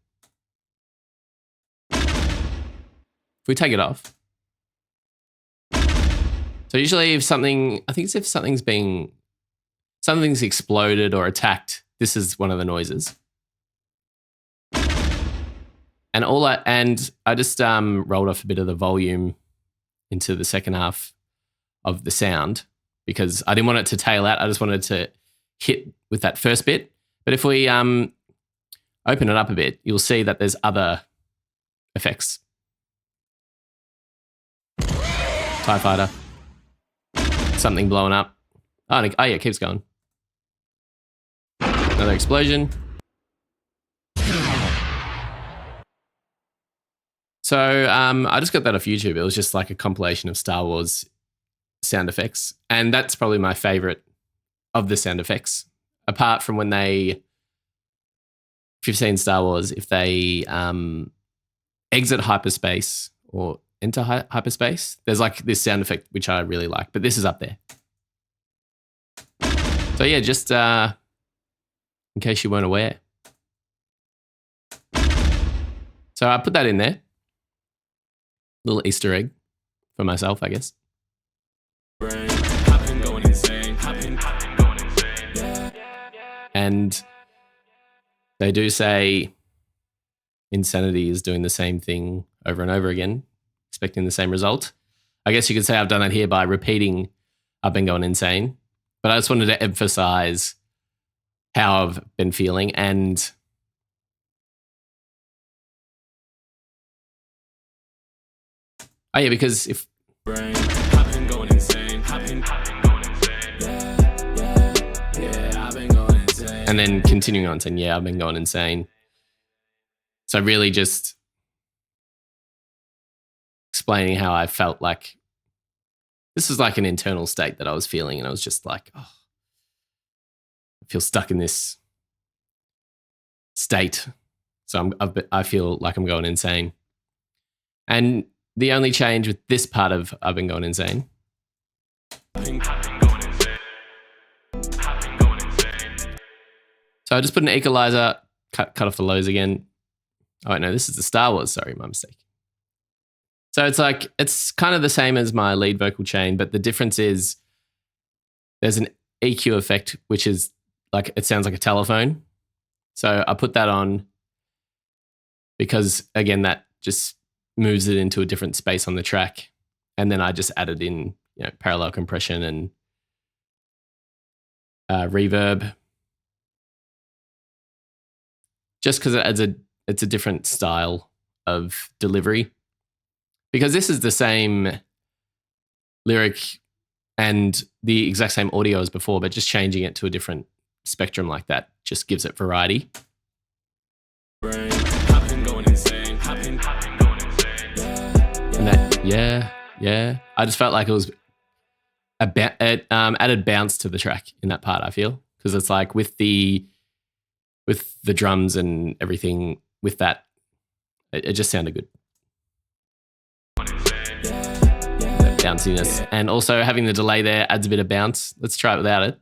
S1: if we take it off. So usually if something's exploded or attacked, this is one of the noises. And I just rolled off a bit of the volume into the second half of the sound because I didn't want it to tail out. I just wanted to hit with that first bit. But if we open it up a bit, you'll see that there's other effects. TIE fighter. Something blowing up. Oh yeah, it keeps going. Another explosion. So I just got that off YouTube. It was just like a compilation of Star Wars sound effects. And that's probably my favorite of the sound effects. Apart from when if you've seen Star Wars, if they exit hyperspace or enter hyperspace, there's like this sound effect, which I really like. But this is up there. So yeah, just in case you weren't aware. So I put that in there. Little Easter egg for myself, I guess. And they do say insanity is doing the same thing over and over again, expecting the same result. I guess you could say I've done that here by repeating I've been going insane. But I just wanted to emphasize how I've been feeling. And oh yeah, because if I've been going insane, I've been going insane. And then continuing on saying, yeah, I've been going insane. So really just explaining how I felt like this was like an internal state that I was feeling, and I was just like, oh, I feel stuck in this state. So I feel like I'm going insane. And the only change with this part of I've been going insane. So I just put an equalizer, cut off the lows again. Oh, wait, no, this is the Star Wars. Sorry, my mistake. So it's kind of the same as my lead vocal chain, but the difference is there's an EQ effect, which is like, it sounds like a telephone. So I put that on because, again, that just moves it into a different space on the track. And then I just added in, parallel compression and reverb. Just because it's a different style of delivery. Because this is the same lyric and the exact same audio as before, but just changing it to a different spectrum like that just gives it variety. And that, yeah. I just felt like it was it added bounce to the track in that part, I feel. Because it's like with the drums and everything with that, it just sounded good. Bounciness. And also having the delay there adds a bit of bounce. Let's try it without it.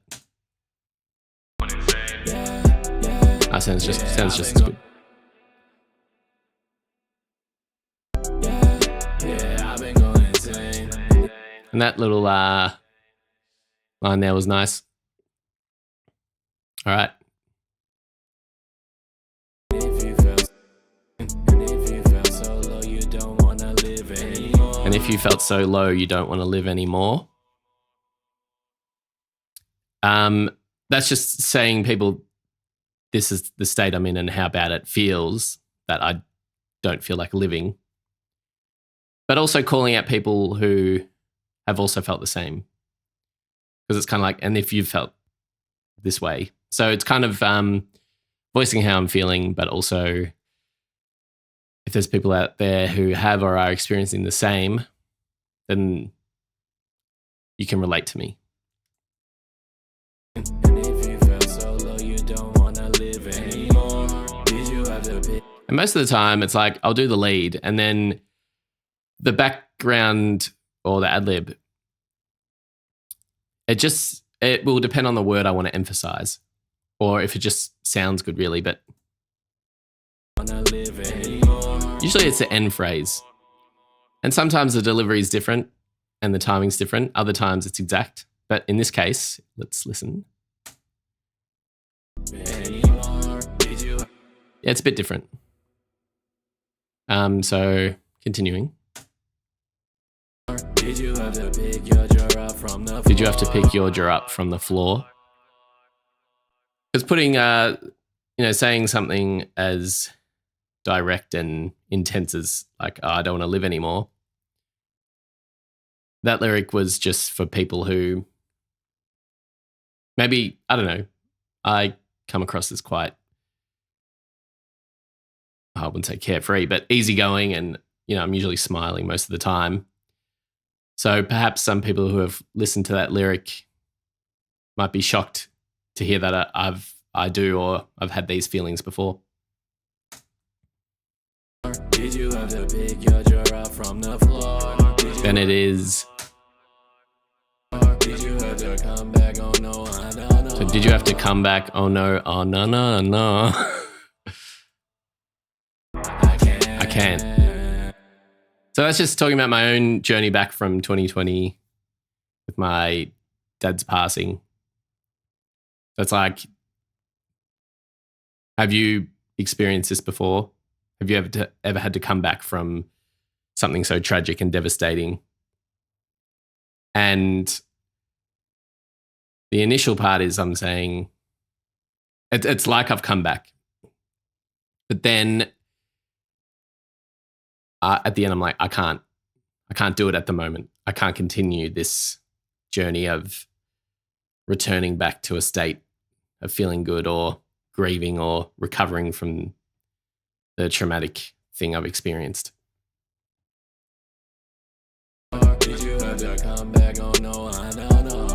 S1: Sounds just as good. And that little line there was nice. All right. And if you felt so low, you don't want to live anymore. That's just saying people, this is the state I'm in and how bad it feels that I don't feel like living. But also calling out people who have also felt the same. Because it's kind of like, and if you've felt this way. So it's kind of voicing how I'm feeling, but also if there's people out there who have or are experiencing the same, then you can relate to me. And if you felt so low, you don't want to live anymore. Did you have to pick? And most of the time, it's like I'll do the lead, and then the background or the ad lib. It will depend on the word I want to emphasize, or if it just sounds good, really. But usually it's the end phrase. And sometimes the delivery is different and the timing's different. Other times it's exact. But in this case, let's listen. Yeah, it's a bit different. So continuing. Did you have to pick your jaw up from the floor? Did you have to pick your jaw up from the floor? Because putting, saying something as direct and intense as like, oh, I don't want to live anymore. That lyric was just for people who maybe, I don't know, I come across as quite, I wouldn't say carefree, but easygoing, and I'm usually smiling most of the time. So perhaps some people who have listened to that lyric might be shocked to hear that I do, or I've had these feelings before.
S3: Did you have to pick your jaw up from the floor?
S1: Then it is.
S3: Did you have to come back? Oh no, I don't know.
S1: So did you have to come back? Oh no, no. I can't. So that's just talking about my own journey back from 2020 with my dad's passing. So it's like, have you experienced this before? Have you ever had to come back from something so tragic and devastating? And the initial part is I'm saying, it's like I've come back. But then at the end, I'm like, I can't do it at the moment. I can't continue this journey of returning back to a state of feeling good or grieving or recovering from the traumatic thing I've experienced.
S3: Did you have to come back? Oh no, I don't know.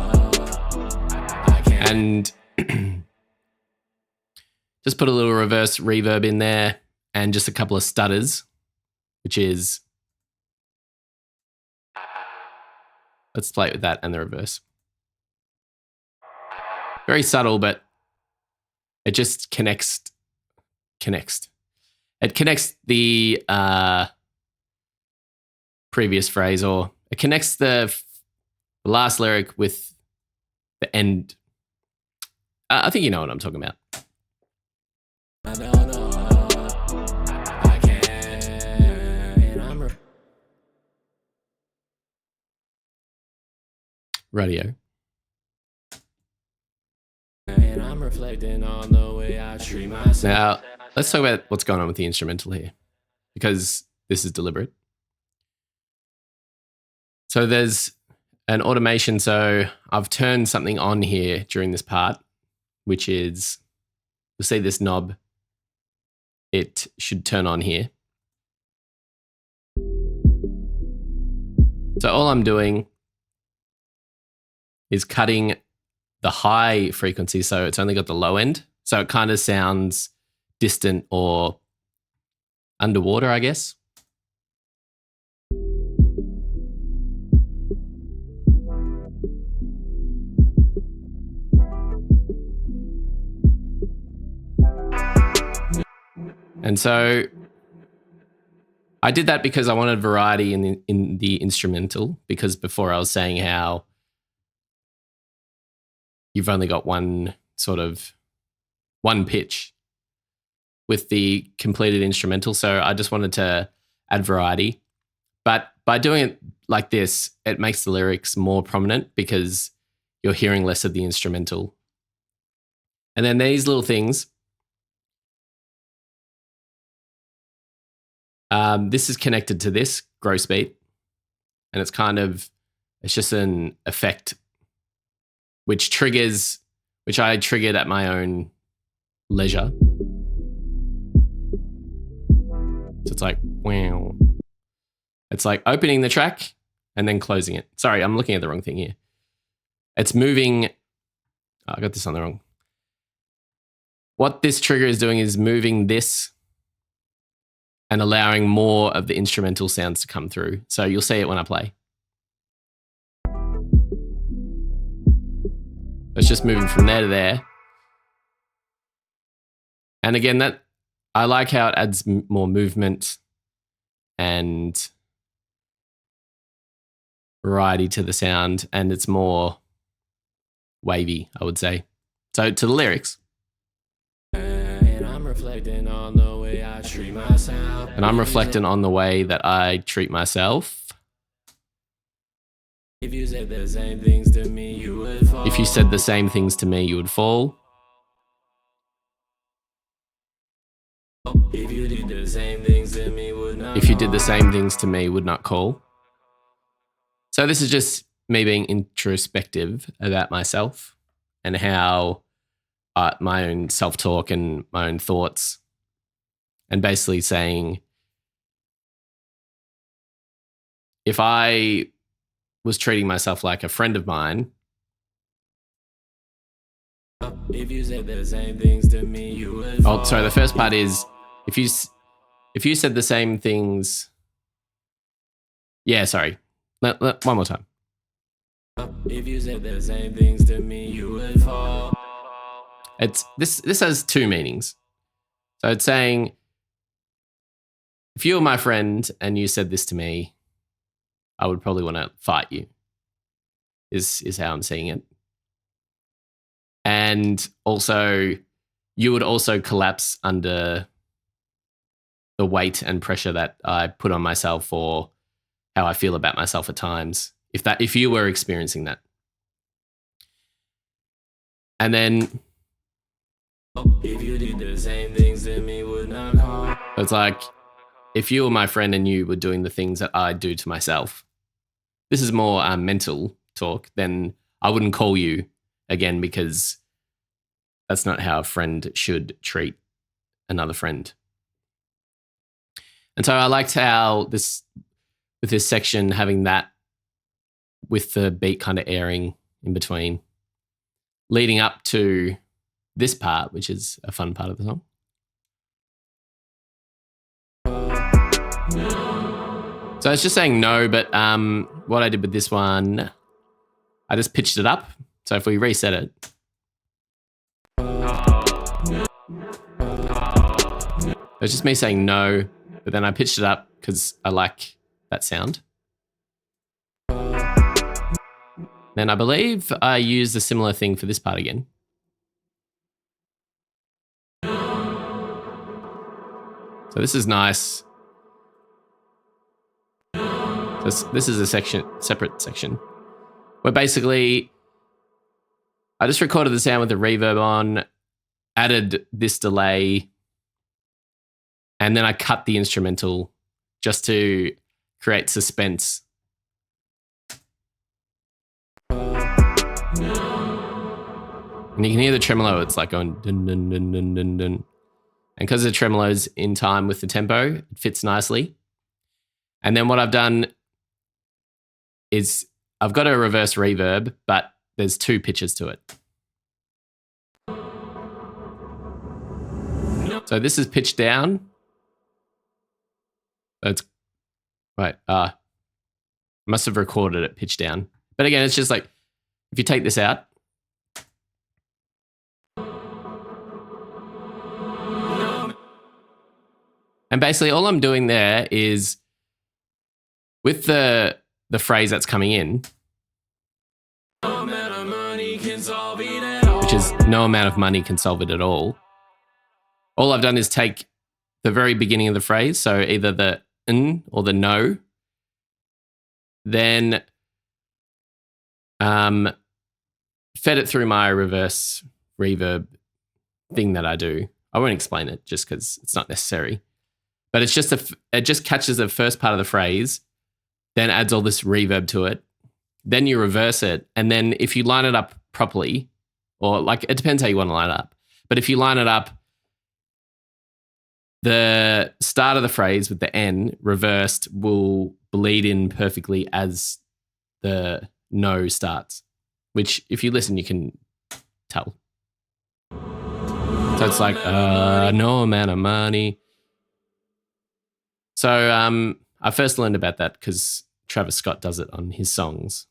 S3: I can't.
S1: And just put a little reverse reverb in there and just a couple of stutters, which is, let's play it with that and the reverse. Very subtle, but it just connects. It connects the previous phrase, or it connects the last lyric with the end. I think you know what I'm talking about.
S3: I don't know. I can't.
S1: Radio.
S3: And I'm reflecting on the way I treat myself.
S1: Now, let's talk about what's going on with the instrumental here, because this is deliberate. So there's an automation. So I've turned something on here during this part, which is, you'll see this knob. It should turn on here. So all I'm doing is cutting the high frequency, so it's only got the low end. So it kind of sounds distant or underwater, I guess. And so I did that because I wanted variety in the instrumental, because before I was saying how you've only got one pitch with the completed instrumental. So I just wanted to add variety. But by doing it like this, it makes the lyrics more prominent because you're hearing less of the instrumental. And then these little things. This is connected to this gross beat, and it's just an effect which I triggered at my own leisure. So it's like, wow. It's like opening the track and then closing it. Sorry, I'm looking at the wrong thing here. It's moving. Oh, I got this on the wrong. What this trigger is doing is moving this and allowing more of the instrumental sounds to come through. So you'll see it when I play. It's just moving from there to there. And again, that I like how it adds more movement and variety to the sound, and it's more wavy, I would say. So to the lyrics.
S3: And I'm reflecting on the way I treat myself.
S1: And I'm reflecting on the way that I treat myself.
S3: If you said the same things to me, you would fall.
S1: If you said the same things to me, you would fall.
S3: If you did the same things to me, would not.
S1: If you did the same things to me, would not call. So this is just me being introspective about myself and how my own self-talk and my own thoughts, and basically saying, if I was treating myself like a friend of mine,
S3: If you said the same things to me, you would fall.
S1: oh, sorry, the first part is if you said the same things. Yeah, sorry. One more time.
S3: If you said the same things to me, you would fall.
S1: It's this has two meanings. So it's saying, if you were my friend and you said this to me, I would probably want to fight you. Is how I'm seeing it. And also, you would also collapse under the weight and pressure that I put on myself, or how I feel about myself at times, if you were experiencing that. And then
S3: If you did the same things to me, would not call.
S1: it's like, if you were my friend and you were doing the things that I do to myself, this is more mental talk, then I wouldn't call you again, because that's not how a friend should treat another friend. And so I liked how with this section, having that with the beat kind of airing in between, leading up to this part, which is a fun part of the song. So it's just saying no, but what I did with this one, I just pitched it up. So if we reset it, it's just me saying no, but then I pitched it up because I like that sound. Then I believe I used a similar thing for this part again. So this is nice. This is a separate section, where basically I just recorded the sound with the reverb on, added this delay, and then I cut the instrumental just to create suspense. And you can hear the tremolo, it's like going dun dun dun dun dun dun. And because the tremolo's in time with the tempo, it fits nicely. And then what I've done is I've got a reverse reverb, but there's two pitches to it. So this is pitched down. It's right. I must have recorded it pitched down. But again, it's just like, if you take this out, and basically all I'm doing there is with the phrase that's coming in,
S3: No amount of money can solve it at all.
S1: which is no amount of money can solve it at all. All I've done is take the very beginning of the phrase, so either the n or the no, then fed it through my reverse reverb thing that I do. I won't explain it just because it's not necessary. But it's just it just catches the first part of the phrase, then adds all this reverb to it. Then you reverse it. And then if you line it up properly, or like, it depends how you want to line it up. But if you line it up, the start of the phrase with the N reversed will bleed in perfectly as the no starts, which if you listen, you can tell. So it's like, no amount of money. So I first learned about that because Travis Scott does it on his songs.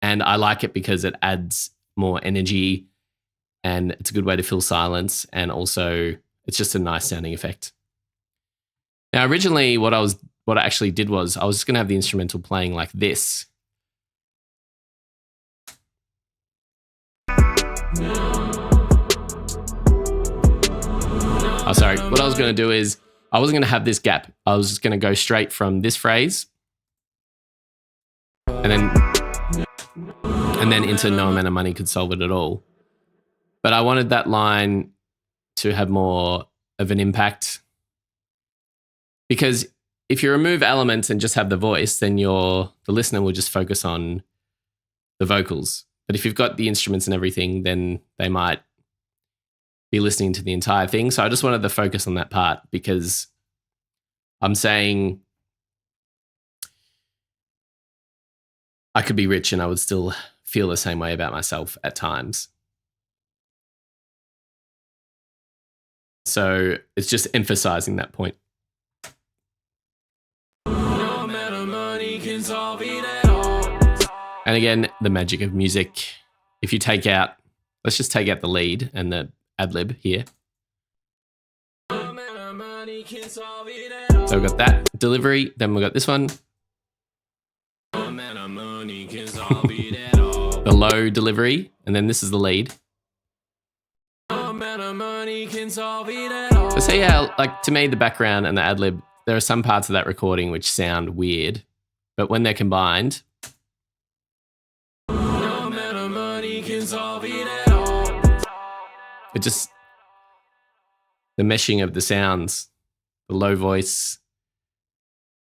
S1: And I like it because it adds more energy and it's a good way to fill silence. And also it's just a nice sounding effect. Now, originally what I actually did was I was just going to have the instrumental playing like this. Oh, sorry. What I was going to do is I wasn't going to have this gap. I was just going to go straight from this phrase and then into no amount of money could solve it at all. But I wanted that line to have more of an impact, because if you remove elements and just have the voice, then the listener will just focus on the vocals. But if you've got the instruments and everything, then they might be listening to the entire thing. So I just wanted to focus on that part because I'm saying I could be rich and I would still feel the same way about myself at times. So it's just emphasizing that point.
S3: No amount of money can solve it at all.
S1: And again, the magic of music. If you take out, let's just take out the lead and the ad lib here.
S3: No amount of money can solve it at all.
S1: So we've got that delivery. Then we've got this one,
S3: No amount of money can solve it at all.
S1: the low delivery. And then this is the lead.
S3: No amount of money can solve it at all.
S1: So see how, like, to me, the background and the ad lib, there are some parts of that recording which sound weird, but when they're combined,
S3: No amount of money can solve it at all.
S1: it just, the meshing of the sounds, the low voice,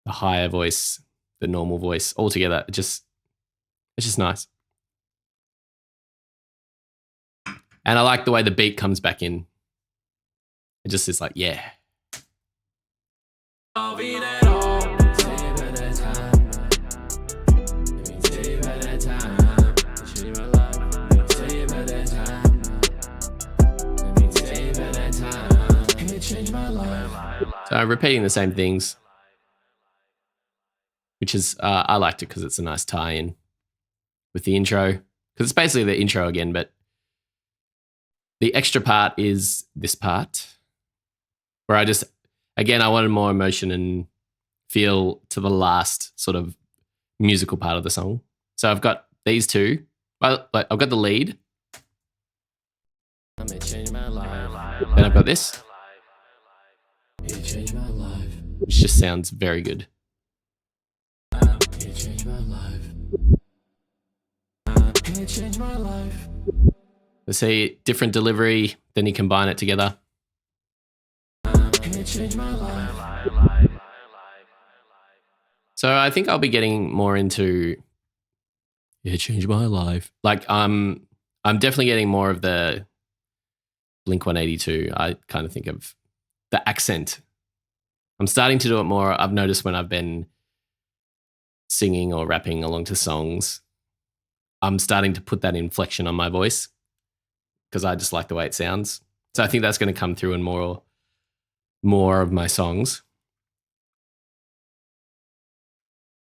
S1: the higher voice, the normal voice, all together, it's just nice. And I like the way the beat comes back in. It just is like, yeah.
S3: Solve it at all. Tell you about that time. Let me tell you about that time. Change my life. Let me tell you about that time. Let me tell you about that time. It changed my life.
S1: So repeating the same things, which is, I liked it because it's a nice tie-in with the intro. Because it's basically the intro again, but the extra part is this part where I just, again, I wanted more emotion and feel to the last sort of musical part of the song. So I've got these two. Well, I've got the lead.
S3: It changed my life.
S1: Then I've got this,
S3: It changed my life.
S1: which just sounds very good.
S3: It changed my life. It changed my life.
S1: Let's see, different delivery, then you combine it together.
S3: It changed my life.
S1: So I think I'll be getting more into it changed my life. Like I'm definitely getting more of the Blink-182. I kind of think of the accent. I'm starting to do it more. I've noticed when I've been singing or rapping along to songs, I'm starting to put that inflection on my voice because I just like the way it sounds. So I think that's going to come through in more of my songs.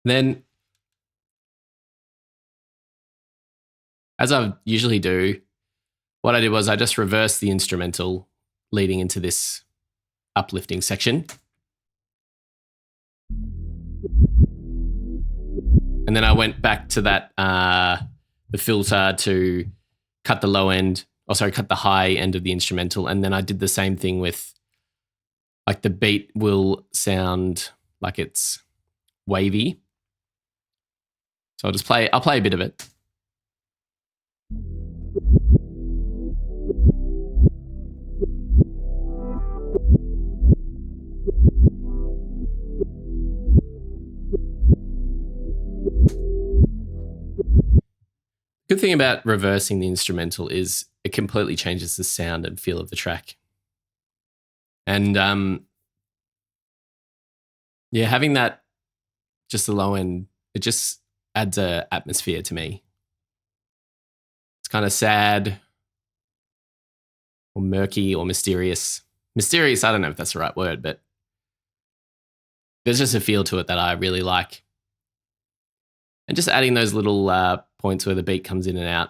S1: Then, as I usually do, what I did was I just reversed the instrumental leading into this uplifting section. And then I went back to that, the filter to cut the low end, cut the high end of the instrumental. And then I did the same thing with, like, the beat will sound like it's wavy. So I'll play a bit of it. Good thing about reversing the instrumental is it completely changes the sound and feel of the track. And having that, just the low end, it just adds a atmosphere to me. It's kind of sad or murky or mysterious. Mysterious, I don't know if that's the right word, but there's just a feel to it that I really like. And just adding those little points where the beat comes in and out,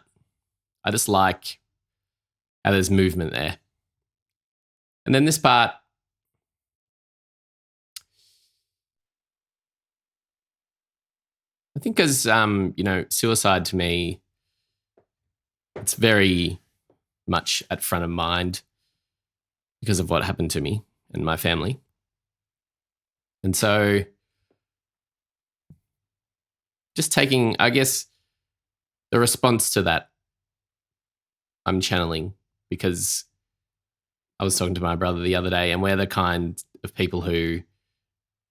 S1: I just like how there's movement there. And then this part, I think because, suicide to me, it's very much at front of mind because of what happened to me and my family. And so just taking, I guess, the response to that, I'm channeling because I was talking to my brother the other day and we're the kind of people who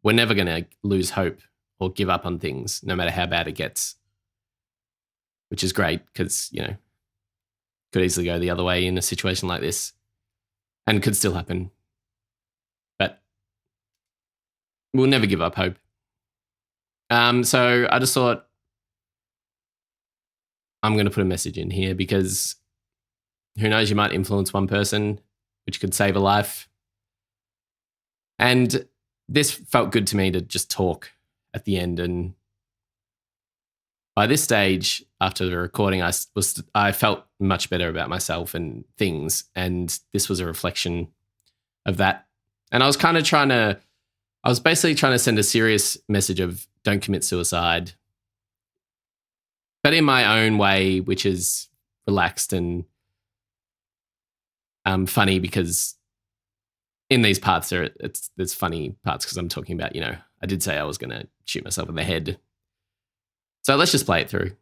S1: we're never going to lose hope or give up on things, no matter how bad it gets, which is great because, could easily go the other way in a situation like this. and could still happen. But we'll never give up hope. So I just thought I'm going to put a message in here because who knows, you might influence one person, which could save a life. And this felt good to me to just talk at the end. And by this stage, after the recording, I felt much better about myself and things. And this was a reflection of that. And I was basically trying to send a serious message of don't commit suicide, but in my own way, which is relaxed and funny, because in these parts there's funny parts because I'm talking about, I did say I was going to shoot myself in the head. So let's just play it through.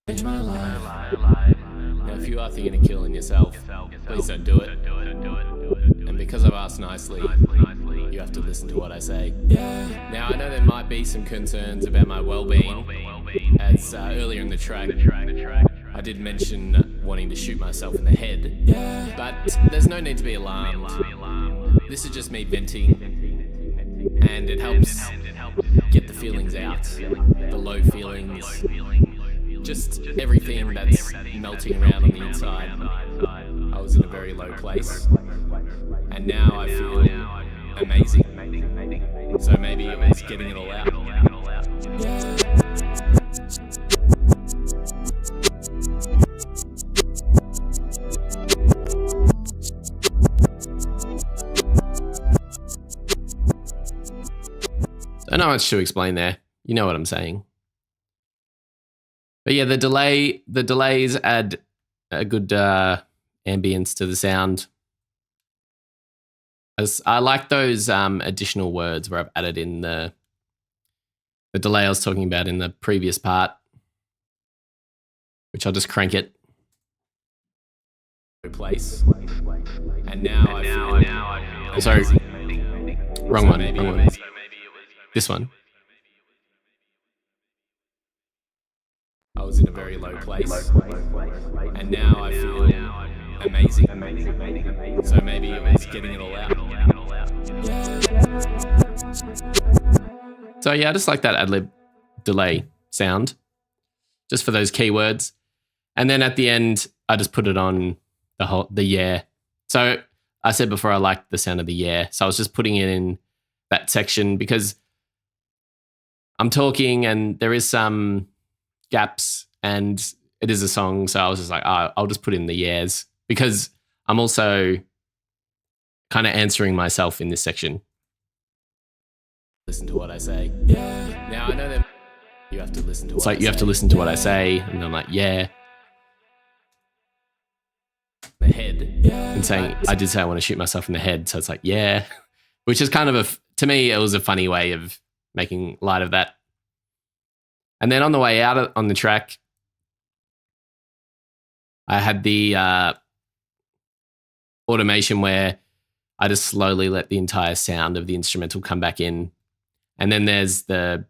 S3: Change my life.
S1: Now, if you are thinking of killing yourself, please don't do it. And because I've asked nicely, you have to listen to what I say.
S3: Yeah.
S1: Now, I know there might be some concerns about my well-being, as earlier in the track, I did mention wanting to shoot myself in the head,
S3: Yeah.
S1: but there's no need to be alarmed. This is just me venting, and it helps get the feelings out, the low feelings, just everything that's melting around on the inside. I was in a very low place, and now I feel amazing. So maybe it was getting it all out. So not much to explain there. You know what I'm saying. But yeah, the delays add a good ambience to the sound. As I like those additional words where I've added in the delay I was talking about in the previous part, which I'll just crank it. Place. And now I feel. Sorry, wrong one. This one. I was in a very low place, and now I feel amazing. So maybe it was getting it all out. So yeah, I just like that ad-lib delay sound, just for those keywords. And then at the end, I just put it on the yeah. So I said before I liked the sound of the yeah, so I was just putting it in that section because I'm talking and there is some gaps and it is a song. So I was just like, I'll just put in the yeahs because I'm also kind of answering myself in this section. Listen to what I say.
S3: Yeah.
S1: Now I know that you have to listen to what I say. It's like you have to listen to what I say, and I'm like, yeah. The head.
S3: Yeah.
S1: And saying, I did say I want to shoot myself in the head, so it's like, yeah. Which is kind of to me, it was a funny way of making light of that. And then on the way out on the track, I had the automation where I just slowly let the entire sound of the instrumental come back in. And then there's about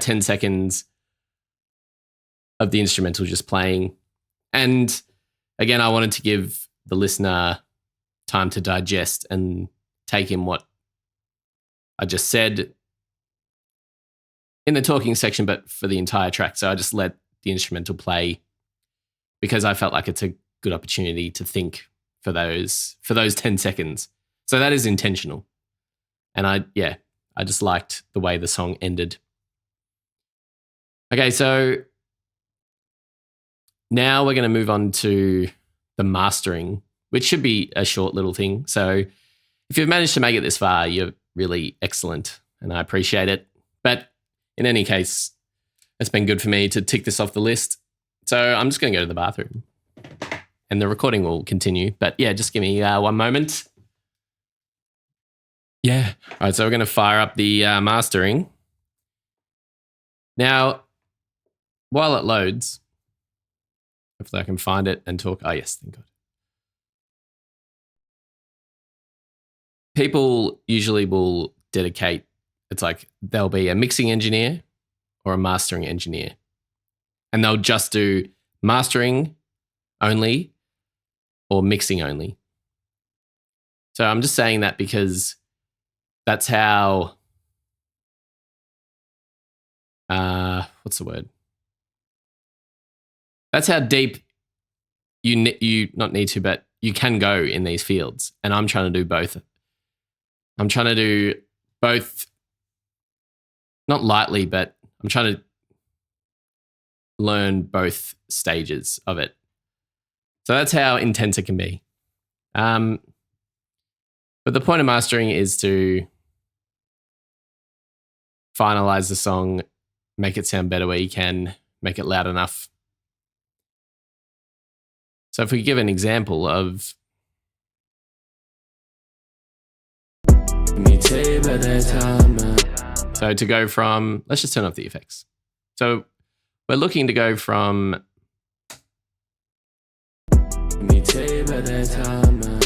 S1: 10 seconds of the instrumental just playing. And again, I wanted to give the listener time to digest and take in what I just said in the talking section, but for the entire track. So I just let the instrumental play because I felt like it's a good opportunity to think for those 10 seconds. So that is intentional. And I just liked the way the song ended. Okay, so now we're going to move on to the mastering, which should be a short little thing. So if you've managed to make it this far, you're really excellent and I appreciate it. But in any case, it's been good for me to tick this off the list. So I'm just going to go to the bathroom and the recording will continue. But yeah, just give me one moment. Yeah. All right, so we're going to fire up the mastering. Now, while it loads, hopefully I can find it and talk. Oh, yes, thank God. People usually will dedicate, it's like there'll be a mixing engineer or a mastering engineer. And they'll just do mastering only or mixing only. So I'm just saying that because that's how, what's the word? That's how deep you not need to, but you can go in these fields. And I'm trying to do both. I'm trying to do both, not lightly, but I'm trying to learn both stages of it. So that's how intense it can be. But the point of mastering is to finalize the song, make it sound better where you can, make it loud enough. So if we give an example of,
S3: Let me tell you about that time, man.
S1: so to go from, let's just turn off the effects. So we're looking to go from,
S3: Let me tell you about that time, man.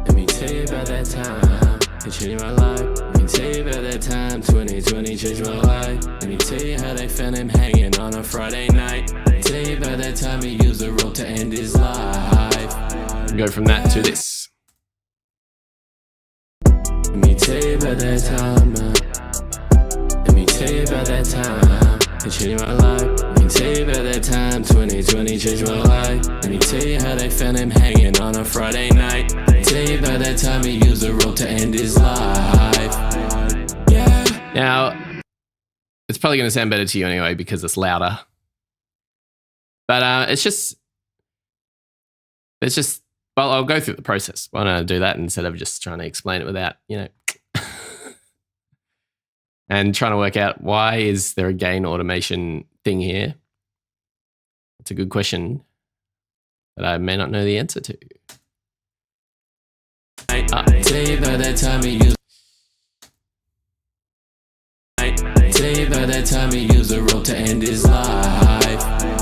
S3: Let me tell you about that time. It changed my life. Let me tell you about that time. 2020 changed my life. Let me tell you how they found him hanging on a Friday night. Let me tell you about that time he used the rope to end his life.
S1: go from that to this.
S3: Let me tell you about that time, man. Let me tell you about that time. It changed my life. Let me tell you about that time. 2020 changed my life. Let me tell you how they found him hanging on a Friday night. Let me tell you about that time he used the rope to end his life. Yeah.
S1: Now, it's probably going to sound better to you anyway because it's louder. But it's just, well, I'll go through the process. Why don't I do that instead of just trying to explain it without, and trying to work out why is there a gain automation thing here? It's a good question that I may not know the answer to.
S3: Tell you about that time he used. Tell you about that time he used a rope to end his life.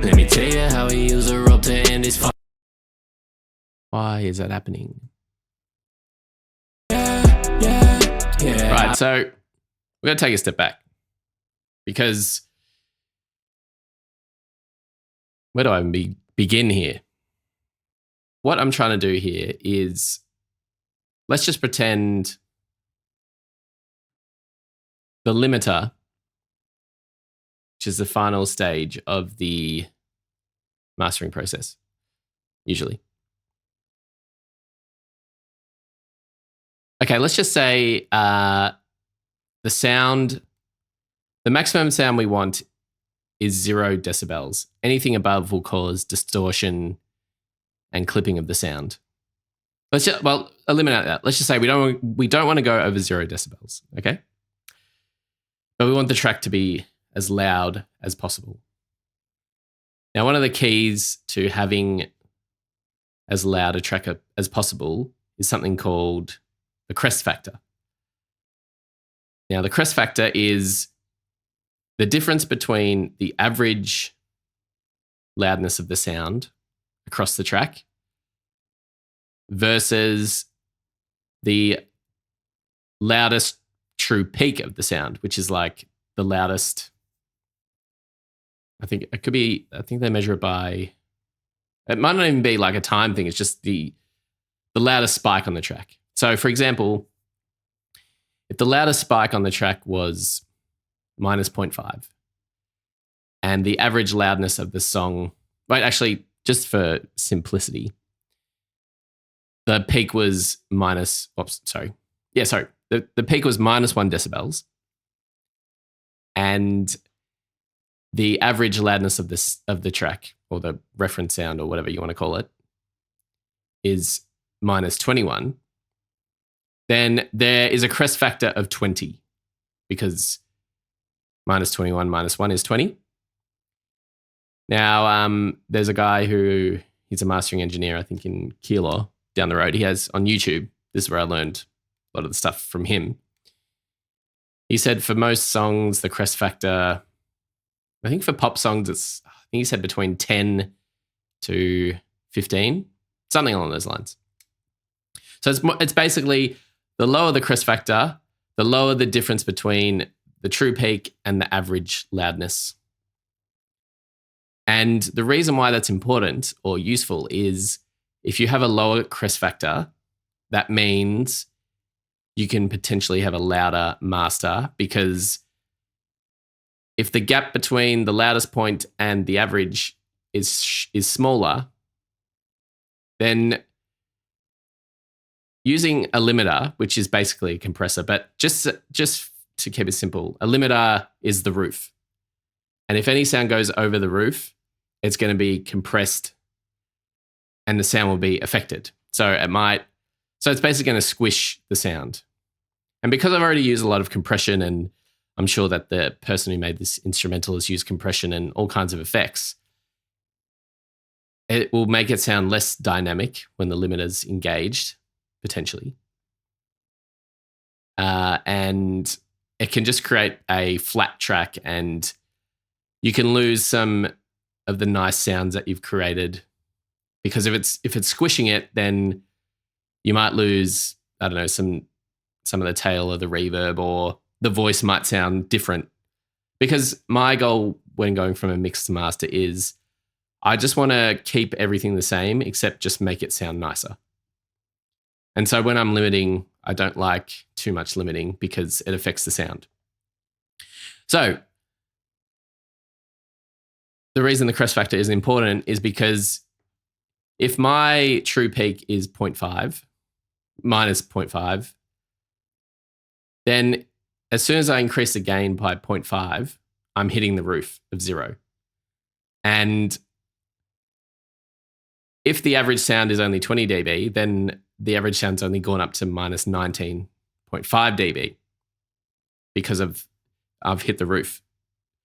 S3: Let me tell you how he used a rope to end his life.
S1: Why is that happening?
S3: Yeah.
S1: Right, so we're going to take a step back because where do I even begin here? What I'm trying to do here is, let's just pretend the limiter, which is the final stage of the mastering process, usually. Okay, let's just say the maximum sound we want is 0 decibels. Anything above will cause distortion and clipping of the sound. Let's just, eliminate that. Let's just say we don't want to go over 0 decibels, okay? But we want the track to be as loud as possible. Now, one of the keys to having as loud a track as possible is something called the crest factor. Now, the crest factor is the difference between the average loudness of the sound across the track versus the loudest true peak of the sound, which is like the loudest. I think they measure it by, it might not even be like a time thing. It's just the loudest spike on the track. So, for example, if the loudest spike on the track was minus 0.5 and the average loudness of the song, right, actually, just for simplicity, the peak was the peak was minus 1 decibels and the average loudness of the track, or the reference sound, or whatever you want to call it, is minus 21, then there is a crest factor of 20 because minus 21 minus 1 is 20. Now, there's a guy he's a mastering engineer, I think in Keilor down the road. He has on YouTube, this is where I learned a lot of the stuff from him. He said for most songs, the crest factor, I think for pop songs, I think he said between 10 to 15, something along those lines. So it's basically the lower the crest factor, the lower the difference between the true peak and the average loudness. And the reason why that's important or useful is if you have a lower crest factor, that means you can potentially have a louder master, because if the gap between the loudest point and the average is smaller, then using a limiter, which is basically a compressor, but just to keep it simple, a limiter is the roof. And if any sound goes over the roof, it's going to be compressed and the sound will be affected. So it's basically going to squish the sound. And because I've already used a lot of compression, and I'm sure that the person who made this instrumental has used compression and all kinds of effects, it will make it sound less dynamic when the limiter's engaged, potentially. And it can just create a flat track, and you can lose some of the nice sounds that you've created, because if it's squishing it, then you might lose, I don't know, some of the tail or the reverb, or the voice might sound different. Because my goal when going from a mix to master is I just want to keep everything the same except just make it sound nicer. And so when I'm limiting, I don't like too much limiting because it affects the sound. So the reason the crest factor is important is because if my true peak is 0.5, minus 0.5, then as soon as I increase the gain by 0.5, I'm hitting the roof of 0. And if the average sound is only 20 dB, then the average sound's only gone up to minus 19.5 dB because I've hit the roof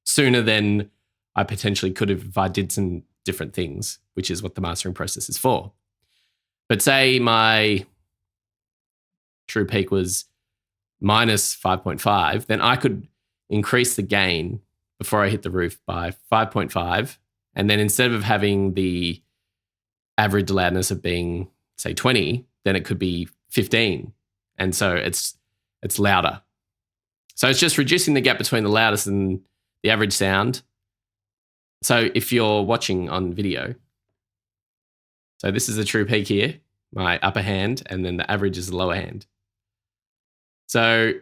S1: sooner than I potentially could have if I did some different things, which is what the mastering process is for. But say my true peak was minus 5.5, then I could increase the gain before I hit the roof by 5.5. And then instead of having the average loudness of being, say, 20, then it could be 15. And so it's louder. So it's just reducing the gap between the loudest and the average sound. So if you're watching on video, so this is the true peak here, my upper hand, and then the average is the lower hand. So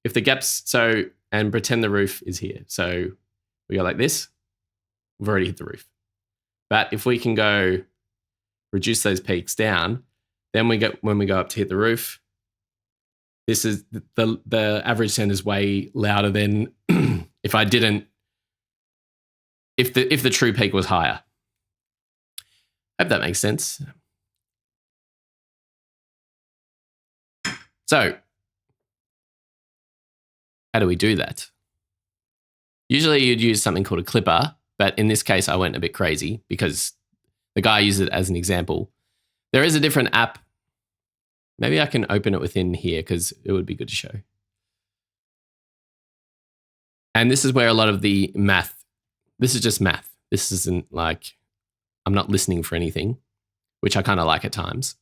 S1: if the gaps, and pretend the roof is here. So we go like this, we've already hit the roof. But if we can go reduce those peaks down, then when we go up to hit the roof, this is the average sound is way louder than if I didn't, if the true peak was higher. Hope that makes sense. So how do we do that? Usually you'd use something called a clipper, but in this case I went a bit crazy because the guy used it as an example. There is a different app. Maybe I can open it within here because it would be good to show. And this is where a lot of the math, this is just math. This isn't like, I'm not listening for anything, which I kind of like at times.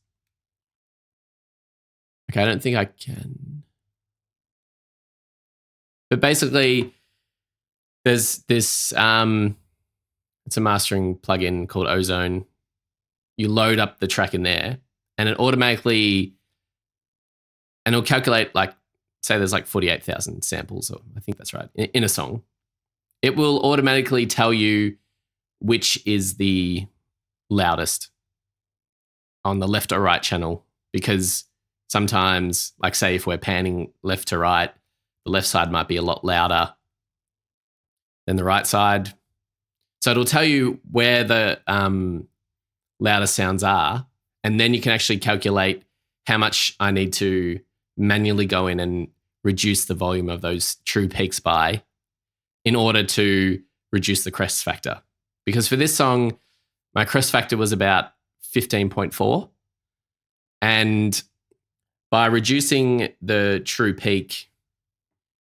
S1: Okay, I don't think I can. But basically, there's this, it's a mastering plugin called Ozone. You load up the track in there and it automatically, and it'll calculate, like, say there's like 48,000 samples, or I think that's right, in a song. It will automatically tell you which is the loudest on the left or right channel, because sometimes, like say if we're panning left to right, the left side might be a lot louder than the right side. So it'll tell you where the loudest sounds are, and then you can actually calculate how much I need to manually go in and reduce the volume of those true peaks by in order to reduce the crest factor. Because for this song, my crest factor was about 15.4. And by reducing the true peak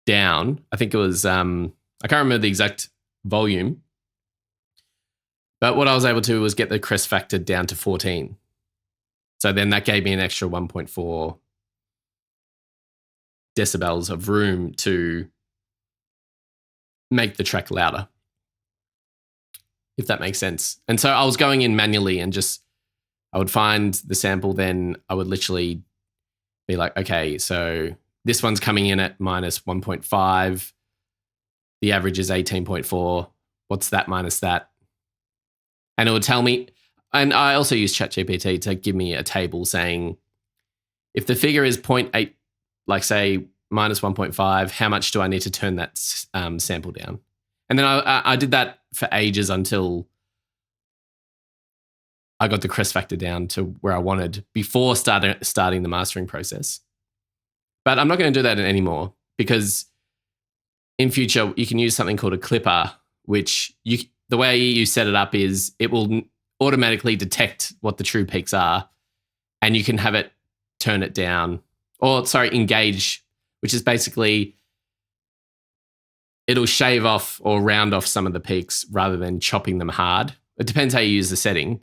S1: down, I think it was, I can't remember the exact volume, but what I was able to do was get the crest factor down to 14. So then that gave me an extra 1.4 decibels of room to make the track louder. if that makes sense. And so I was going in manually and I would find the sample, then I would literally be like, okay, so this one's coming in at minus 1.5. The average is 18.4. What's that minus that? And it would tell me, and I also use ChatGPT to give me a table saying, if the figure is 0.8, like say minus 1.5, how much do I need to turn that sample down? And then I did that for ages until I got the crest factor down to where I wanted before starting the mastering process. But I'm not going to do that anymore because in future you can use something called a clipper, which the way you set it up is it will automatically detect what the true peaks are, and you can have it turn it down, engage, which is basically it'll shave off or round off some of the peaks rather than chopping them hard. It depends how you use the setting.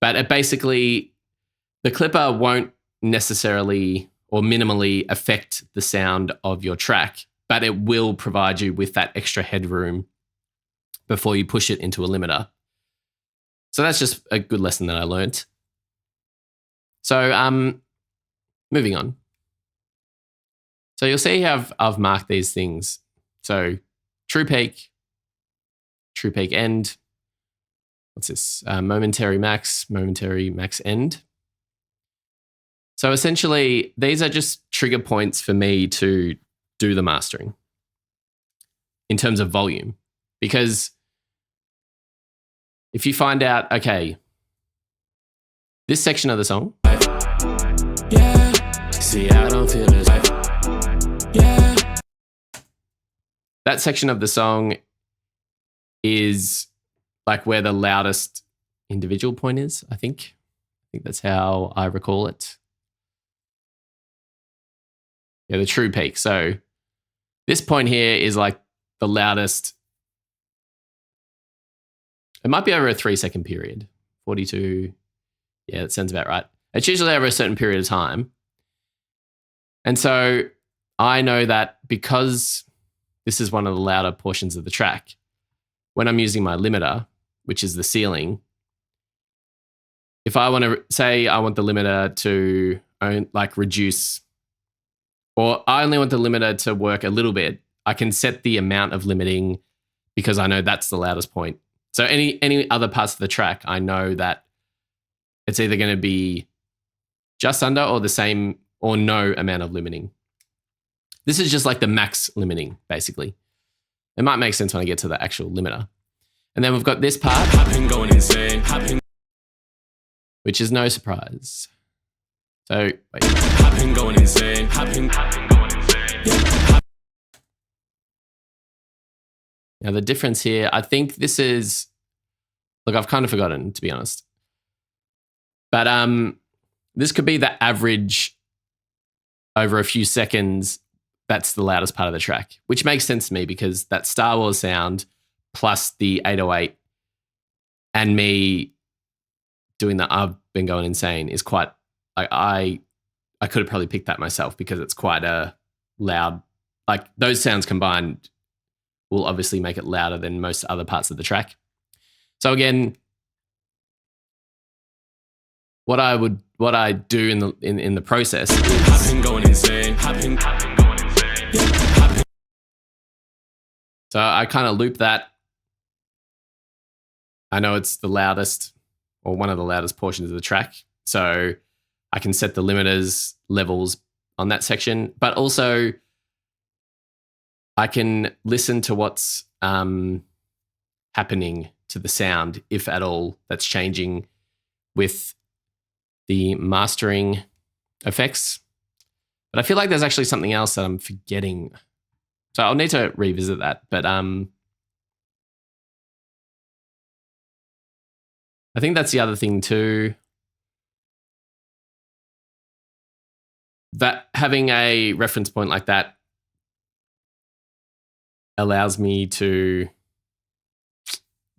S1: But it basically, the clipper won't necessarily or minimally affect the sound of your track, but it will provide you with that extra headroom before you push it into a limiter. So that's just a good lesson that I learned. So moving on. So you'll see how I've marked these things. So true peak end. What's this? Momentary max end. So essentially, these are just trigger points for me to do the mastering in terms of volume. Because if you find out, okay, this section of the song.
S3: Yeah, see, I don't feel this. Yeah.
S1: That section of the song is like where the loudest individual point is, I think. I think that's how I recall it. Yeah, the true peak. So this point here is like the loudest. It might be over a 3-second period. 42. Yeah, that sounds about right. It's usually over a certain period of time. And so I know that because this is one of the louder portions of the track, when I'm using my limiter, which is the ceiling, if I want to say I want the limiter to reduce, or I only want the limiter to work a little bit, I can set the amount of limiting because I know that's the loudest point. So any other parts of the track, I know that it's either going to be just under or the same or no amount of limiting. This is just like the max limiting, basically. It might make sense when I get to the actual limiter. And then we've got this part,
S3: Going insane.
S1: which is no surprise. So, wait.
S3: Going insane.
S1: Now the difference here, I think this is, look, I've kind of forgotten, to be honest. But this could be the average over a few seconds. That's the loudest part of the track, which makes sense to me because that Star Wars sound plus the 808 and me doing the I've been going insane is quite, like I could have probably picked that myself because it's quite a loud, like those sounds combined will obviously make it louder than most other parts of the track. So again, what I do in the process is
S3: Going insane.
S1: so I kind of loop that. I know it's the loudest or one of the loudest portions of the track. So I can set the limiters levels on that section, but also I can listen to what's happening to the sound, if at all, that's changing with the mastering effects. But I feel like there's actually something else that I'm forgetting. So I'll need to revisit that. But I think that's the other thing too. That having a reference point like that allows me to,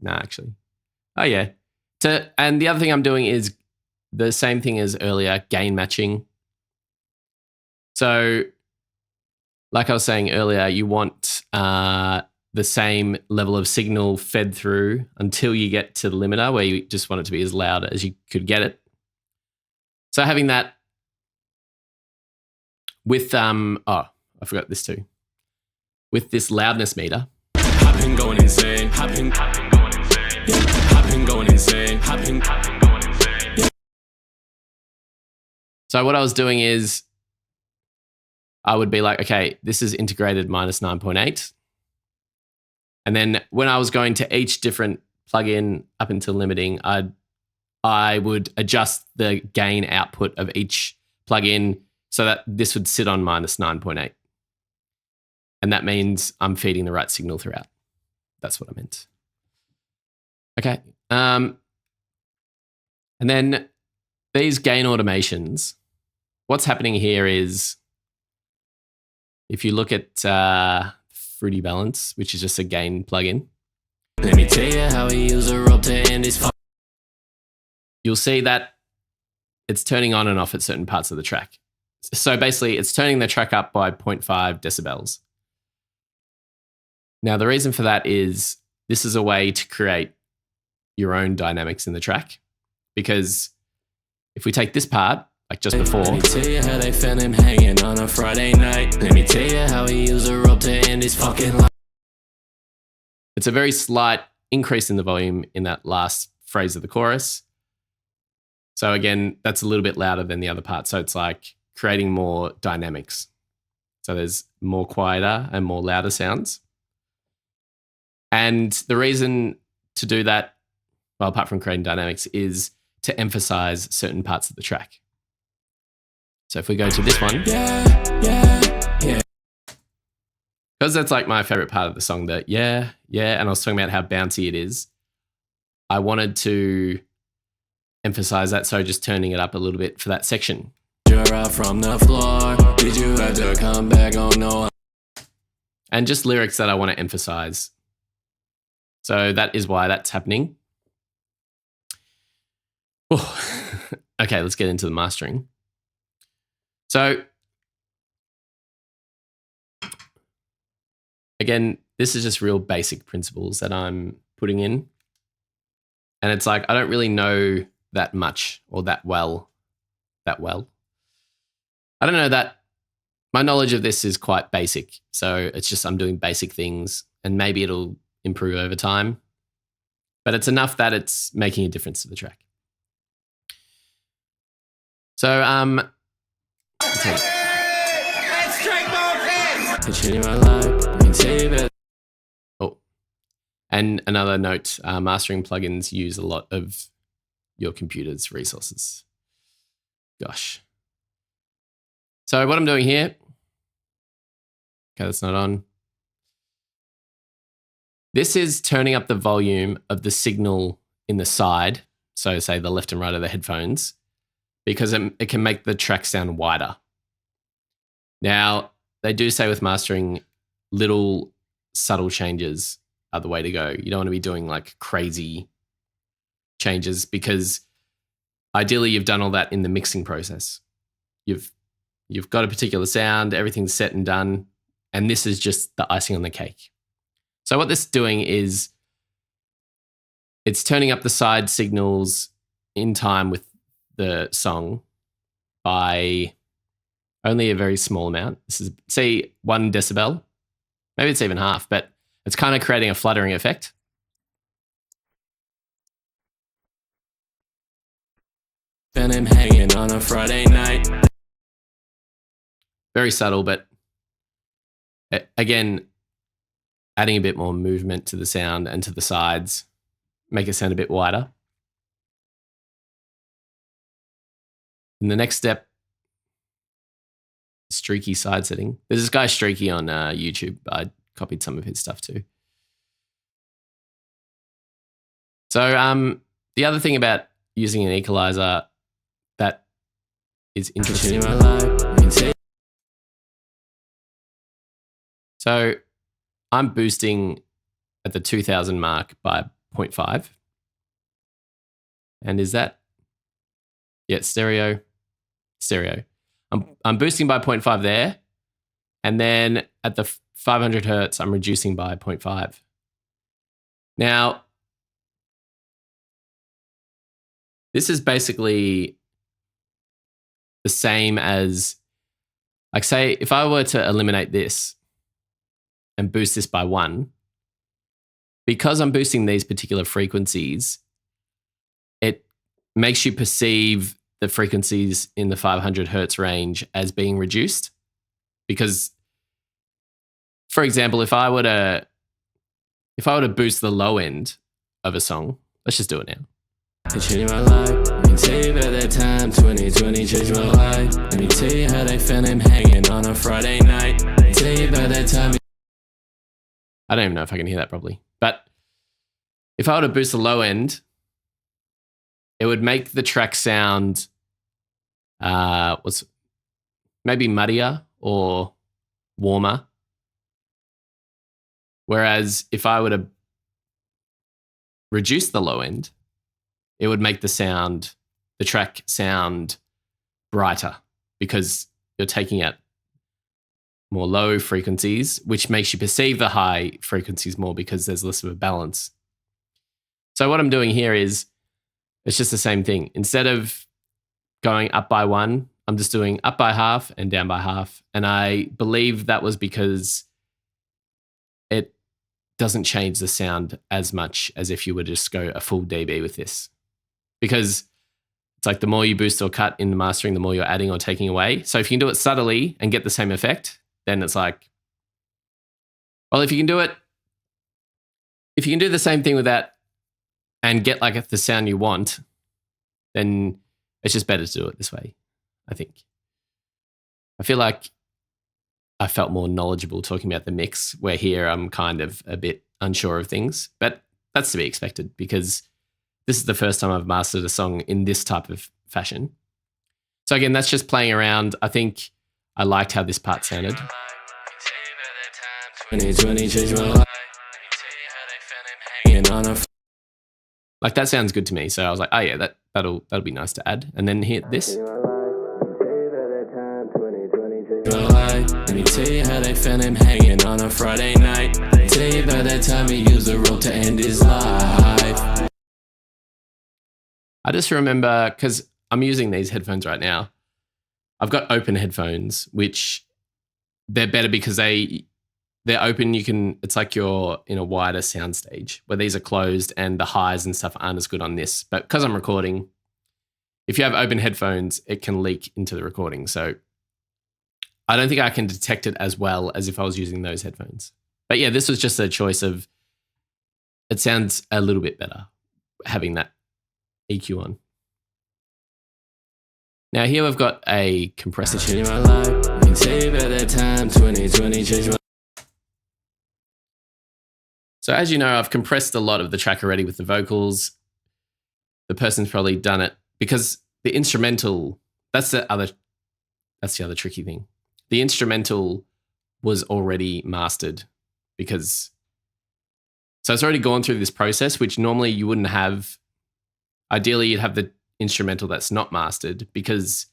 S1: and the other thing I'm doing is the same thing as earlier, gain matching. So like I was saying earlier, you want the same level of signal fed through until you get to the limiter where you just want it to be as loud as you could get it. So having that with, I forgot this too. With this loudness meter.
S3: I've been going insane. I've been going insane. Yeah. I've been going insane. I've been going insane. Yeah.
S1: So what I was doing is I would be like, okay, this is integrated minus 9.8. And then when I was going to each different plugin up until limiting, I would adjust the gain output of each plugin so that this would sit on minus 9.8. And that means I'm feeding the right signal throughout. That's what I meant. Okay. And then these gain automations, what's happening here is if you look at Fruity Balance, which is just a gain plugin.
S3: Let me tell you how we use a rope to end this.
S1: You'll see that it's turning on and off at certain parts of the track. So basically, it's turning the track up by 0.5 decibels. Now, the reason for that is this is a way to create your own dynamics in the track. Because if we take this part, like just before.
S3: Let me tell you how they found him hanging on a Friday night. Let me tell you how he used a rope to end his fucking life.
S1: It's a very slight increase in the volume in that last phrase of the chorus. So again, that's a little bit louder than the other part. So it's like creating more dynamics. So there's more quieter and more louder sounds. And the reason to do that, well, apart from creating dynamics, is to emphasize certain parts of the track. So if we go to this one, because that's like my favorite part of the song, that and I was talking about how bouncy it is. I wanted to emphasize that, so just turning it up a little bit for that section.
S3: You're out from the floor. Did you have to come back? Oh no.
S1: And just lyrics that I want to emphasize. So that is why that's happening. Okay, let's get into the mastering. So again, this is just real basic principles that I'm putting in. And it's like, I don't really know that much or that well. I don't know that my knowledge of this is quite basic. So it's just I'm doing basic things and maybe it'll improve over time. But it's enough that it's making a difference to the track. So, oh, and another note, mastering plugins use a lot of your computer's resources. Gosh. So what I'm doing here, okay, that's not on. This is turning up the volume of the signal in the side, so say the left and right of the headphones, because it can make the track sound wider. Now, they do say with mastering, little subtle changes are the way to go. You don't want to be doing like crazy changes because ideally you've done all that in the mixing process. You've got a particular sound, everything's set and done, and this is just the icing on the cake. So what this is doing is it's turning up the side signals in time with the song by only a very small amount. This is, say, 1 decibel. Maybe it's even half, but it's kind of creating a fluttering effect.
S3: Found him hanging on a Friday night.
S1: Very subtle, but again, adding a bit more movement to the sound and to the sides, make it sound a bit wider. And the next step, Streaky side setting. There's this guy Streaky on YouTube. I copied some of his stuff too. So the other thing about using an equalizer that is interesting. So I'm boosting at the 2000 mark by 0.5. And is that? Yeah, stereo. I'm boosting by 0.5 there. And then at the 500 hertz, I'm reducing by 0.5. Now, this is basically the same as, like, say, if I were to eliminate this and boost this by 1, because I'm boosting these particular frequencies, it makes you perceive the frequencies in the 500 hertz range as being reduced. Because, for example, if I were to boost the low end of a song, let's just do it now.
S3: To change my life, let me tell you about that time 2020 changed my life. Let me tell you how they found him hanging on a Friday night. Tell you about that time.
S1: I don't even know if I can hear that properly. But if I were to boost the low end, it would make the track sound maybe muddier or warmer. Whereas if I were to reduce the low end, it would make the track sound brighter, because you're taking out more low frequencies, which makes you perceive the high frequencies more because there's less of a balance. So what I'm doing here is, it's just the same thing. Instead of going up by 1, I'm just doing up by half and down by half. And I believe that was because it doesn't change the sound as much as if you were to just go a full dB with this. Because it's like the more you boost or cut in the mastering, the more you're adding or taking away. So if you can do it subtly and get the same effect, then it's like, well, if you can do the same thing with that and get like the sound you want, then it's just better to do it this way, I think. I feel like I felt more knowledgeable talking about the mix, where here I'm kind of a bit unsure of things, but that's to be expected because this is the first time I've mastered a song in this type of fashion. So again, that's just playing around. I think I liked how this part sounded.
S3: 2020 changed my life. Hanging on a
S1: Like that sounds good to me. So I was like, oh yeah, that'll be nice to add. And then hit this.
S3: Let me tell you how they found him hanging on a Friday night. Tell you about that time he used the rope to end his life.
S1: I just remember, because I'm using these headphones right now, I've got open headphones, which they're better because they're open. It's like you're in a wider soundstage, where these are closed and the highs and stuff aren't as good on this. But because I'm recording, if you have open headphones, it can leak into the recording. So I don't think I can detect it as well as if I was using those headphones. But yeah, this was just a choice of, it sounds a little bit better having that EQ on. Now here we've got a compressor.
S3: Changed my life. Let me tell you about that time 2020 changed my.
S1: So as you know, I've compressed a lot of the track already with the vocals. The person's probably done it because the instrumental, that's the other tricky thing. The instrumental was already mastered so it's already gone through this process, which normally you wouldn't have. Ideally, you'd have the instrumental that's not mastered, because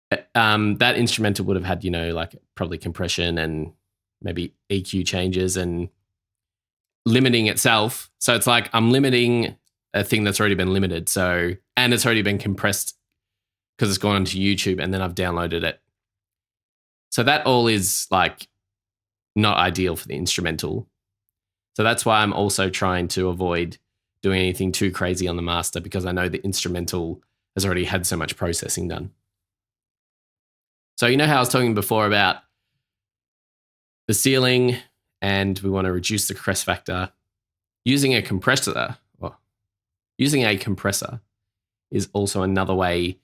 S1: that instrumental would have had, like probably compression and maybe EQ changes and limiting itself. So it's like I'm limiting a thing that's already been limited. And it's already been compressed because it's gone onto YouTube and then I've downloaded it. So that all is like not ideal for the instrumental. So that's why I'm also trying to avoid doing anything too crazy on the master, because I know the instrumental has already had so much processing done. So you know how I was talking before about the ceiling and we want to reduce the crest factor? Using a compressor is also another way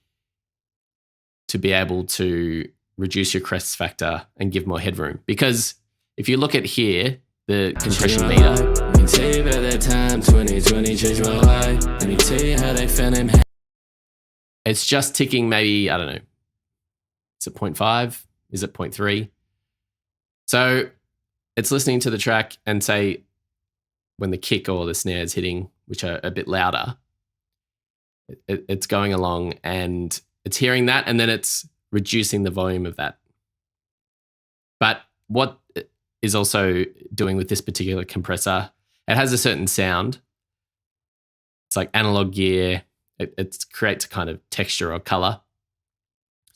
S1: to be able to reduce your crest factor and give more headroom. Because if you look at here, the compression meter,
S3: Let me tell you about that time 2020 changed my life. Let me tell you how they found him.
S1: it's just ticking maybe, I don't know, is it 0.5? Is it 0.3? So it's listening to the track and say when the kick or the snare is hitting, which are a bit louder, it's going along and it's hearing that, and then it's reducing the volume of that. But what is also doing with this particular compressor, it has a certain sound. It's like analog gear. It creates a kind of texture or color.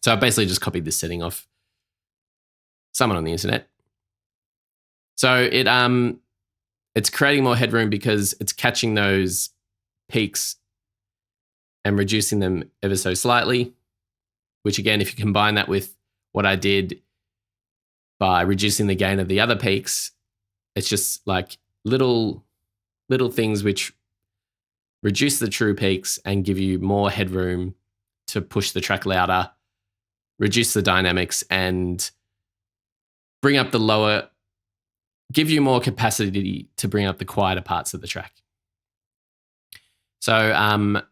S1: So I basically just copied this setting off someone on the internet. So it's creating more headroom because it's catching those peaks and reducing them ever so slightly, which again, if you combine that with what I did by reducing the gain of the other peaks, it's just like little things which reduce the true peaks and give you more headroom to push the track louder, reduce the dynamics, and bring up the lower, give you more capacity to bring up the quieter parts of the track. So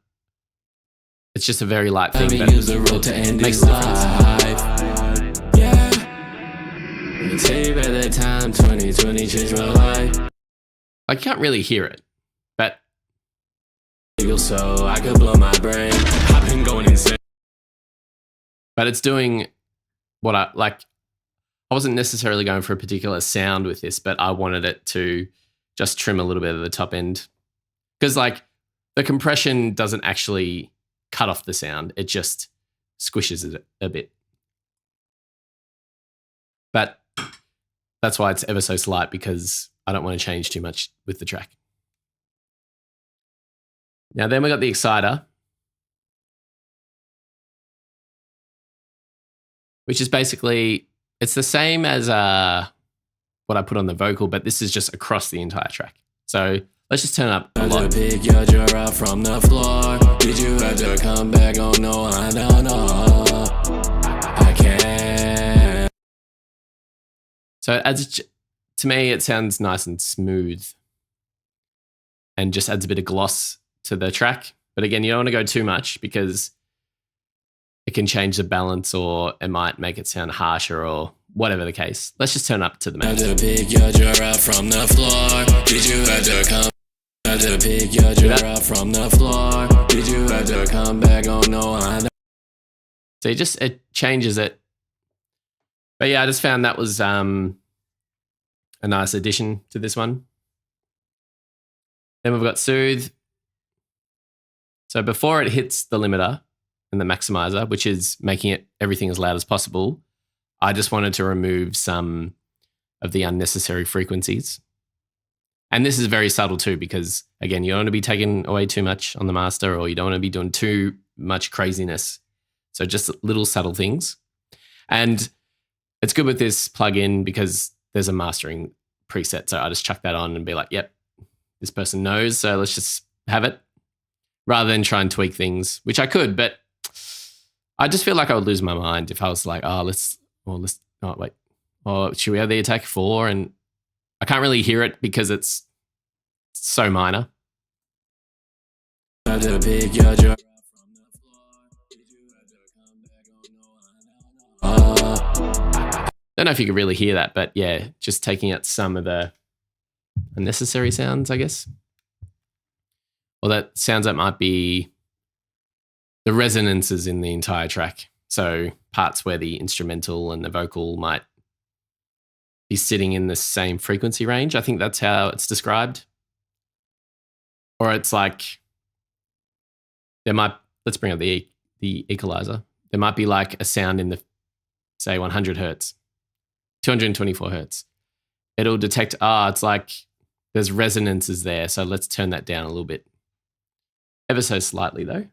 S1: it's just a very light thing, but
S3: use the road to end
S1: makes
S3: his
S1: a difference.
S3: life. Yeah. Let me tell you about that time 2020 changed my life.
S1: I can't really hear it, but
S3: So I could blow my brain. I've been going insane.
S1: it's doing what I like. I wasn't necessarily going for a particular sound with this, but I wanted it to just trim a little bit of the top end, because like the compression doesn't actually cut off the sound. It just squishes it a bit. But that's why it's ever so slight, because I don't want to change too much with the track. Now then we got the exciter, which is basically, it's the same as what I put on the vocal, but this is just across the entire track. So let's just turn it up a lot.
S3: Pick your jaw up from the floor. Did you have to come back? Oh no, I don't know. I can't.
S1: So it adds, to me, it sounds nice and smooth and just adds a bit of gloss to the track. But again, you don't want to go too much because it can change the balance, or it might make it sound harsher, or whatever the case. Let's just turn up to the max.
S3: Had to pick your jaw up from the floor. Did you have to come? Had to pick your jaw up from the floor. Did you have to come back? Oh no, I don't.
S1: So it changes it. But yeah, I just found that was a nice addition to this one. Then we've got soothe. So before it hits the limiter and the maximizer, which is making it everything as loud as possible, I just wanted to remove some of the unnecessary frequencies. And this is very subtle too, because again, you don't want to be taking away too much on the master, or you don't want to be doing too much craziness. So just little subtle things. And it's good with this plugin because there's a mastering preset. So I just chuck that on and be like, yep, this person knows. So let's just have it, rather than try and tweak things, which I could, but I just feel like I would lose my mind if I was like, should we have the Attack 4? And I can't really hear it because it's so minor.
S3: Had to pick your jaw.
S1: Don't know if you could really hear that, but yeah, just taking out some of the unnecessary sounds, I guess. Or that sounds that might be the resonances in the entire track. So parts where the instrumental and the vocal might be sitting in the same frequency range. I think that's how it's described. Or it's like let's bring up the equalizer. There might be like a sound in the, say, 100 hertz, 224 hertz. It'll detect, it's like there's resonances there. So let's turn that down a little bit. Ever so slightly though.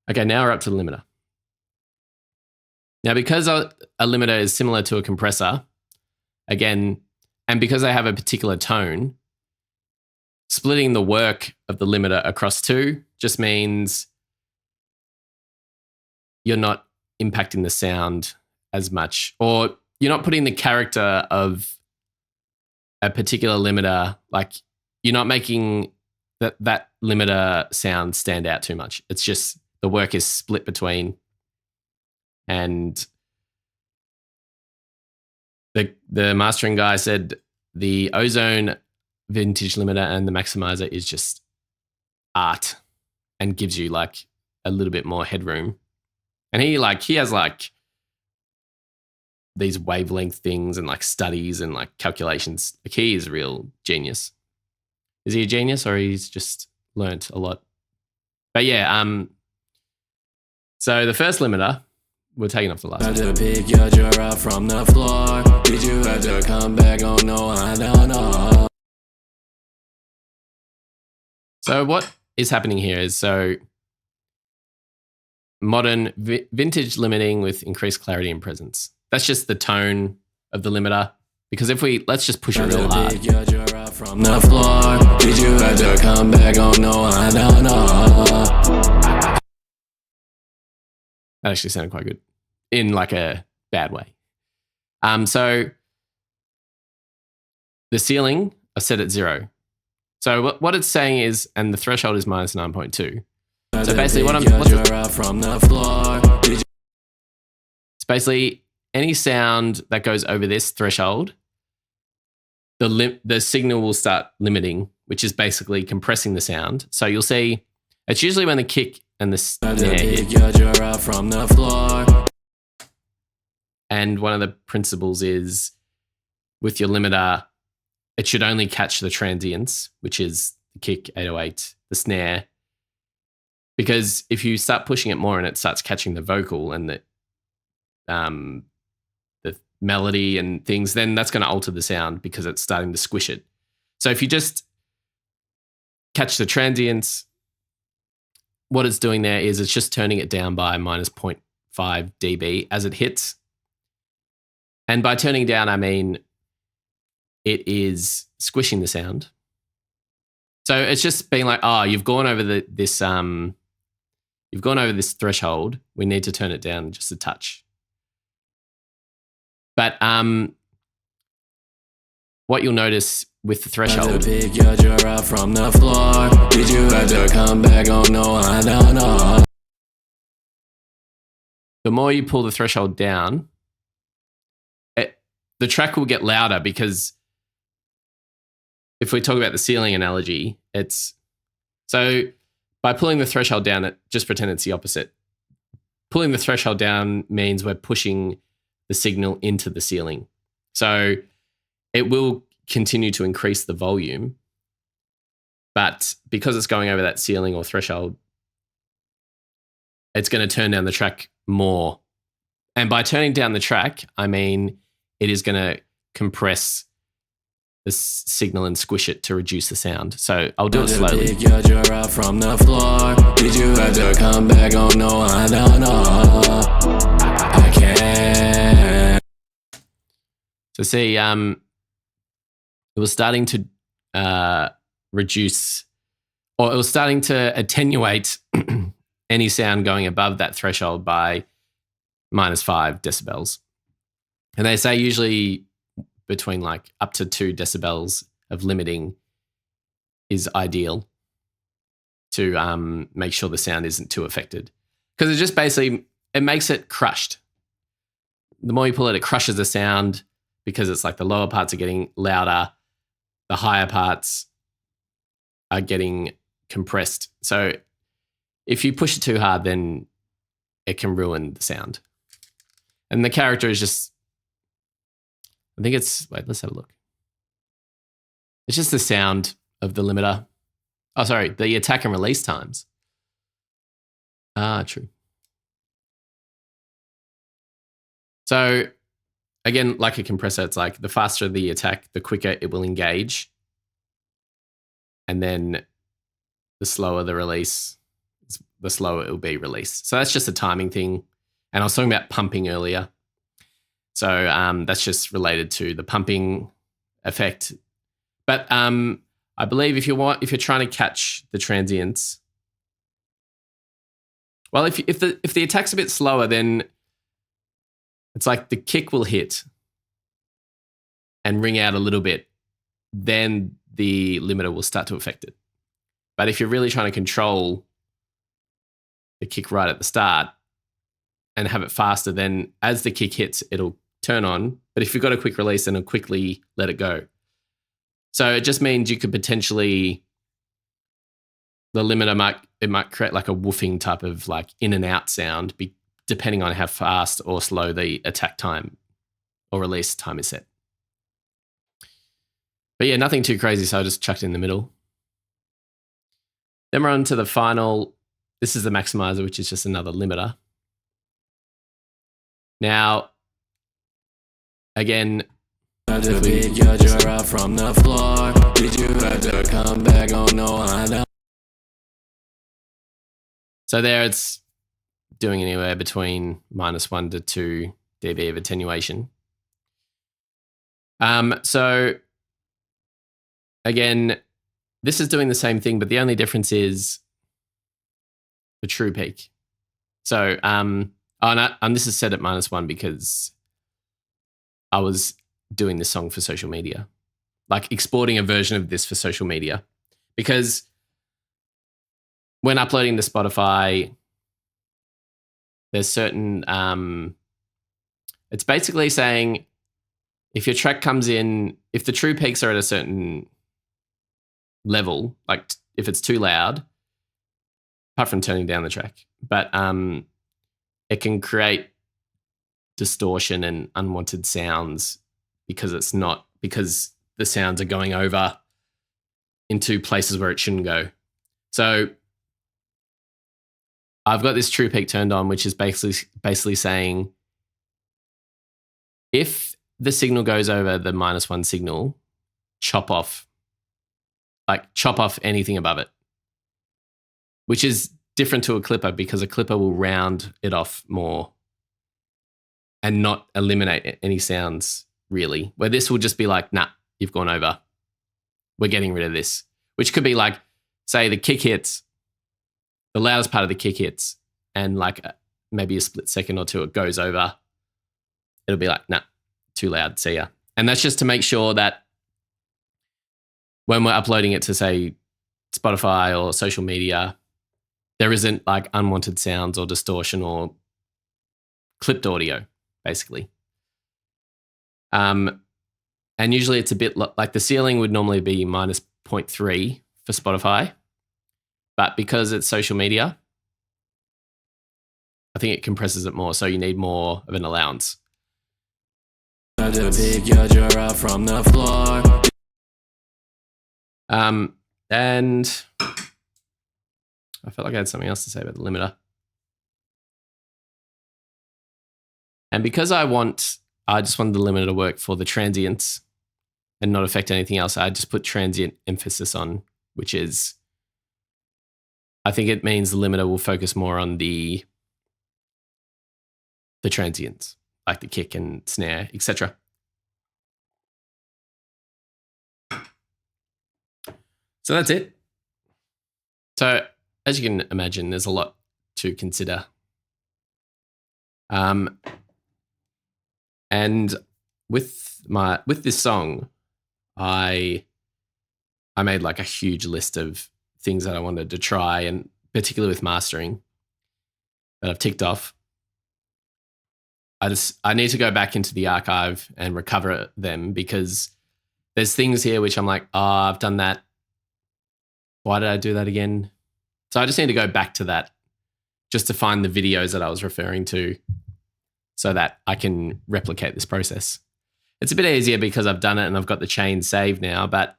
S1: Okay, now we're up to the limiter. Now, because a limiter is similar to a compressor, again, and because they have a particular tone, splitting the work of the limiter across two just means you're not impacting the sound as much, or you're not putting the character of a particular limiter, like you're not making that limiter sound stand out too much. It's just the work is split between, and the mastering guy said the Ozone vintage limiter and the maximizer is just art and gives you like a little bit more headroom. And he has like these wavelength things and like studies and like calculations. Like he is a real genius. Is he a genius or he's just learnt a lot? But yeah, so the first limiter, we're taking off the last
S3: Had
S1: one.
S3: to pick your jaw up from the floor. Did you have to come back? Oh no, I don't know.
S1: So what is happening here is modern vintage limiting with increased clarity and presence. That's just the tone of the limiter. Because let's just push it real hard.
S3: Pick your jaw up from the floor. Did you have to come back? Oh no, I don't know.
S1: That actually sounded quite good in like a bad way. So the ceiling I set at 0. So what it's saying is, and the threshold is minus 9.2. So basically it's basically any sound that goes over this threshold, the signal will start limiting, which is basically compressing the sound. So you'll see it's usually when the kick and the snare hit.
S3: From the floor.
S1: And one of the principles is with your limiter, it should only catch the transients, which is the kick, 808, the snare. Because if you start pushing it more and it starts catching the vocal and the melody and things, then that's going to alter the sound because it's starting to squish it. So if you just catch the transients, what it's doing there is it's just turning it down by minus 0.5 dB as it hits. And by turning down, I mean it is squishing the sound. So it's just being like, oh, you've gone over this threshold. We need to turn it down just a touch. But what you'll notice with the threshold,
S3: pick your jaw up from the floor. Did you have to come back? Oh no, I don't know.
S1: the more you pull the threshold down, the track will get louder, because if we talk about the ceiling analogy, it's so by pulling the threshold down, just pretend it's the opposite. Pulling the threshold down means we're pushing the signal into the ceiling. So it will continue to increase the volume, but because it's going over that ceiling or threshold, it's going to turn down the track more. And by turning down the track, I mean it is going to compress the signal and squish it to reduce the sound. So I'll do it slowly.
S3: Pick your jaw up from the floor. Did you have to come back? Oh no, I don't know. I can't.
S1: So see, it was starting to reduce, or it was starting to attenuate any sound going above that threshold by -5 decibels. And they say usually between like up to 2 decibels of limiting is ideal to make sure the sound isn't too affected. Because it just basically, it makes it crushed. The more you pull it, it crushes the sound, because it's like the lower parts are getting louder, the higher parts are getting compressed. So if you push it too hard, then it can ruin the sound. And the character is just, I think it's, wait, let's have a look. It's just the sound of the limiter. Oh, sorry, the attack and release times. True. So again, like a compressor, it's like the faster the attack, the quicker it will engage. And then the slower the release, the slower it will be released. So that's just a timing thing. And I was talking about pumping earlier. So that's just related to the pumping effect. But I believe if you're trying to catch the transients, well, if the attack's a bit slower, then it's like the kick will hit and ring out a little bit, then the limiter will start to affect it. But if you're really trying to control the kick right at the start and have it faster, then as the kick hits, it'll turn on. But if you've got a quick release, then it'll quickly let it go. So it just means you could potentially, the limiter might create like a woofing type of like in and out sound, depending on how fast or slow the attack time or release time is set. But yeah, nothing too crazy, so I just chucked it in the middle. Then we're on to the final. This is the maximizer, which is just another limiter. Now, again,
S3: Had to pick your jaw up from the floor. Did you have to come back? Oh no, I don't.
S1: so there it's doing anywhere between -1 to 2 dB of attenuation. So again, this is doing the same thing, but the only difference is the true peak. So, and this is set at -1 because I was doing this song for social media, like exporting a version of this for social media. Because when uploading to Spotify, there's certain, it's basically saying if your track comes in, if the true peaks are at a certain level, like if it's too loud, apart from turning down the track, but it can create distortion and unwanted sounds because the sounds are going over into places where it shouldn't go. So I've got this true peak turned on, which is basically saying if the signal goes over the -1 signal, chop off anything above it, which is different to a clipper because a clipper will round it off more and not eliminate any sounds really, where this will just be like, nah, you've gone over. We're getting rid of this, which could be like, say the kick hits, the loudest part of the kick hits, and like maybe a split second or two it goes over. It'll be like, nah, too loud, see ya. And that's just to make sure that when we're uploading it to, say, Spotify or social media, there isn't like unwanted sounds or distortion or clipped audio, basically. And usually it's a bit like the ceiling would normally be -0.3 for Spotify, but because it's social media, I think it compresses it more, so you need more of an allowance.
S3: Had to pick your jaw up from the floor.
S1: And I felt like I had something else to say about the limiter. And because I just wanted the limiter to work for the transients and not affect anything else, I just put transient emphasis on, which is, I think it means the limiter will focus more on the transients, like the kick and snare, etc. So that's it. So as you can imagine, there's a lot to consider. And with this song, I made like a huge list of things that I wanted to try, and particularly with mastering that I've ticked off. I need to go back into the archive and recover them because there's things here which I'm like, oh, I've done that. Why did I do that again? So I just need to go back to that just to find the videos that I was referring to so that I can replicate this process. It's a bit easier because I've done it and I've got the chain saved now, but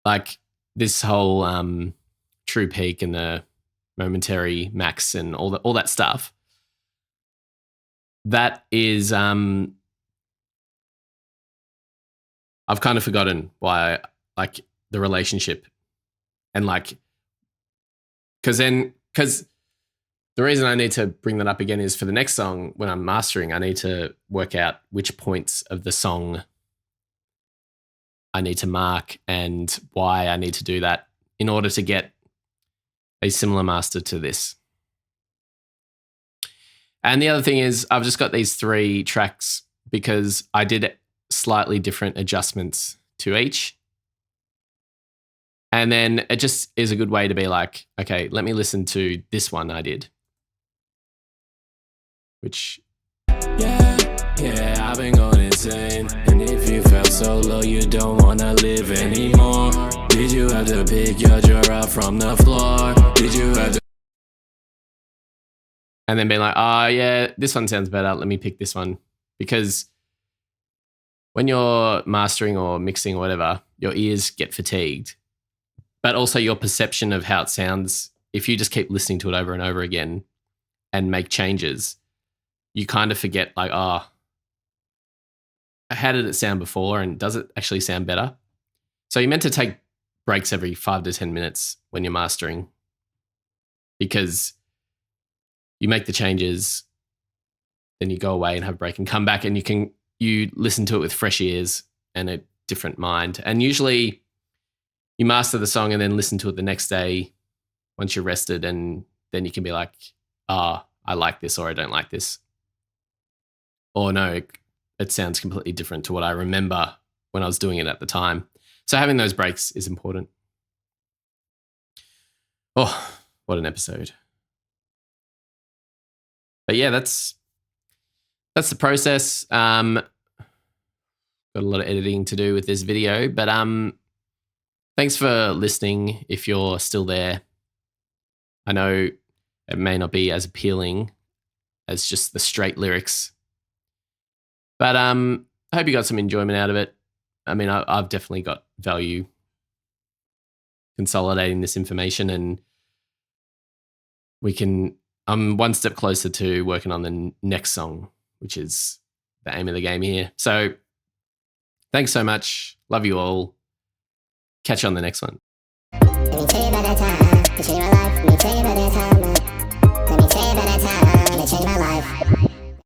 S1: like this whole true peak and the momentary max and all that stuff, that is I've kind of forgotten why, like the relationship and like because the reason I need to bring that up again is for the next song, when I'm mastering, I need to work out which points of the song I need to mark and why I need to do that in order to get a similar master to this. And the other thing is I've just got these 3 tracks because I did slightly different adjustments to each. And then it just is a good way to be like, okay, let me listen to this one I did. Which,
S3: Yeah, I've been going insane. And if you felt so low, you don't wanna live anymore. Did you have to pick your jaw up from the floor? Did you have to?
S1: and then being like, oh yeah, this one sounds better. Let me pick this one. because when you're mastering or mixing or whatever, your ears get fatigued, but also your perception of how it sounds. If you just keep listening to it over and over again and make changes, you kind of forget like, oh, how did it sound before? And does it actually sound better? So you're meant to take breaks every 5 to 10 minutes when you're mastering, because you make the changes, then you go away and have a break and come back, and you listen to it with fresh ears and a different mind. And usually you master the song and then listen to it the next day once you're rested, and then you can be like, I like this, or I don't like this. Or no, it sounds completely different to what I remember when I was doing it at the time. So having those breaks is important. Oh, what an episode. But yeah, that's the process. Got a lot of editing to do with this video, but thanks for listening if you're still there. I know it may not be as appealing as just the straight lyrics, but I hope you got some enjoyment out of it. I mean, I've definitely got value consolidating this information, and I'm one step closer to working on the next song, which is the aim of the game here. So thanks so much. Love you all. Catch you on the next one.
S4: Let me tell you about that time to change my life. Let me tell you about that time. Let me tell you about that time to change my life.